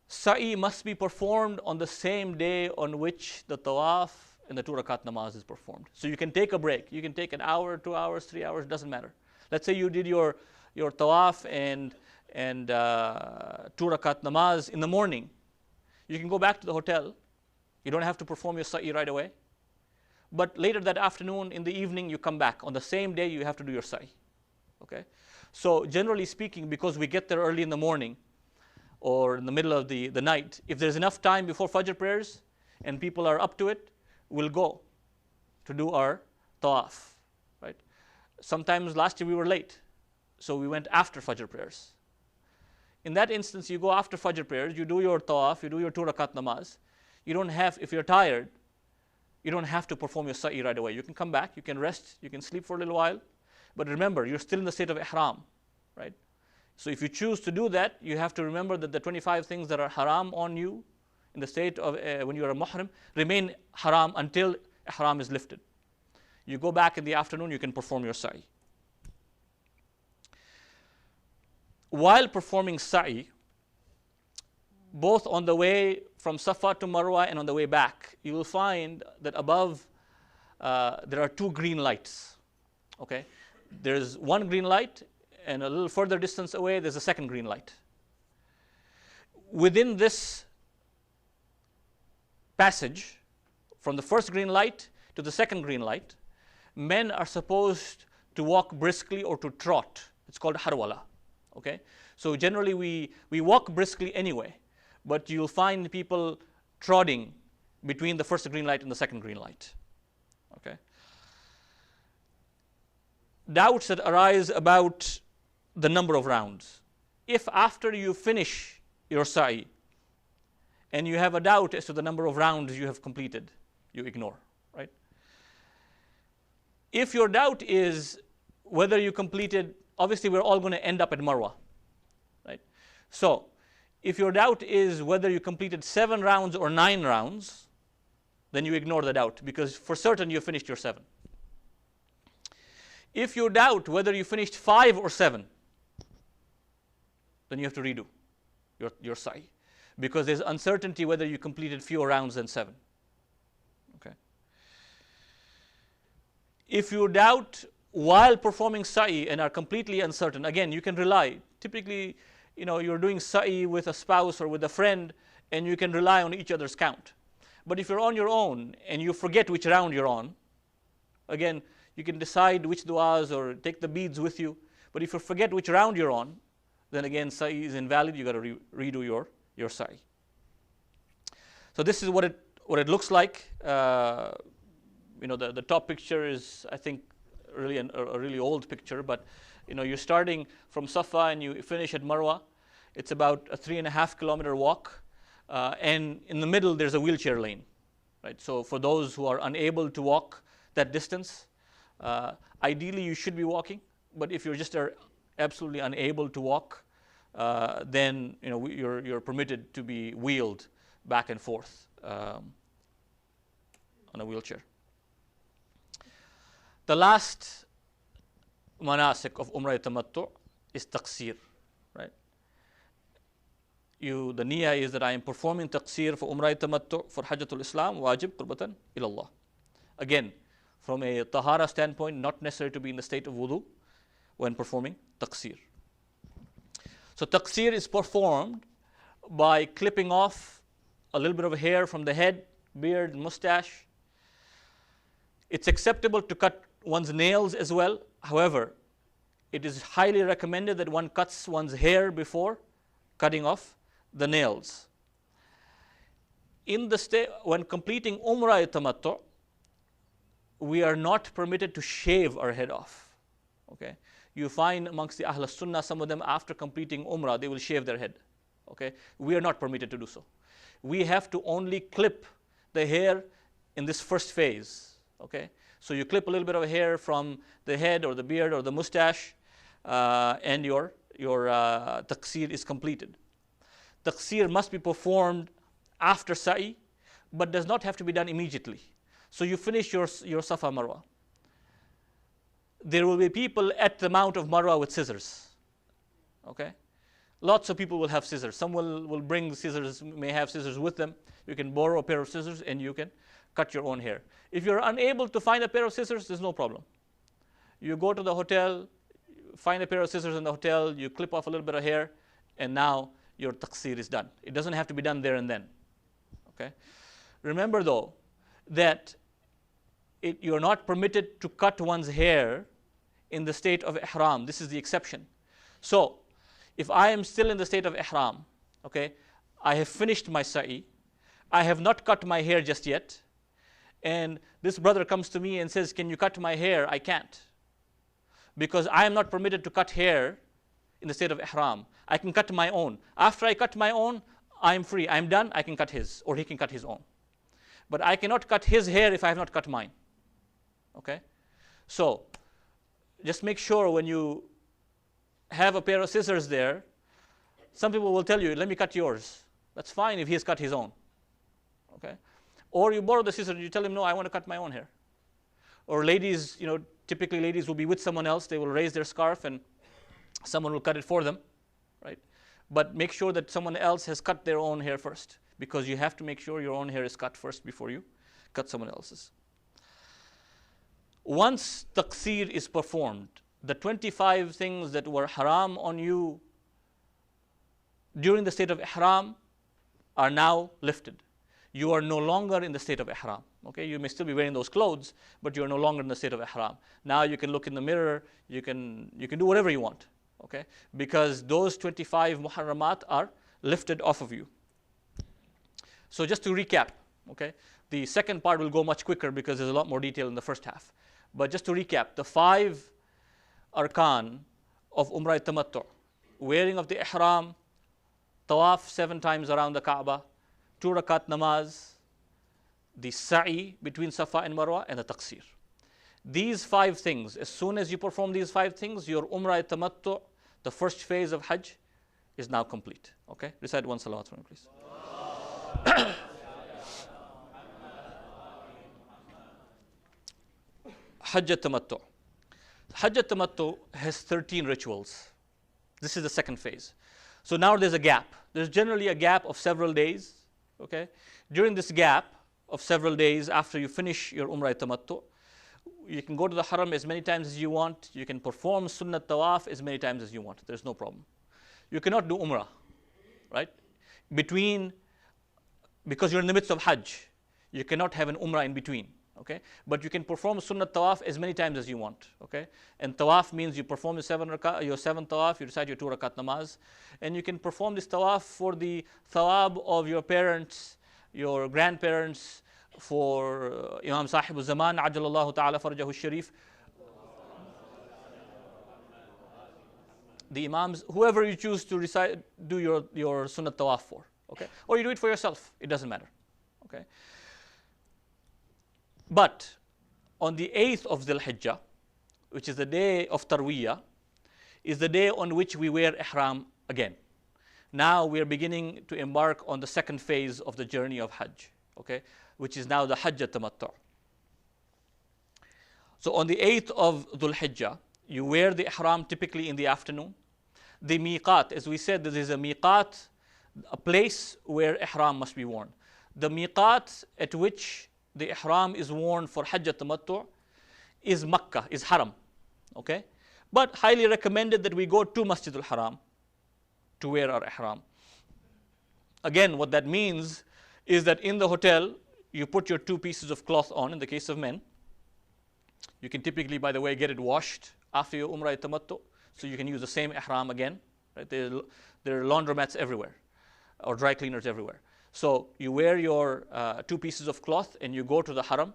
Sa'i must be performed on the same day on which the tawaf and the 2 rakat namaz is performed. So you can take a break. You can take an hour, 2 hours, 3 hours, doesn't matter. Let's say you did your tawaf and 2 rakat namaz in the morning. You can go back to the hotel. You don't have to perform your sa'i right away. But later that afternoon, in the evening, you come back. On the same day, you have to do your sa'i. Okay? So generally speaking, because we get there early in the morning or in the middle of the night, if there's enough time before Fajr prayers and people are up to it, we'll go to do our tawaf. Right? Sometimes last year we were late, so we went after Fajr prayers. In that instance, you go after Fajr prayers, you do your tawaf, you do your 2 rakat namaz. You don't have, if you're tired, you don't have to perform your sa'i right away. You can come back, you can rest, you can sleep for a little while. But remember, you're still in the state of ihram, right? So if you choose to do that, you have to remember that the 25 things that are haram on you in the state of when you are a muhrim remain haram until ihram is lifted. You go back in the afternoon, you can perform your sa'i. While performing sa'i, both on the way from Safa to Marwa and on the way back, you will find that above there are 2 green lights. Okay, there's one green light, and a little further distance away there's a second green light. Within this passage, from the first green light to the second green light, men are supposed to walk briskly or to trot. It's called harwala. Okay, so generally we walk briskly anyway, but you'll find people trotting between the first green light and the second green light. Okay. Doubts that arise about the number of rounds. If after you finish your sa'i and you have a doubt as to the number of rounds you have completed, you ignore, right? If your doubt is whether you completed, obviously we're all going to end up at Marwa, right? So if your doubt is whether you completed 7 rounds or 9 rounds, then you ignore the doubt, because for certain you finished your 7. If you doubt whether you finished 5 or 7, then you have to redo your sa'i, because there's uncertainty whether you completed fewer rounds than 7. Okay. If you doubt while performing sa'i and are completely uncertain, again, you can rely. Typically, you're doing sa'i with a spouse or with a friend, and you can rely on each other's count. But if you're on your own and you forget which round you're on, again, you can decide which du'as or take the beads with you. But if you forget which round you're on, then again, sa'i is invalid. You got to redo your sa'i. So this is what it looks like. The top picture is, I think, really a really old picture, but you're starting from Safa and you finish at Marwa. It's about a 3.5 kilometer walk, and in the middle there's a wheelchair lane, right? So for those who are unable to walk that distance, ideally you should be walking. But if you're just absolutely unable to walk, then you're permitted to be wheeled back and forth on a wheelchair. The last manasik of Umrah Tamattu is taqsir, right? The niyyah is that I am performing taqsir for Umrah Tamattu for Hajjatul Islam, wajib qurbatan ilallah. Again, from a tahara standpoint, not necessary to be in the state of wudu when performing taqsir. So taqsir is performed by clipping off a little bit of hair from the head, beard, and mustache. It's acceptable to cut one's nails as well. However, it is highly recommended that one cuts one's hair before cutting off the nails. When completing Umrah Tamattu, we are not permitted to shave our head off. Okay, you find amongst the Ahl Sunnah, some of them after completing Umrah, they will shave their head. Okay, we are not permitted to do so. We have to only clip the hair in this first phase. Okay, so you clip a little bit of hair from the head or the beard or the mustache, and your taqsir is completed. Taqsir must be performed after sa'i, but does not have to be done immediately. So you finish your Safa Marwa. There will be people at the Mount of Marwa with scissors. Okay, lots of people will have scissors. Some will bring scissors, may have scissors with them. You can borrow a pair of scissors and you can cut your own hair. If you're unable to find a pair of scissors, there's no problem. You go to the hotel, find a pair of scissors in the hotel, you clip off a little bit of hair, and now your taqsir is done. It doesn't have to be done there and then. Okay. Remember though, that you're not permitted to cut one's hair in the state of ihram. This is the exception. So, if I am still in the state of ihram, okay, I have finished my sa'i, I have not cut my hair just yet, and this brother comes to me and says, can you cut my hair? I can't. Because I am not permitted to cut hair in the state of ihram. I can cut my own. After I cut my own, I am free. I am done, I can cut his, or he can cut his own. But I cannot cut his hair if I have not cut mine. Okay? So, just make sure when you have a pair of scissors there, some people will tell you, let me cut yours. That's fine if he has cut his own. Okay? Or you borrow the scissors and you tell him, no, I want to cut my own hair. Or ladies, typically ladies will be with someone else. They will raise their scarf and someone will cut it for them. Right? But make sure that someone else has cut their own hair first, because you have to make sure your own hair is cut first before you cut someone else's. Once taqsir is performed, the 25 things that were haram on you during the state of ihram are now lifted. You are no longer in the state of ihram. Okay, you may still be wearing those clothes, but you are no longer in the state of ihram. Now you can look in the mirror, you can do whatever you want. Okay, because those 25 muharramat are lifted off of you. So just to recap, okay, the second part will go much quicker because there's a lot more detail in the first half. But just to recap, the 5 arkan of Umrah Tamattu: wearing of the ihram, tawaf 7 times around the Kaaba, 2 rakat namaz, the sa'i between Safa and Marwa, and the taqsir. These 5 things, as soon as you perform these 5 things, your Umrah Tamattu, the first phase of Hajj, is now complete. Okay? Recite one salawat for me, please. Hajj Tamattu. Hajj Tamattu has 13 rituals. This is the second phase. So now there's a gap. There's generally a gap of several days. Okay? During this gap of several days after you finish your Umrah Tamattu, you can go to the Haram as many times as you want. You can perform Sunnat Tawaf as many times as you want. There's no problem. You cannot do Umrah, right? Because you're in the midst of Hajj, you cannot have an Umrah in between. Okay, but you can perform Sunnat Tawaf as many times as you want. Okay, and Tawaf means you perform your 7 Tawaf, you recite your 2 rakat namaz, and you can perform this Tawaf for the thawab of your parents, your grandparents, for Imam Sahib al-Zaman, Ajjalallahu ta'ala farajahu sharif. The Imams, whoever you choose to recite, do your Sunnat Tawaf for. Okay, or you do it for yourself. It doesn't matter. Okay. But on the 8th of Dhul Hijjah, which is the day of Tarwiyah, is the day on which we wear ihram again. Now we are beginning to embark on the second phase of the journey of Hajj, okay, which is now the Hajj Tamattu. So on the 8th of Dhul Hijjah, you wear the ihram typically in the afternoon. The miqat, as we said, there is a miqat, a place where ihram must be worn. The miqat at which the ihram is worn for Hajj Tamattu is Makkah, is Haram. Okay? But highly recommended that we go to Masjid al-Haram to wear our ihram. Again, what that means is that in the hotel, you put your 2 pieces of cloth on, in the case of men. You can typically, by the way, get it washed after your Umrah Tamattu, so you can use the same ihram again. Right? There are laundromats everywhere, or dry cleaners everywhere. So you wear your 2 pieces of cloth and you go to the Haram.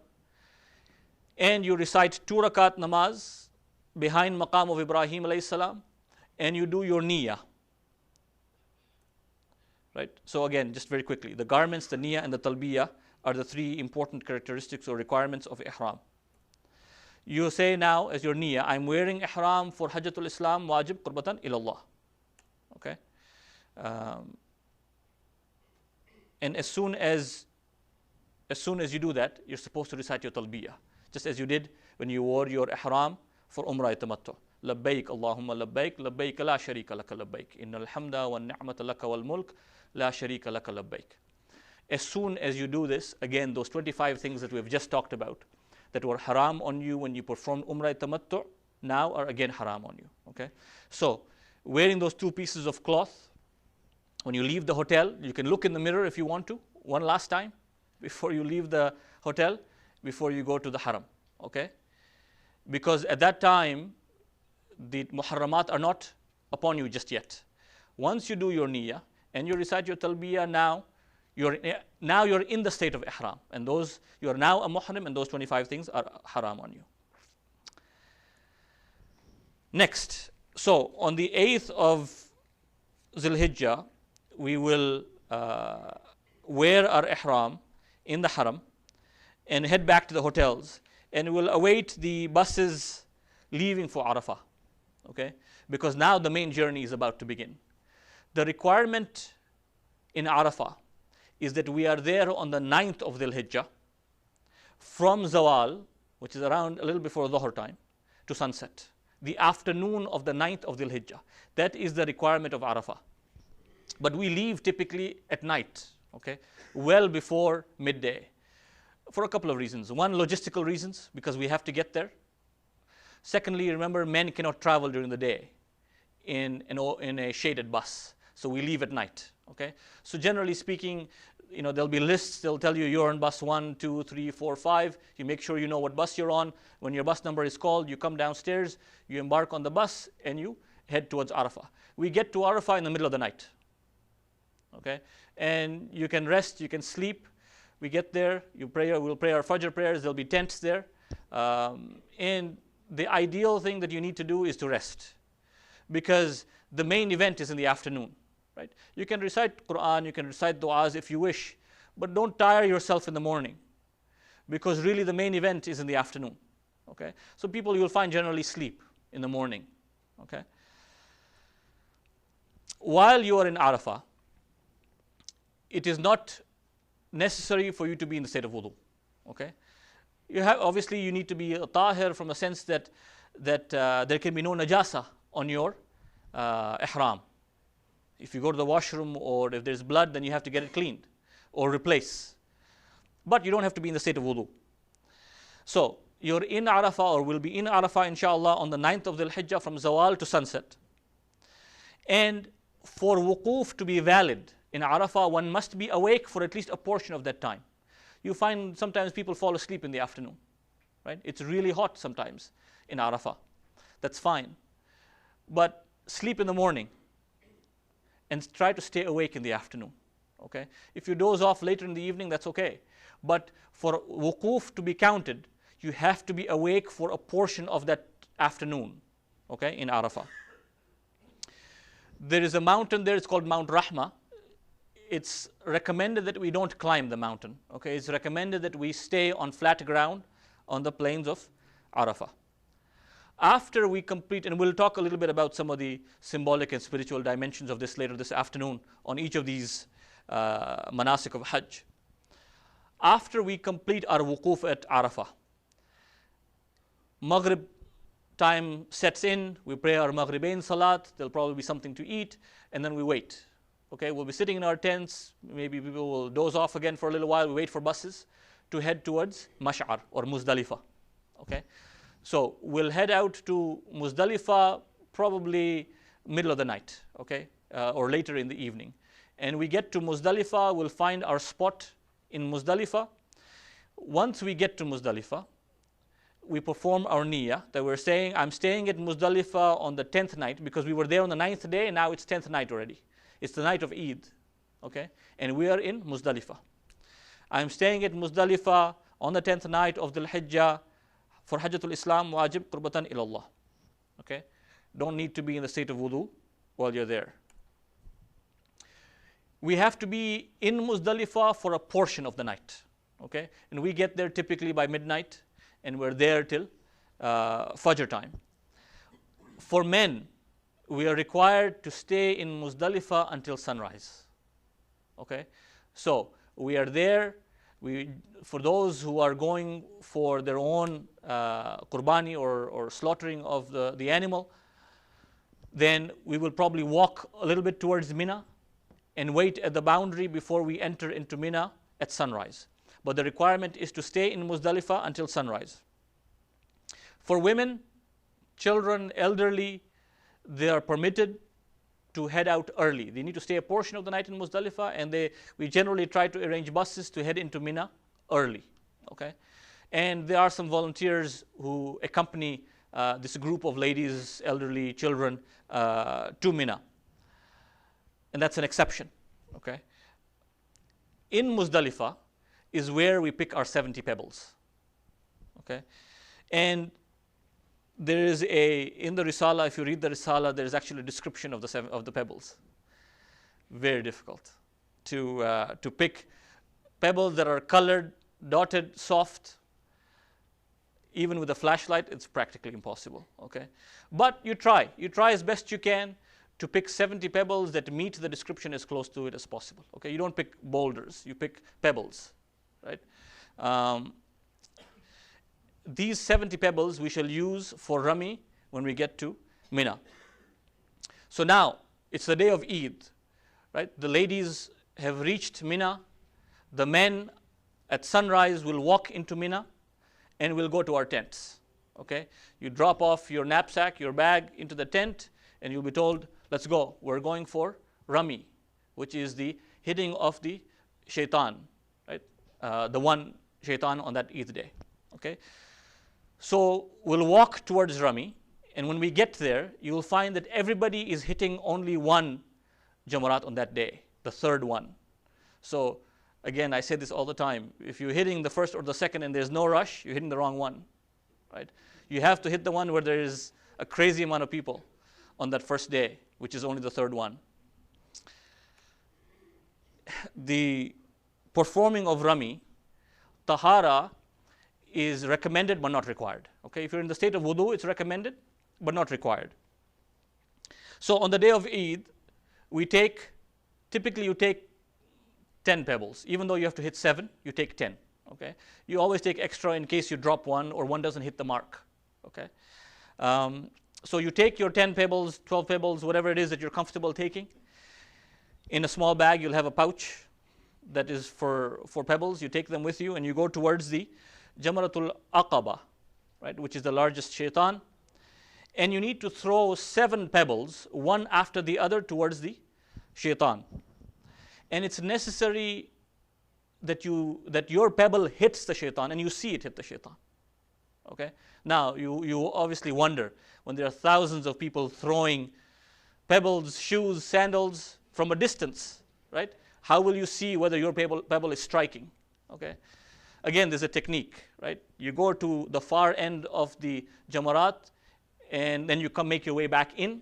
and you recite 2 rakat namaz behind maqam of Ibrahim alayhi salam, and you do your niyyah. Right? So again, just very quickly, the garments, the niyyah, and the talbiyah are the 3 important characteristics or requirements of ihram. You say now as your niyyah, I'm wearing ihram for Hajjatul Islam wajib qurbatan ilallah. Okay? And as soon as you do that, you're supposed to recite your talbiyah, just as you did when you wore your ihram for Umrah Tamattu. Labbaik Allahumma labbaik, labbaik la sharika laka labbaik. Innal hamda wa ni'mata laka wal mulk, la sharika laka labbaik. As soon as you do this, again, those 25 things that we've just talked about, that were haram on you when you performed Umrah Tamattu, now are again haram on you. Okay? So, wearing those 2 pieces of cloth, when you leave the hotel, you can look in the mirror if you want to, one last time, before you leave the hotel, before you go to the haram. Okay? Because at that time, the muharramat are not upon you just yet. Once you do your niyyah and you recite your talbiyah, now you're in the state of ihram, and those you are now a muhrim, and those 25 things are haram on you. Next, so on the 8th of Zul Hijjah, we will wear our ihram in the haram and head back to the hotels, and we'll await the buses leaving for Arafah. Okay? Because now the main journey is about to begin. The requirement in Arafah is that we are there on the 9th of Dhul Hijjah from Zawal, which is around a little before Dhuhr time, to sunset. The afternoon of the 9th of Dhul Hijjah. That is the requirement of Arafah. But we leave typically at night, okay, well before midday, for a couple of reasons. One, logistical reasons, because we have to get there. Secondly, remember, men cannot travel during the day in a shaded bus. So we leave at night. Okay? So generally speaking, there'll be lists. They'll tell you you're on bus 1, 2, 3, 4, 5. You make sure you know what bus you're on. When your bus number is called, you come downstairs, you embark on the bus, and you head towards Arafah. We get to Arafah in the middle of the night. Okay? And you can rest, you can sleep. We get there, we'll pray our Fajr prayers. There'll be tents there. And the ideal thing that you need to do is to rest, because the main event is in the afternoon. Right? You can recite Quran, you can recite du'as if you wish, but don't tire yourself in the morning, because really the main event is in the afternoon. Okay? So people you'll find generally sleep in the morning. Okay? While you are in Arafah, it is not necessary for you to be in the state of wudu. Okay? Obviously you need to be a tahir from a sense that there can be no najasa on your ihram. If you go to the washroom or if there's blood, then you have to get it cleaned or replace. But you don't have to be in the state of wudu. So you're in Arafah, or will be in Arafah inshallah on the 9th of Dhul Hijjah from Zawal to sunset. And for wuquf to be valid in Arafah, one must be awake for at least a portion of that time. You find sometimes people fall asleep in the afternoon. Right? It's really hot sometimes in Arafah. That's fine. But sleep in the morning and try to stay awake in the afternoon. Okay? If you doze off later in the evening, that's okay. But for wuquf to be counted, you have to be awake for a portion of that afternoon, okay, in Arafah. There is a mountain there, it's called Mount Rahma. It's recommended that we don't climb the mountain. Okay? It's recommended that we stay on flat ground on the plains of Arafah. After we complete, and we'll talk a little bit about some of the symbolic and spiritual dimensions of this later this afternoon on each of these manasik of Hajj. After we complete our wuquf at Arafah, Maghrib time sets in, we pray our Maghribain Salat, there'll probably be something to eat, and then we wait. Okay, we'll be sitting in our tents, maybe people will doze off again for a little while, we wait for buses to head towards Mash'ar or Muzdalifah. Okay? So we'll head out to Muzdalifah probably middle of the night, okay, or later in the evening. And we get to Muzdalifah, we'll find our spot in Muzdalifah. Once we get to Muzdalifah, we perform our niyyah that we're saying, I'm staying at Muzdalifah on the 10th night, because we were there on the 9th day and now it's 10th night already. It's the night of Eid, okay, and we are in Muzdalifah. I'm staying at Muzdalifah on the 10th night of Dhul Hijjah For Hajjatul Islam, wajib qurbatan ilallah. Okay? Don't need to be in the state of wudu while you're there. We have to be in Muzdalifah for a portion of the night. Okay? And we get there typically by midnight, and we're there till Fajr time. For men, we are required to stay in Muzdalifah until sunrise. Okay? So we are there. For those who are going for their own qurbani or slaughtering of the animal, then we will probably walk a little bit towards Mina and wait at the boundary before we enter into Mina at sunrise. But the requirement is to stay in Muzdalifah until sunrise. For women, children, elderly, they are permitted to head out early. They need to stay a portion of the night in Muzdalifah, and we generally try to arrange buses to head into Mina early. Okay? And there are some volunteers who accompany this group of ladies, elderly, children to Mina. And that's an exception. Okay? In Muzdalifah is where we pick our 70 pebbles. Okay? And there is in the Risala, if you read the Risala, there is actually a description of the pebbles. Very difficult to pick pebbles that are colored, dotted, soft. Even with a flashlight, it's practically impossible. Okay, but you try as best you can to pick 70 pebbles that meet the description as close to it as possible. Okay, you don't pick boulders, you pick pebbles, right? These 70 pebbles we shall use for Rami when we get to Mina. So now, it's the day of Eid, right? The ladies have reached Mina. The men at sunrise will walk into Mina and we'll go to our tents, okay? You drop off your knapsack, your bag into the tent, and you'll be told, let's go. We're going for Rami, which is the hitting of the shaitan, right? The one shaitan on that Eid day, okay? So we'll walk towards Rami, and when we get there, you will find that everybody is hitting only one Jamarat on that day, the third one. So again, I say this all the time. If you're hitting the first or the second and there's no rush, you're hitting the wrong one, right? You have to hit the one where there is a crazy amount of people on that first day, which is only the third one. The performing of Rami, Tahara, is recommended but not required. Okay, if you're in the state of wudu, it's recommended but not required. So on the day of Eid, typically you take 10 pebbles. Even though you have to hit 7, you take 10. Okay, you always take extra in case you drop one or one doesn't hit the mark. Okay, so you take your 10 pebbles, 12 pebbles, whatever it is that you're comfortable taking. In a small bag, you'll have a pouch that is for pebbles. You take them with you and you go towards the Jamratul Aqaba, right, which is the largest shaitan. And you need to throw 7 pebbles, one after the other, towards the shaitan. And it's necessary that your pebble hits the shaitan and you see it hit the shaitan. Okay? Now, you obviously wonder, when there are thousands of people throwing pebbles, shoes, sandals from a distance, right? How will you see whether your pebble is striking? Okay? Again, there's a technique, right? You go to the far end of the Jamarat, and then you make your way back in,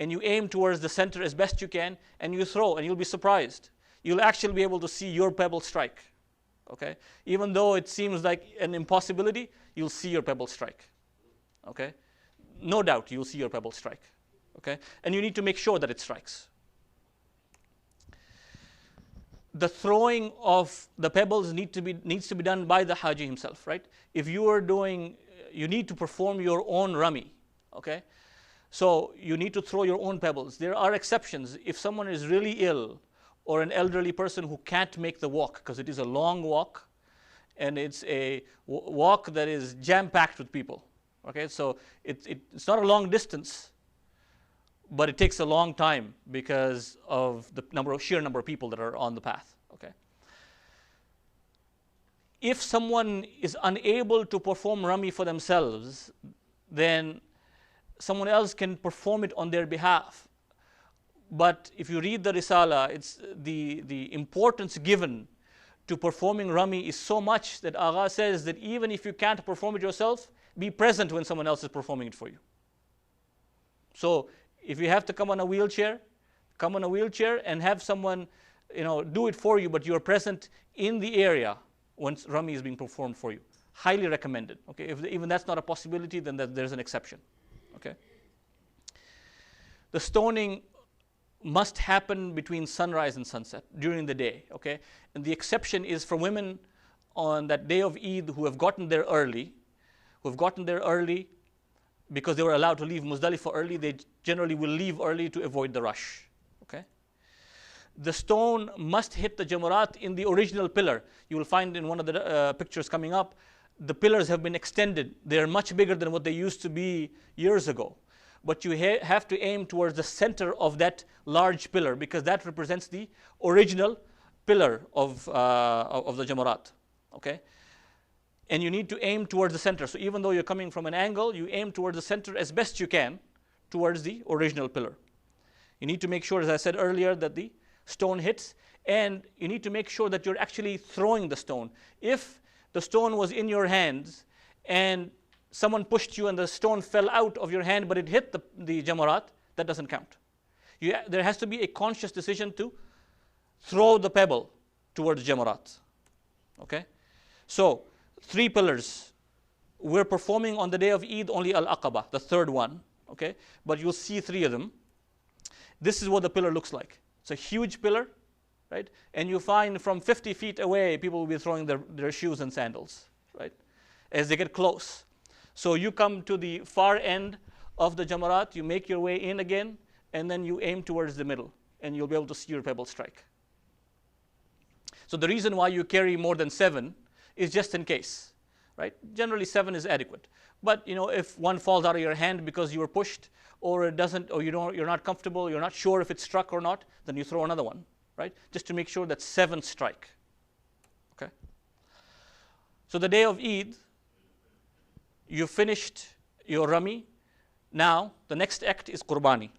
and you aim towards the center as best you can, and you throw, and you'll be surprised. You'll actually be able to see your pebble strike, okay? Even though it seems like an impossibility, you'll see your pebble strike, okay? No doubt you'll see your pebble strike, okay? And you need to make sure that it strikes. The throwing of the pebbles needs to be done by the Haji himself, right? If you are you need to perform your own Rami, okay? So you need to throw your own pebbles. There are exceptions. If someone is really ill or an elderly person who can't make the walk, because it is a long walk and it's a walk that is jam-packed with people, okay? So it's not a long distance, but it takes a long time because of the sheer number of people that are on the path, okay? If someone is unable to perform Rami for themselves, then someone else can perform it on their behalf. But if you read the Risala, it's the importance given to performing Rami is so much that Agha says that even if you can't perform it yourself, be present when someone else is performing it for you. So if you have to come on a wheelchair and have someone do it for you, but you're present in the area once Rami is being performed for you. Highly recommended. Okay, if even that's not a possibility, then there's an exception. Okay. The stoning must happen between sunrise and sunset during the day. Okay, and the exception is for women on that day of Eid who have gotten there early, because they were allowed to leave Muzdalifah early. They generally will leave early to avoid the rush. Okay. The stone must hit the Jamarat in the original pillar. You will find in one of the pictures coming up, the pillars have been extended. They are much bigger than what they used to be years ago. But you have to aim towards the center of that large pillar, because that represents the original pillar of the Jamarat. Okay? And you need to aim towards the center. So even though you're coming from an angle, you aim towards the center as best you can towards the original pillar. You need to make sure, as I said earlier, that the stone hits, and you need to make sure that you're actually throwing the stone. If the stone was in your hands and someone pushed you and the stone fell out of your hand but it hit the Jamarat, that doesn't count. There has to be a conscious decision to throw the pebble towards Jamarat. Okay? So, 3 pillars. We're performing on the day of Eid only Al-Aqaba, the third one. Okay? But you'll see 3 of them. This is what the pillar looks like. It's a huge pillar, right? And you find from 50 feet away, people will be throwing their shoes and sandals, right? As they get close. So you come to the far end of the Jamarat, you make your way in again, and then you aim towards the middle, and you'll be able to see your pebble strike. So the reason why you carry more than 7 is just in case, right? Generally 7 is adequate. But if one falls out of your hand because you were pushed, or it doesn't, or you're not comfortable, you're not sure if it's struck or not, then you throw another one, right? Just to make sure that 7 strike. Okay. So the day of Eid, you finished your Rami. Now the next act is Qurbani.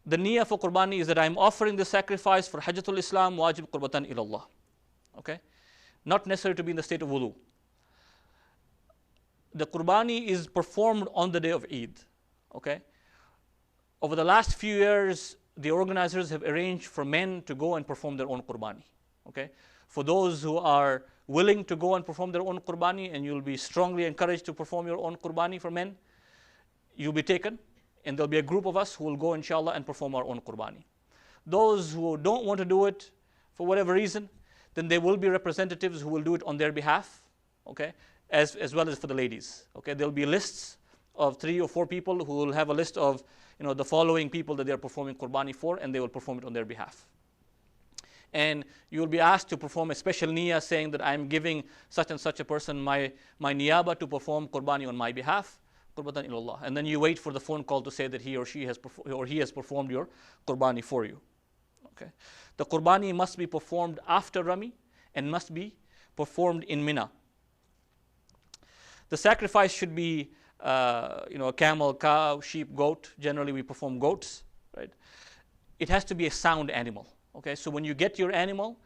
The niyyah for Qurbani is that I'm offering the sacrifice for Hajjatul Islam wajib qurbatan ilallah. Okay, not necessary to be in the state of wudu. The Qurbani is performed on the day of Eid. Okay. Over the last few years, the organizers have arranged for men to go and perform their own Qurbani. Okay. For those who are willing to go and perform their own Qurbani, and you'll be strongly encouraged to perform your own Qurbani for men, you'll be taken, and there'll be a group of us who will go, inshallah, and perform our own Qurbani. Those who don't want to do it for whatever reason, then there will be representatives who will do it on their behalf. Okay. As well as for the ladies. Okay, there'll be lists of 3 or 4 people who will have a list of the following people that they are performing Qurbani for, and they will perform it on their behalf. And you will be asked to perform a special niyyah saying that I'm giving such and such a person my niyaba to perform Qurbani on my behalf, qurbatan ilallah. And then you wait for the phone call to say that he or she has performed your Qurbani for you. Okay, the Qurbani must be performed after Rami and must be performed in Mina. The sacrifice should be, a camel, cow, sheep, goat. Generally, we perform goats, right? It has to be a sound animal. Okay, so when you get your animal,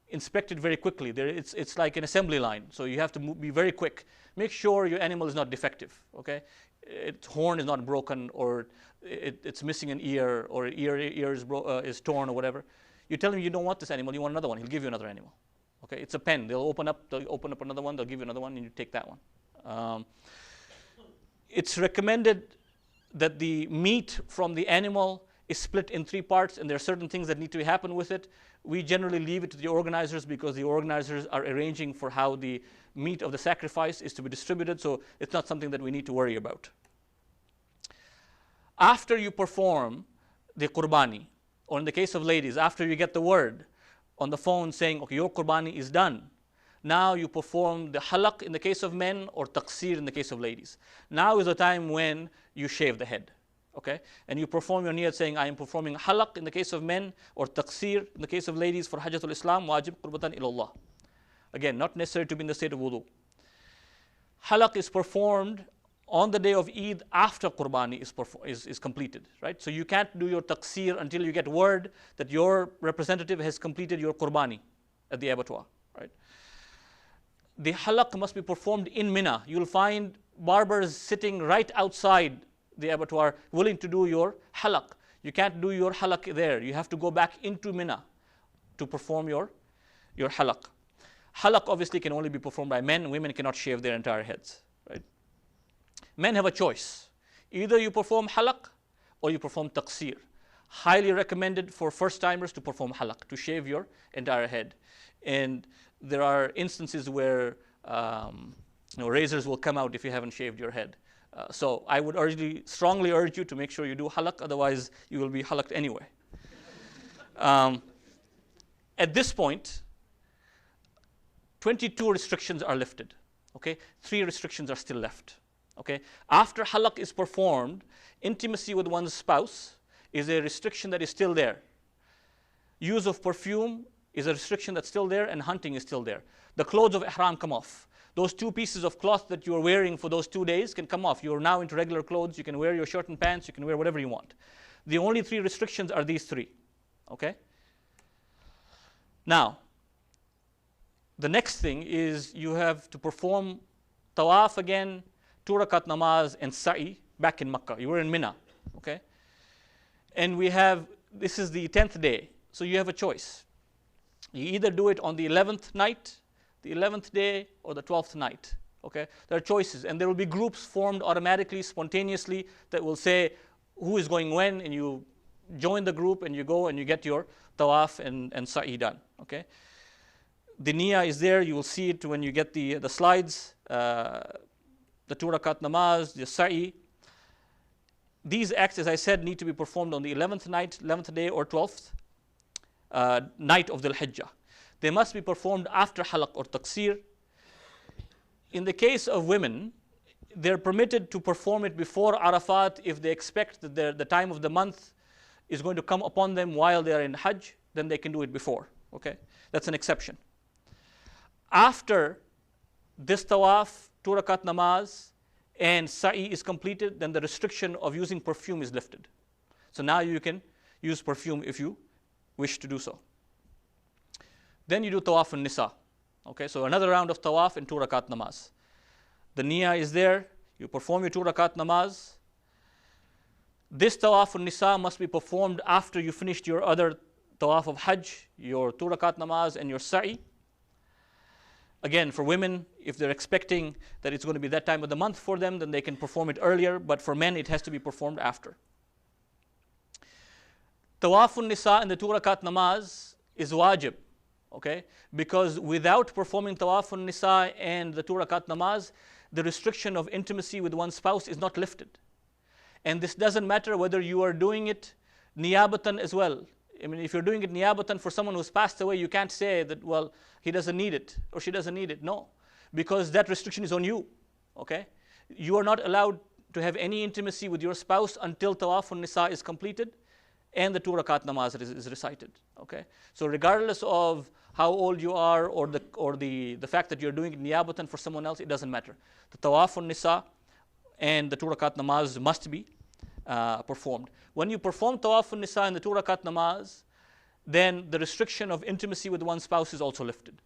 inspect it very quickly. It's like an assembly line, so you have to be very quick. Make sure your animal is not defective. Okay, its horn is not broken, or it's missing an ear, or ear is torn, or whatever. You tell him you don't want this animal, you want another one. He'll give you another animal. Okay, it's a pen. They'll open up another one. They'll give you another one, and you take that one. It's recommended that the meat from the animal is split in 3 parts, and there are certain things that need to happen with it. We generally leave it to the organizers, because the organizers are arranging for how the meat of the sacrifice is to be distributed, so it's not something that we need to worry about. After you perform the Qurbani, or in the case of ladies, after you get the word on the phone saying, okay, your Qurbani is done, now you perform the halaq in the case of men, or taqsir in the case of ladies. Now is the time when you shave the head. Okay? And you perform your niyyat saying, I am performing halaq in the case of men, or taqsir in the case of ladies for Hajjatul Islam, wajib qurbatan ilallah. Again, not necessary to be in the state of wudu. Halaq is performed on the day of Eid after Qurbani is completed, right? So you can't do your taqseer until you get word that your representative has completed your Qurbani at the abattoir, right? The halaq must be performed in Mina. You'll find barbers sitting right outside the abattoir willing to do your halaq. You can't do your halaq there. You have to go back into Mina to perform your halaq. Halaq obviously can only be performed by men. Women cannot shave their entire heads, right? Men have a choice. Either you perform halaq or you perform taqseer. Highly recommended for first-timers to perform halaq, to shave your entire head. And there are instances where razors will come out if you haven't shaved your head. So I would strongly urge you to make sure you do halaq, otherwise you will be halaqed anyway. At this point, 22 restrictions are lifted. Okay, 3 restrictions are still left. Okay, after halaq is performed, intimacy with one's spouse is a restriction that is still there. Use of perfume is a restriction that's still there, and hunting is still there. The clothes of ihram come off. Those 2 pieces of cloth that you are wearing for those 2 days can come off. You are now into regular clothes. You can wear your shirt and pants. You can wear whatever you want. The only 3 restrictions are these 3. Okay? Now, the next thing is you have to perform tawaf again, 2 rakat namaz, and sa'i back in Makkah. You were in Mina. Okay? And this is the 10th day. So you have a choice. You either do it on the 11th night, the 11th day, or the 12th night. Okay? There are choices, and there will be groups formed automatically, spontaneously, that will say who is going when, and you join the group, and you go and you get your tawaf and sa'i done. Okay? The niyyah is there. You will see it when you get the slides, the 2 rakat namaz, the sa'i. These acts, as I said, need to be performed on the 11th night, 11th day, or 12th night of Dhul Hijjah. They must be performed after halaq or taqseer. In the case of women, they're permitted to perform it before Arafat if they expect that the time of the month is going to come upon them while they are in Hajj, then they can do it before. Okay? That's an exception. After this tawaf, 2 rakat namaz, and sa'i is completed, then the restriction of using perfume is lifted. So now you can use perfume if you wish to do so. Then you do tawaf al-nisa. Okay, so another round of tawaf and 2 rakat namaz. The niyyah is there. You perform your 2 rakat namaz. This tawaf al-nisa must be performed after you finished your other tawaf of Hajj, your 2 rakat namaz and your sa'i. Again, for women, if they're expecting that it's going to be that time of the month for them, then they can perform it earlier. But for men, it has to be performed after. Tawaf al-nisa and the 2 rakat namaz is wajib. Okay? Because without performing tawaf al-nisa and the 2 rakat namaz, the restriction of intimacy with one's spouse is not lifted. And this doesn't matter whether you are doing it niyabatan as well. I mean, if you're doing it niyabatan for someone who's passed away, you can't say that, well, he doesn't need it or she doesn't need it. No, because that restriction is on you. Okay? You are not allowed to have any intimacy with your spouse until tawaf al-nisa is completed and the 2 rakat namaz is recited. Okay? So regardless of how old you are or the fact that you're doing it niyabatan for someone else, it doesn't matter. The tawaf al-nisa and the 2 rakat namaz must be performed. When you perform tawaf al-nisa and the 2 rakat namaz, then the restriction of intimacy with one's spouse is also lifted.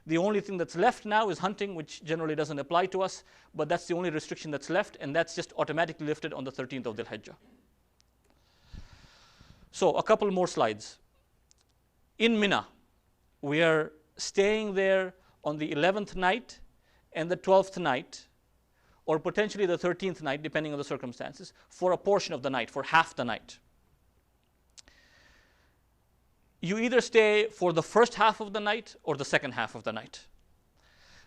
The only thing that's left now is hunting, which generally doesn't apply to us, but that's the only restriction that's left, and that's just automatically lifted on the 13th of Dhul Hijjah. So a couple more slides. In Mina, we are staying there on the 11th night and the 12th night, or potentially the 13th night, depending on the circumstances, for a portion of the night, for half the night. You either stay for the first half of the night or the second half of the night.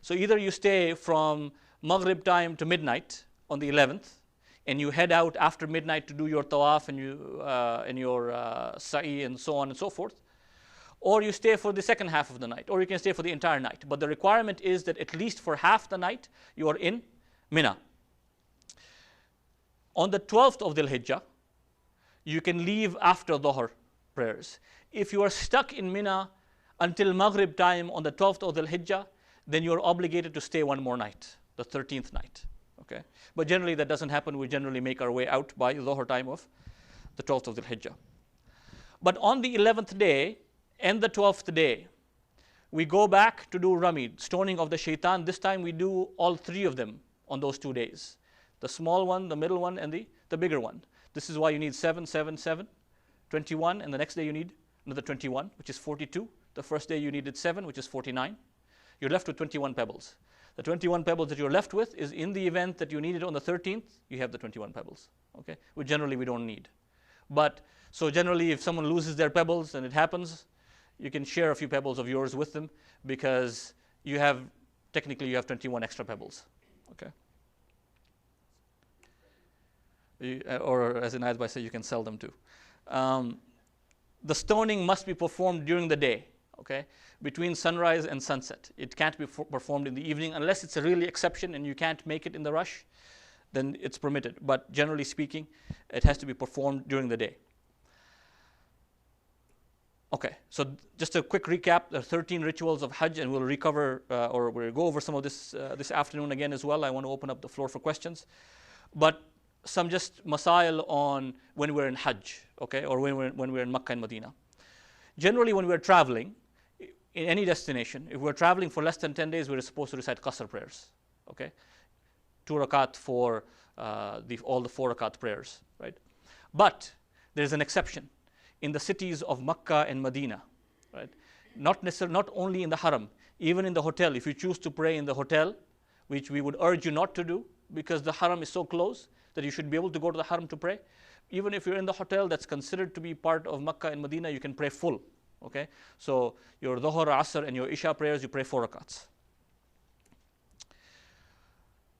So either you stay from Maghrib time to midnight on the 11th, and you head out after midnight to do your tawaf and your sa'i and so on and so forth, or you stay for the second half of the night, or you can stay for the entire night. But the requirement is that at least for half the night, you are in Mina. On the 12th of Dhul Hijjah, you can leave after Dhuhr prayers. If you are stuck in Mina until Maghrib time on the 12th of Dhul Hijjah, then you are obligated to stay one more night, the 13th night. Okay, but generally that doesn't happen. We generally make our way out by Dhuhr time of the 12th of Dhul Hijjah. But on the 11th day and the 12th day, we go back to do Rami, stoning of the shaitan. This time we do all three of them on those 2 days. The small one, the middle one, and the bigger one. This is why you need 7, 7, 7, 21, and the next day you need another 21, which is 42. The first day you needed 7, which is 49. You're left with 21 pebbles. The 21 pebbles that you're left with is in the event that you need it on the 13th, you have the 21 pebbles, okay? Which generally we don't need. But, so generally if someone loses their pebbles and it happens, you can share a few pebbles of yours with them because technically you have 21 extra pebbles, okay? Or as an advice, you can sell them too. The stoning must be performed during the day, okay, between sunrise and sunset. It can't be performed in the evening unless it's a really exception and you can't make it in the rush, then it's permitted. But generally speaking, it has to be performed during the day. Okay, so just a quick recap. There are 13 rituals of Hajj, and we'll recover or we'll go over some of this this afternoon again as well. I want to open up the floor for questions. But some just masail on when we're in Hajj, okay, or when we're in Makkah and Medina. Generally, when we're traveling in any destination, if we're traveling for less than 10 days, we're supposed to recite qasr prayers, okay? 2 rakat for all the 4 rakat prayers, right? But there's an exception. In the cities of Makkah and Medina, right? Not only in the haram, even in the hotel. If you choose to pray in the hotel, which we would urge you not to do, because the haram is so close that you should be able to go to the haram to pray. Even if you're in the hotel that's considered to be part of Makkah and Medina, you can pray full, okay? So your Dhuhr, Asr, and your Isha prayers, you pray 4 rakats.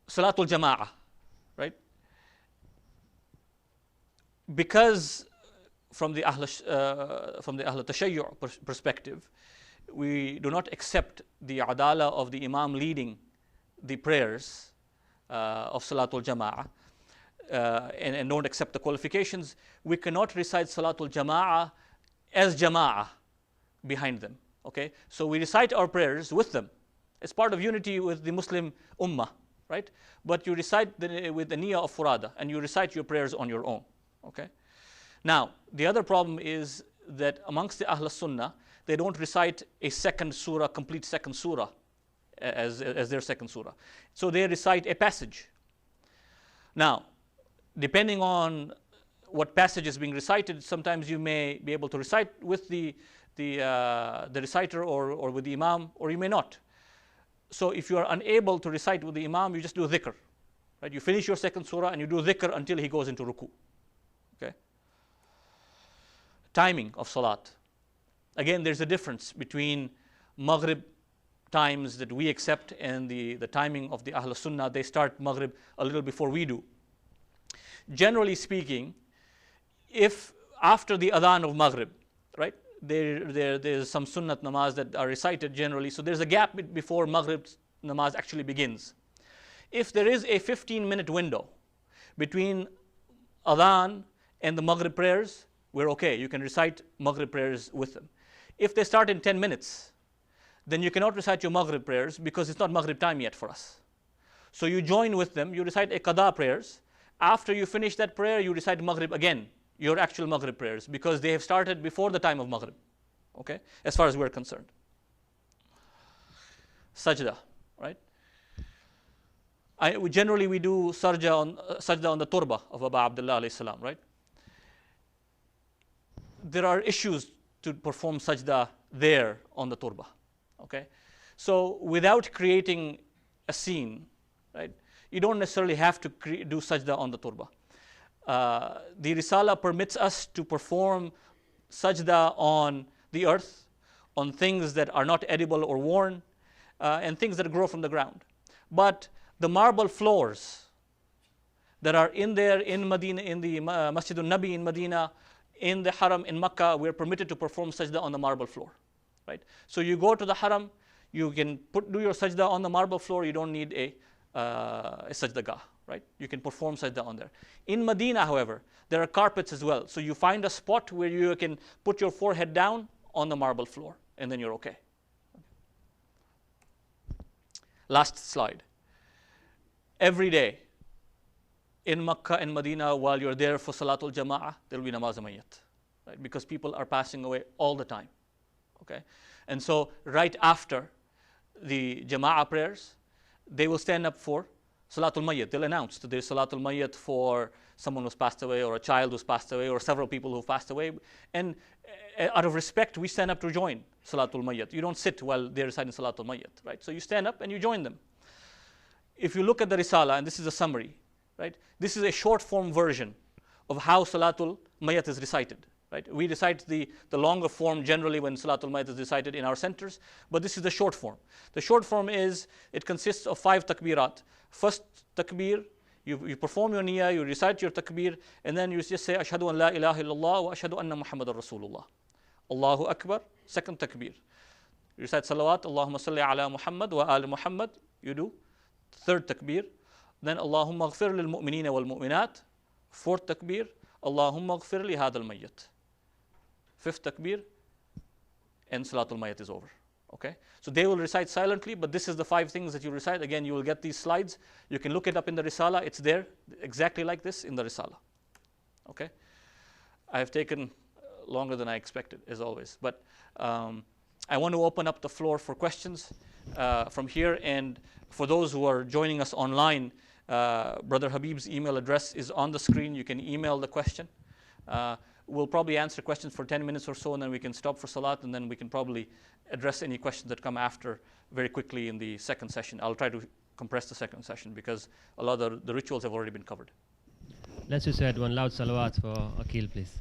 Salatul Jama'ah, right? Because from the Ahl Tashayyu' perspective, we do not accept the adala of the Imam leading the prayers of Salatul Jama'ah and don't accept the qualifications. We cannot recite Salatul Jama'ah as Jama'ah behind them, okay? So we recite our prayers with them. It's part of unity with the Muslim Ummah, right? But you recite with the niyyah of Furada, and you recite your prayers on your own, okay? Now, the other problem is that amongst the Ahl Sunnah, they don't recite a second surah, complete second surah, as their second surah. So they recite a passage. Now, depending on what passage is being recited, sometimes you may be able to recite with the reciter or with the Imam, or you may not. So if you are unable to recite with the Imam, you just do dhikr, right? You finish your second surah and you do dhikr until he goes into ruku, okay? Timing of salat. Again, there's a difference between Maghrib times that we accept and the timing of the Ahl Sunnah. They start Maghrib a little before we do. Generally speaking, if after the adhan of Maghrib, right, there's some sunnat namaz that are recited generally, so there's a gap before Maghrib's namaz actually begins. If there is a 15-minute window between adhan and the Maghrib prayers, we're okay. You can recite Maghrib prayers with them. If they start in 10 minutes, then you cannot recite your Maghrib prayers because it's not Maghrib time yet for us. So you join with them, you recite a qada prayers. After you finish that prayer, you recite Maghrib again, your actual Maghrib prayers, because they have started before the time of Maghrib, okay, as far as we're concerned. Sajda, right? Generally we do sajda on the turba of Aba Abdullah alayhi salam, right? There are issues to perform sajda there on the turba, okay? So without creating a scene, right, you don't necessarily have to do sajda on the turba. The Risala permits us to perform sajda on the earth, on things that are not edible or worn, and things that grow from the ground. But the marble floors that are in there in Medina, in the Masjid al-Nabi in Medina, in the Haram in Makkah, we're permitted to perform sajda on the marble floor, right? So you go to the Haram, you can do your sajda on the marble floor. You don't need a sajdagah, right? You can perform sajda on there. In Medina, however, there are carpets as well. So you find a spot where you can put your forehead down on the marble floor, and then you're okay. Last slide. Every day, in Makkah and Medina, while you're there for Salatul Jama'ah, there will be namaz mayyat, right? Because people are passing away all the time, okay? And so right after the Jama'ah prayers, they will stand up for Salatul Mayyat. They'll announce that there's Salatul Mayyat for someone who's passed away, or a child who's passed away, or several people who've passed away. And out of respect, we stand up to join Salatul Mayyat. You don't sit while they're reciting Salatul Mayyat, right? So you stand up and you join them. If you look at the Risala, and this is a summary, right? This is a short form version of how Salatul Mayyat is recited, right? We recite the longer form generally when Salatul Mayyat is recited in our centers, but this is the short form. The short form is, it consists of 5 takbirat. First takbir, you perform your niyyah, you recite your takbir, and then you just say, Ashhadu an la ilaha illallah wa ashhadu anna Muhammadan Rasulullah. Allahu Akbar, second takbir. You recite salawat, Allahumma salli ala Muhammad wa ali Muhammad, you do. Third takbir. Then Allahumma ghfir lil mu'minina wal mu'minat. Fourth takbir. Allahumma ghfir li hadal mayyat. Fifth takbir. And Salatul Mayyat is over. Okay? So they will recite silently, but this is the 5 things that you recite. Again, you will get these slides. You can look it up in the Risala. It's there, exactly like this in the Risala. Okay? I have taken longer than I expected, as always. But I want to open up the floor for questions from here. And for those who are joining us online, Brother Habib's email address is on the screen. You can email the question. We'll probably answer questions for 10 minutes or so, and then we can stop for Salat, and then we can probably address any questions that come after very quickly in the second session. I'll try to compress the second session because a lot of the rituals have already been covered. Let's just add one loud salawat for Akil, please.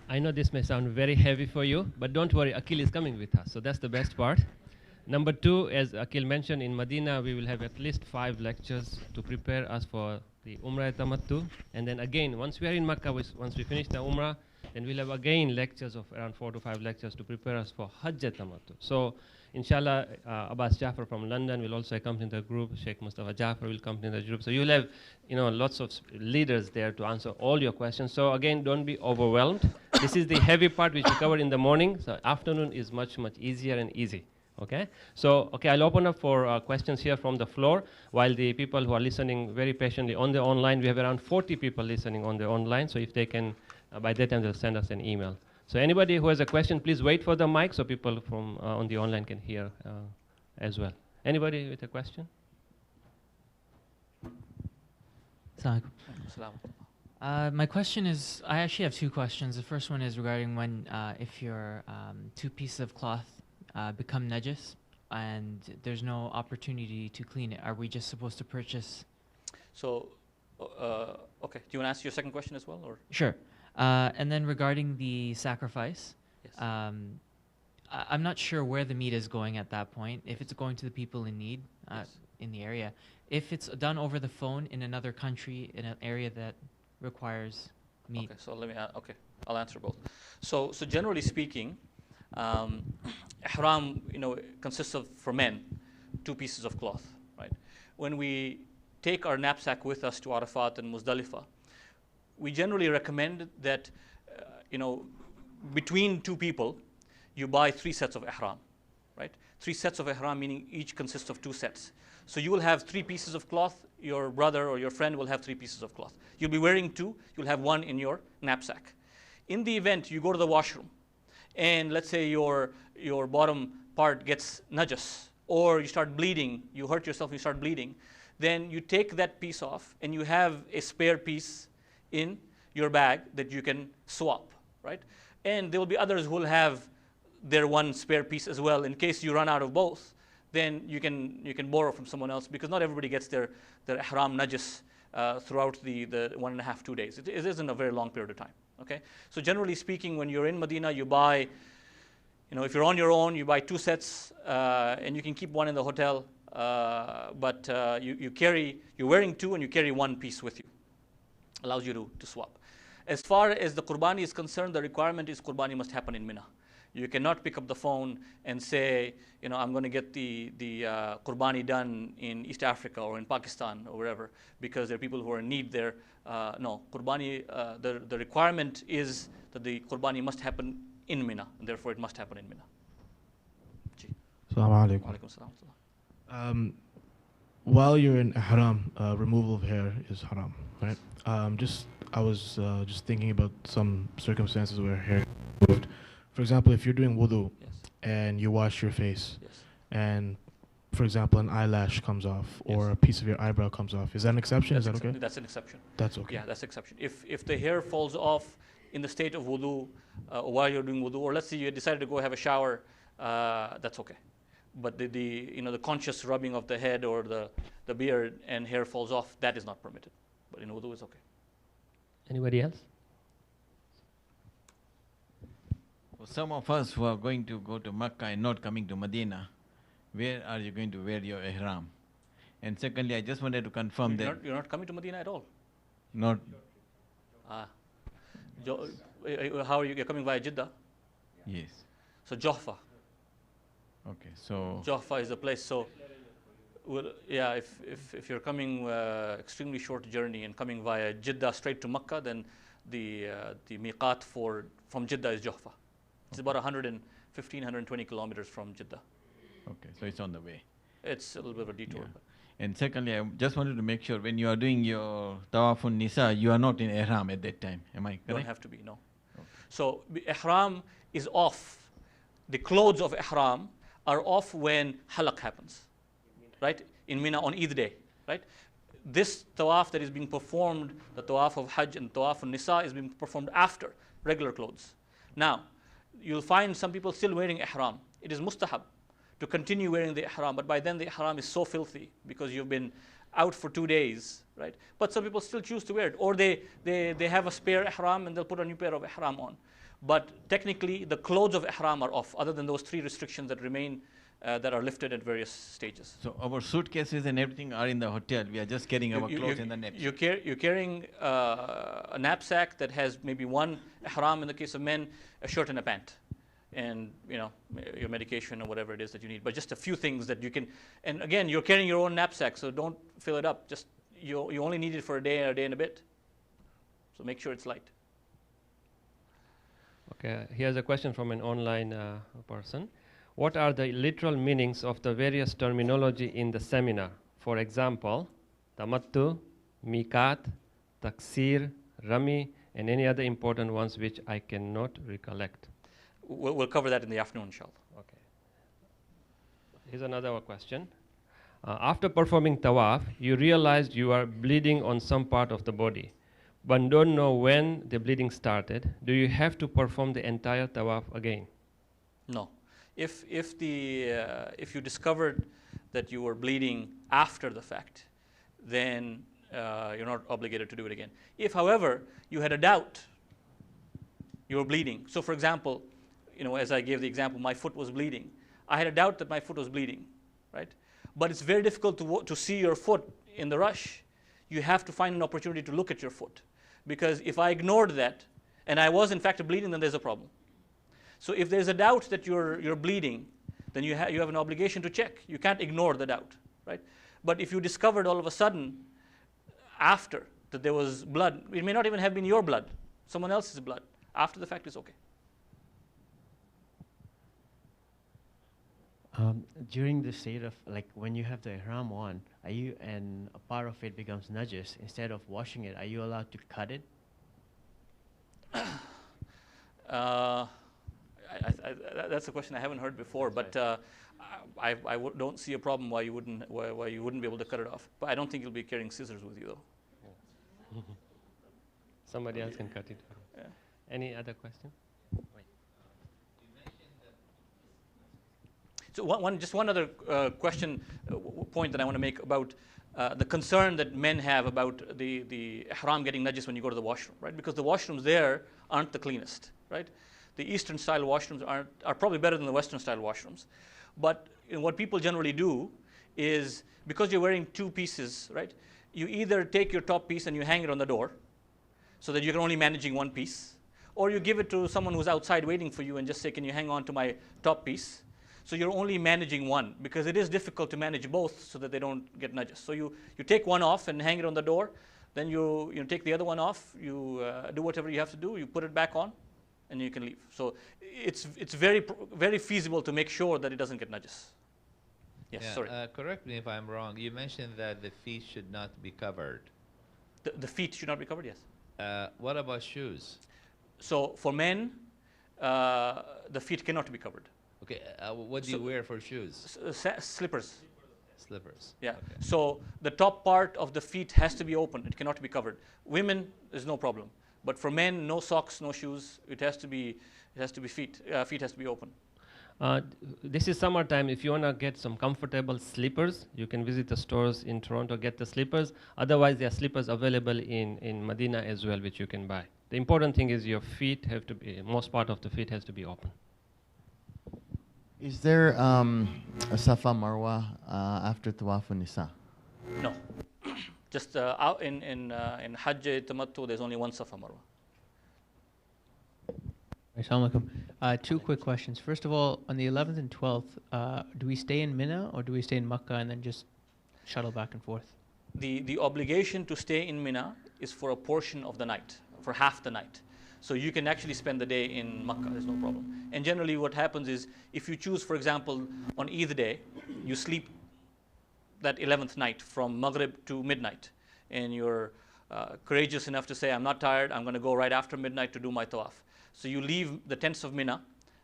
I know this may sound very heavy for you, but don't worry, Akil is coming with us, so that's the best part. Number 2, as Akil mentioned, in Medina we will have at least 5 lectures to prepare us for the Umrah Tamattu. And then again, once we are in Makkah, once we finish the Umrah, then we'll have again lectures of around 4 to 5 lectures to prepare us for Hajj Tamattu. So inshallah, Abbas Jafar from London will also accompany the group. Sheikh Mustafa Jafar will accompany the group. So you'll have, lots of leaders there to answer all your questions. So again, don't be overwhelmed. This is the heavy part which we covered in the morning. So afternoon is much, much easier and easy. Okay, so I'll open up for questions here from the floor, while the people who are listening very patiently on the online, we have around 40 people listening on the online, so if they can, by that time they'll send us an email. So anybody who has a question, please wait for the mic so people from on the online can hear as well. Anybody with a question? My question is, I actually have 2 questions. The first one is regarding when, if your 2 pieces of cloth become najis and there's no opportunity to clean it, are we just supposed to purchase? So, okay, do you want to ask your second question as well, or? Sure. And then regarding the sacrifice, Yes. I'm not sure where the meat is going at that point, if it's going to the people in need Yes. in the area. If it's done over the phone in another country, in an area that requires meat. Okay, so let me, I'll answer both. So generally speaking, ihram, consists of, for men, 2 pieces of cloth, right? When we take our knapsack with us to Arafat and Muzdalifah, we generally recommend that, between 2 people, you buy 3 sets of ihram, right? 3 sets of ihram, meaning each consists of 2 sets. So you will have 3 pieces of cloth, your brother or your friend will have 3 pieces of cloth. You'll be wearing 2, you'll have 1 in your knapsack. In the event you go to the washroom, and let's say your bottom part gets najas, or you start bleeding, you hurt yourself, you start bleeding, then you take that piece off and you have a spare piece in your bag that you can swap, right? And there will be others who will have their 1 spare piece as well. In case you run out of both, then you can borrow from someone else, because not everybody gets their ihram najas throughout the 1.5, 2 days. It isn't a very long period of time. Okay, so generally speaking, when you're in Medina, you buy, if you're on your own, you buy 2 sets, and you can keep 1 in the hotel. But you're wearing 2 and you carry 1 piece with you. Allows you to swap. As far as the Qurbani is concerned, the requirement is Qurbani must happen in Mina. You cannot pick up the phone and say, I'm going to get the Qurbani done in East Africa or in Pakistan or wherever, because there are people who are in need there. No, Qurbani, the requirement is that the Qurbani must happen in Mina, and therefore it must happen in Mina. Assalamu alaikum. Wa alaikum salam. While you're in ihram, removal of hair is haram, right? I was just thinking about some circumstances where hair is removed. For example, if you're doing wudu Yes. and you wash your face, Yes. and for example, an eyelash comes off or Yes. a piece of your eyebrow comes off, is that an exception? Is that okay? That's an exception. That's okay. Yeah, that's exception. If the hair falls off in the state of wudu, while you're doing wudu, or let's say you decided to go have a shower, that's okay. But the conscious rubbing of the head or the beard and hair falls off, that is not permitted. But in wudu, it's okay. Anybody else? For some of us who are going to go to Makkah and not coming to Medina, where are you going to wear your ihram? And secondly, I just wanted to confirm You're not coming to Medina at all. not How are you? You're coming via Jeddah. yes. So Juhfa. Okay, so Juhfa is the place. So, if you're coming extremely short journey and coming via Jeddah straight to Makkah, then the miqat from Jeddah is Juhfa. It's about 115, 120 kilometers from Jeddah. okay, so it's on the way. It's a little bit of a detour. Yeah. But And secondly, I just wanted to make sure when you are doing your tawafun nisa, you are not in ihram at that time. Am I you correct? don't have to be, no. So ihram is off. The clothes of ihram are off when halaq happens, right? In Mina on Eid day, right? This tawaf that is being performed, the tawaf of Hajj and tawaf of Nisa, is being performed after regular clothes. Now, you'll find some people still wearing ihram. It is mustahab to continue wearing the ihram, but by then the ihram is so filthy because you've been out for 2 days, right? But some people still choose to wear it, or they have a spare ihram and they'll put a new pair of ihram on. But technically, the clothes of ihram are off, other than those 3 restrictions that remain, that are lifted at various stages. So our suitcases and everything are in the hotel. We are just carrying our clothes in the net. You're carrying a knapsack that has maybe one ihram in the case of men, a shirt and a pant, and your medication or whatever it is that you need. But just a few things that you can. And again, you're carrying your own knapsack, so don't fill it up. Just you only need it for a day and a bit. So make sure it's light. Okay, here's a question from an online person. What are the literal meanings of the various terminology in the seminar? For example, tamattu, miqat, taksir, rami, and any other important ones which I cannot recollect. We'll cover that in the afternoon, inshallah. Okay. Here's another question. After performing tawaf, you realized you are bleeding on some part of the body, but don't know when the bleeding started. Do you have to perform the entire tawaf again? No. If you discovered that you were bleeding after the fact, then you're not obligated to do it again. If, however, you had a doubt you were bleeding. So, for example, as I gave the example, my foot was bleeding. I had a doubt that my foot was bleeding, right? But it's very difficult to see your foot in the rush. You have to find an opportunity to look at your foot, because if I ignored that and I was in fact bleeding, then there's a problem. So if there's a doubt that you're bleeding, then you have an obligation to check. You can't ignore the doubt, right? But if you discovered all of a sudden after that there was blood, it may not even have been your blood, someone else's blood. After the fact, is okay. During the state of, like, when you have the ihram on, and a part of it becomes najis, instead of washing it, are you allowed to cut it? That's a question I haven't heard before, but I don't see a problem why you wouldn't be able to cut it off. But I don't think you'll be carrying scissors with you, though. Somebody else can cut it. Yeah. Any other question? So one other point that I want to make about the concern that men have about the ihram getting najis when you go to the washroom, right? Because the washrooms there aren't the cleanest, right? The Eastern style washrooms are probably better than the Western style washrooms. But what people generally do is, because you're wearing 2 pieces, right? You either take your top piece and you hang it on the door so that you're only managing 1 piece, or you give it to someone who's outside waiting for you and just say, can you hang on to my top piece? So you're only managing 1, because it is difficult to manage both so that they don't get najis. So you take one off and hang it on the door, then you take the other one off, you do whatever you have to do, you put it back on, and you can leave. So it's very, very feasible to make sure that it doesn't get najis. Yes, Yeah, sorry. correct me if I'm wrong. You mentioned that the feet should not be covered. The feet should not be covered, yes. What about shoes? So for men, the feet cannot be covered. Okay, what do you wear for shoes? Slippers. Slippers. Yeah. Okay. So the top part of the feet has to be open. It cannot be covered. Women, there's no problem. But for men, no socks, no shoes. It has to be feet. Feet has to be open. This is summertime. If you want to get some comfortable slippers, you can visit the stores in Toronto, get the slippers. Otherwise, there are slippers available in Medina as well, which you can buy. The important thing is your feet have to be, most part of the feet has to be open. Is there a Safa Marwa after Tawaf Nisa? No. Just out in Hajj Tamattu, there's only one Safa Marwa. Assalamu alaikum. Two quick questions. First of all, on the 11th and 12th, do we stay in Mina or do we stay in Makkah and then just shuttle back and forth? The obligation to stay in Mina is for a portion of the night, for half the night. So you can actually spend the day in Makkah, there's no problem. And generally what happens is, if you choose, for example, on Eid day, you sleep that 11th night from Maghrib to midnight. And you're courageous enough to say, I'm not tired, I'm going to go right after midnight to do my tawaf. So you leave the tents of Mina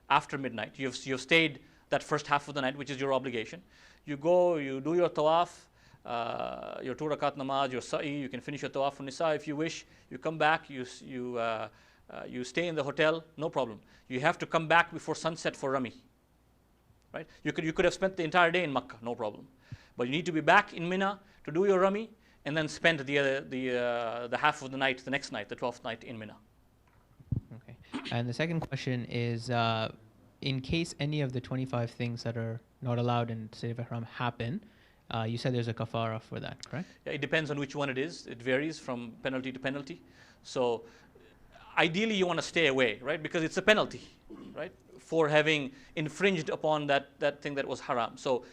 after midnight. You've stayed that first half of the night, which is your obligation. You go, you do your tawaf, your 2 rakat namaz, your sa'i, you can finish your tawaf on Nisa if you wish. You come back, you stay in the hotel, no problem. You have to come back before sunset for Rami. Right? You could have spent the entire day in Makkah, no problem. But you need to be back in Mina to do your Rami and then spend the half of the night, the next night, the 12th night in Mina. Okay. And the second question is, in case any of the 25 things that are not allowed in State of Ihram happen, you said there's a kafara for that, correct? Yeah, it depends on which one it is. It varies from penalty to penalty. So ideally you want to stay away, right? Because it's a penalty, right? For having infringed upon that thing that was haram. So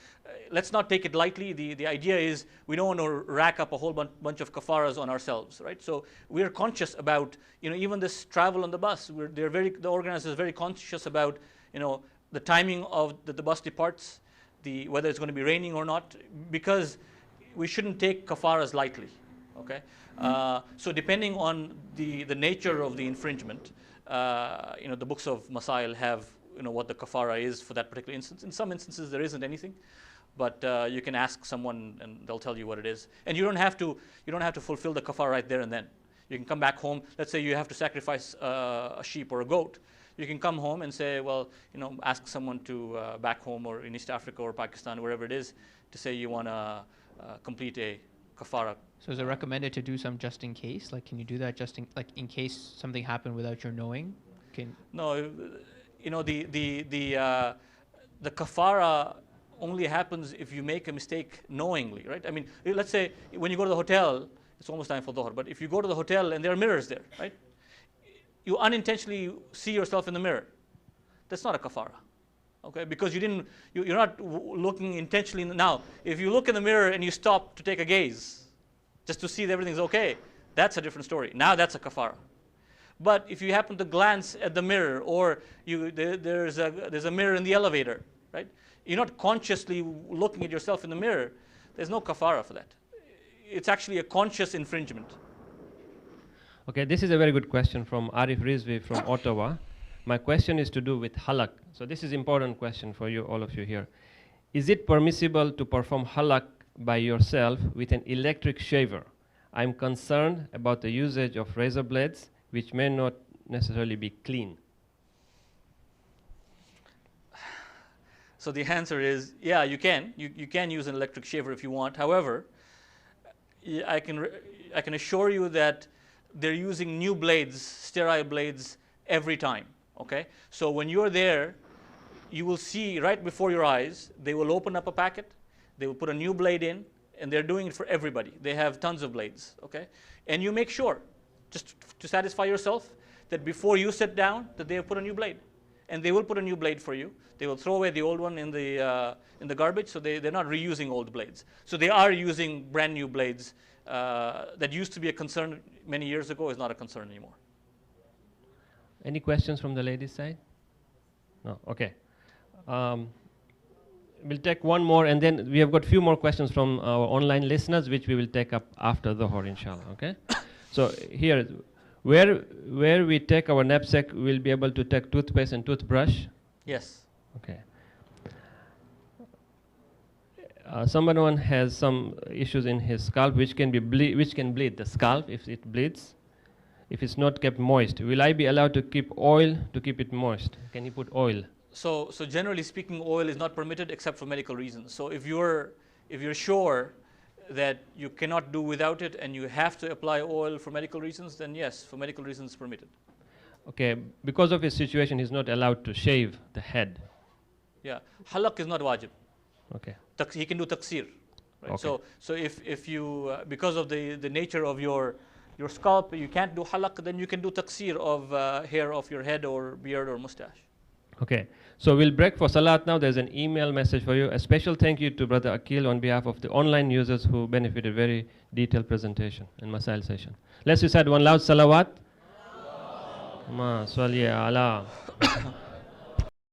let's not take it lightly. The idea is we don't want to rack up a whole bunch of kafaras on ourselves, right? So we're conscious about, even this travel on the bus. The organizer is very conscious about, the timing of the bus departs, whether it's going to be raining or not, because we shouldn't take kafaras lightly, okay? So depending on the nature of the infringement, the books of Masail have what the kafara is for that particular instance. In some instances there isn't anything, but you can ask someone and they'll tell you what it is. And you don't have to fulfill the kafara right there and then. You can come back home. Let's say you have to sacrifice a sheep or a goat. You can come home and say, well, ask someone to back home or in East Africa or Pakistan, wherever it is, to say you want to complete a kafara. So is it recommended to do some just in case? Like, can you do that just in case something happened without your knowing? No, the kafara only happens if you make a mistake knowingly, right? I mean, let's say when you go to the hotel, it's almost time for dhuhr, but if you go to the hotel and there are mirrors there, right? You unintentionally see yourself in the mirror. That's not a kafara, okay? Because you're not looking intentionally. Now, if you look in the mirror and you stop to take a gaze, just to see that everything's okay, that's a different story. Now that's a kafara. But if you happen to glance at the mirror, or there's a mirror in the elevator, right? You're not consciously looking at yourself in the mirror. There's no kafara for that. It's actually a conscious infringement. Okay, this is a very good question from Arif Rizvi from Ottawa. My question is to do with halak. So this is an important question for you, all of you here. Is it permissible to perform halak by yourself with an electric shaver? I'm concerned about the usage of razor blades, which may not necessarily be clean. So the answer is, yeah, you can. You can use an electric shaver if you want. However, I can assure you that they're using new blades, sterile blades, every time, okay? So when you're there, you will see right before your eyes, they will open up a packet, they will put a new blade in, and they're doing it for everybody. They have tons of blades, okay? And you make sure, just to satisfy yourself, that before you sit down, that they have put a new blade. And they will put a new blade for you. They will throw away the old one in the garbage, so they're not reusing old blades. So they are using brand new blades. That used to be a concern many years ago, is not a concern anymore. Any questions from the ladies' side? No, okay. we'll take one more, and then we have got few more questions from our online listeners, which we will take up after the Dhuhr, inshallah. Okay. So here, where we take our knapsack, we'll be able to take toothpaste and toothbrush. Yes. Okay. Someone has some issues in his scalp, which can bleed the scalp if it bleeds. If it's not kept moist, will I be allowed to keep oil to keep it moist? Can you put oil? So generally speaking, oil is not permitted except for medical reasons. So if you're sure that you cannot do without it and you have to apply oil for medical reasons, then yes, for medical reasons permitted. Okay, because of his situation, he's not allowed to shave the head. Yeah, halaq is not wajib. Okay. He can do taqsir. Right? Okay. So if you because of the nature of your scalp, you can't do halaq, then you can do taqsir of hair of your head or beard or mustache. Okay, so we'll break for Salat now. There's an email message for you. A special thank you to Brother Akil on behalf of the online users who benefited very detailed presentation and Masail session. Let's recite one loud salawat. Ma salli ala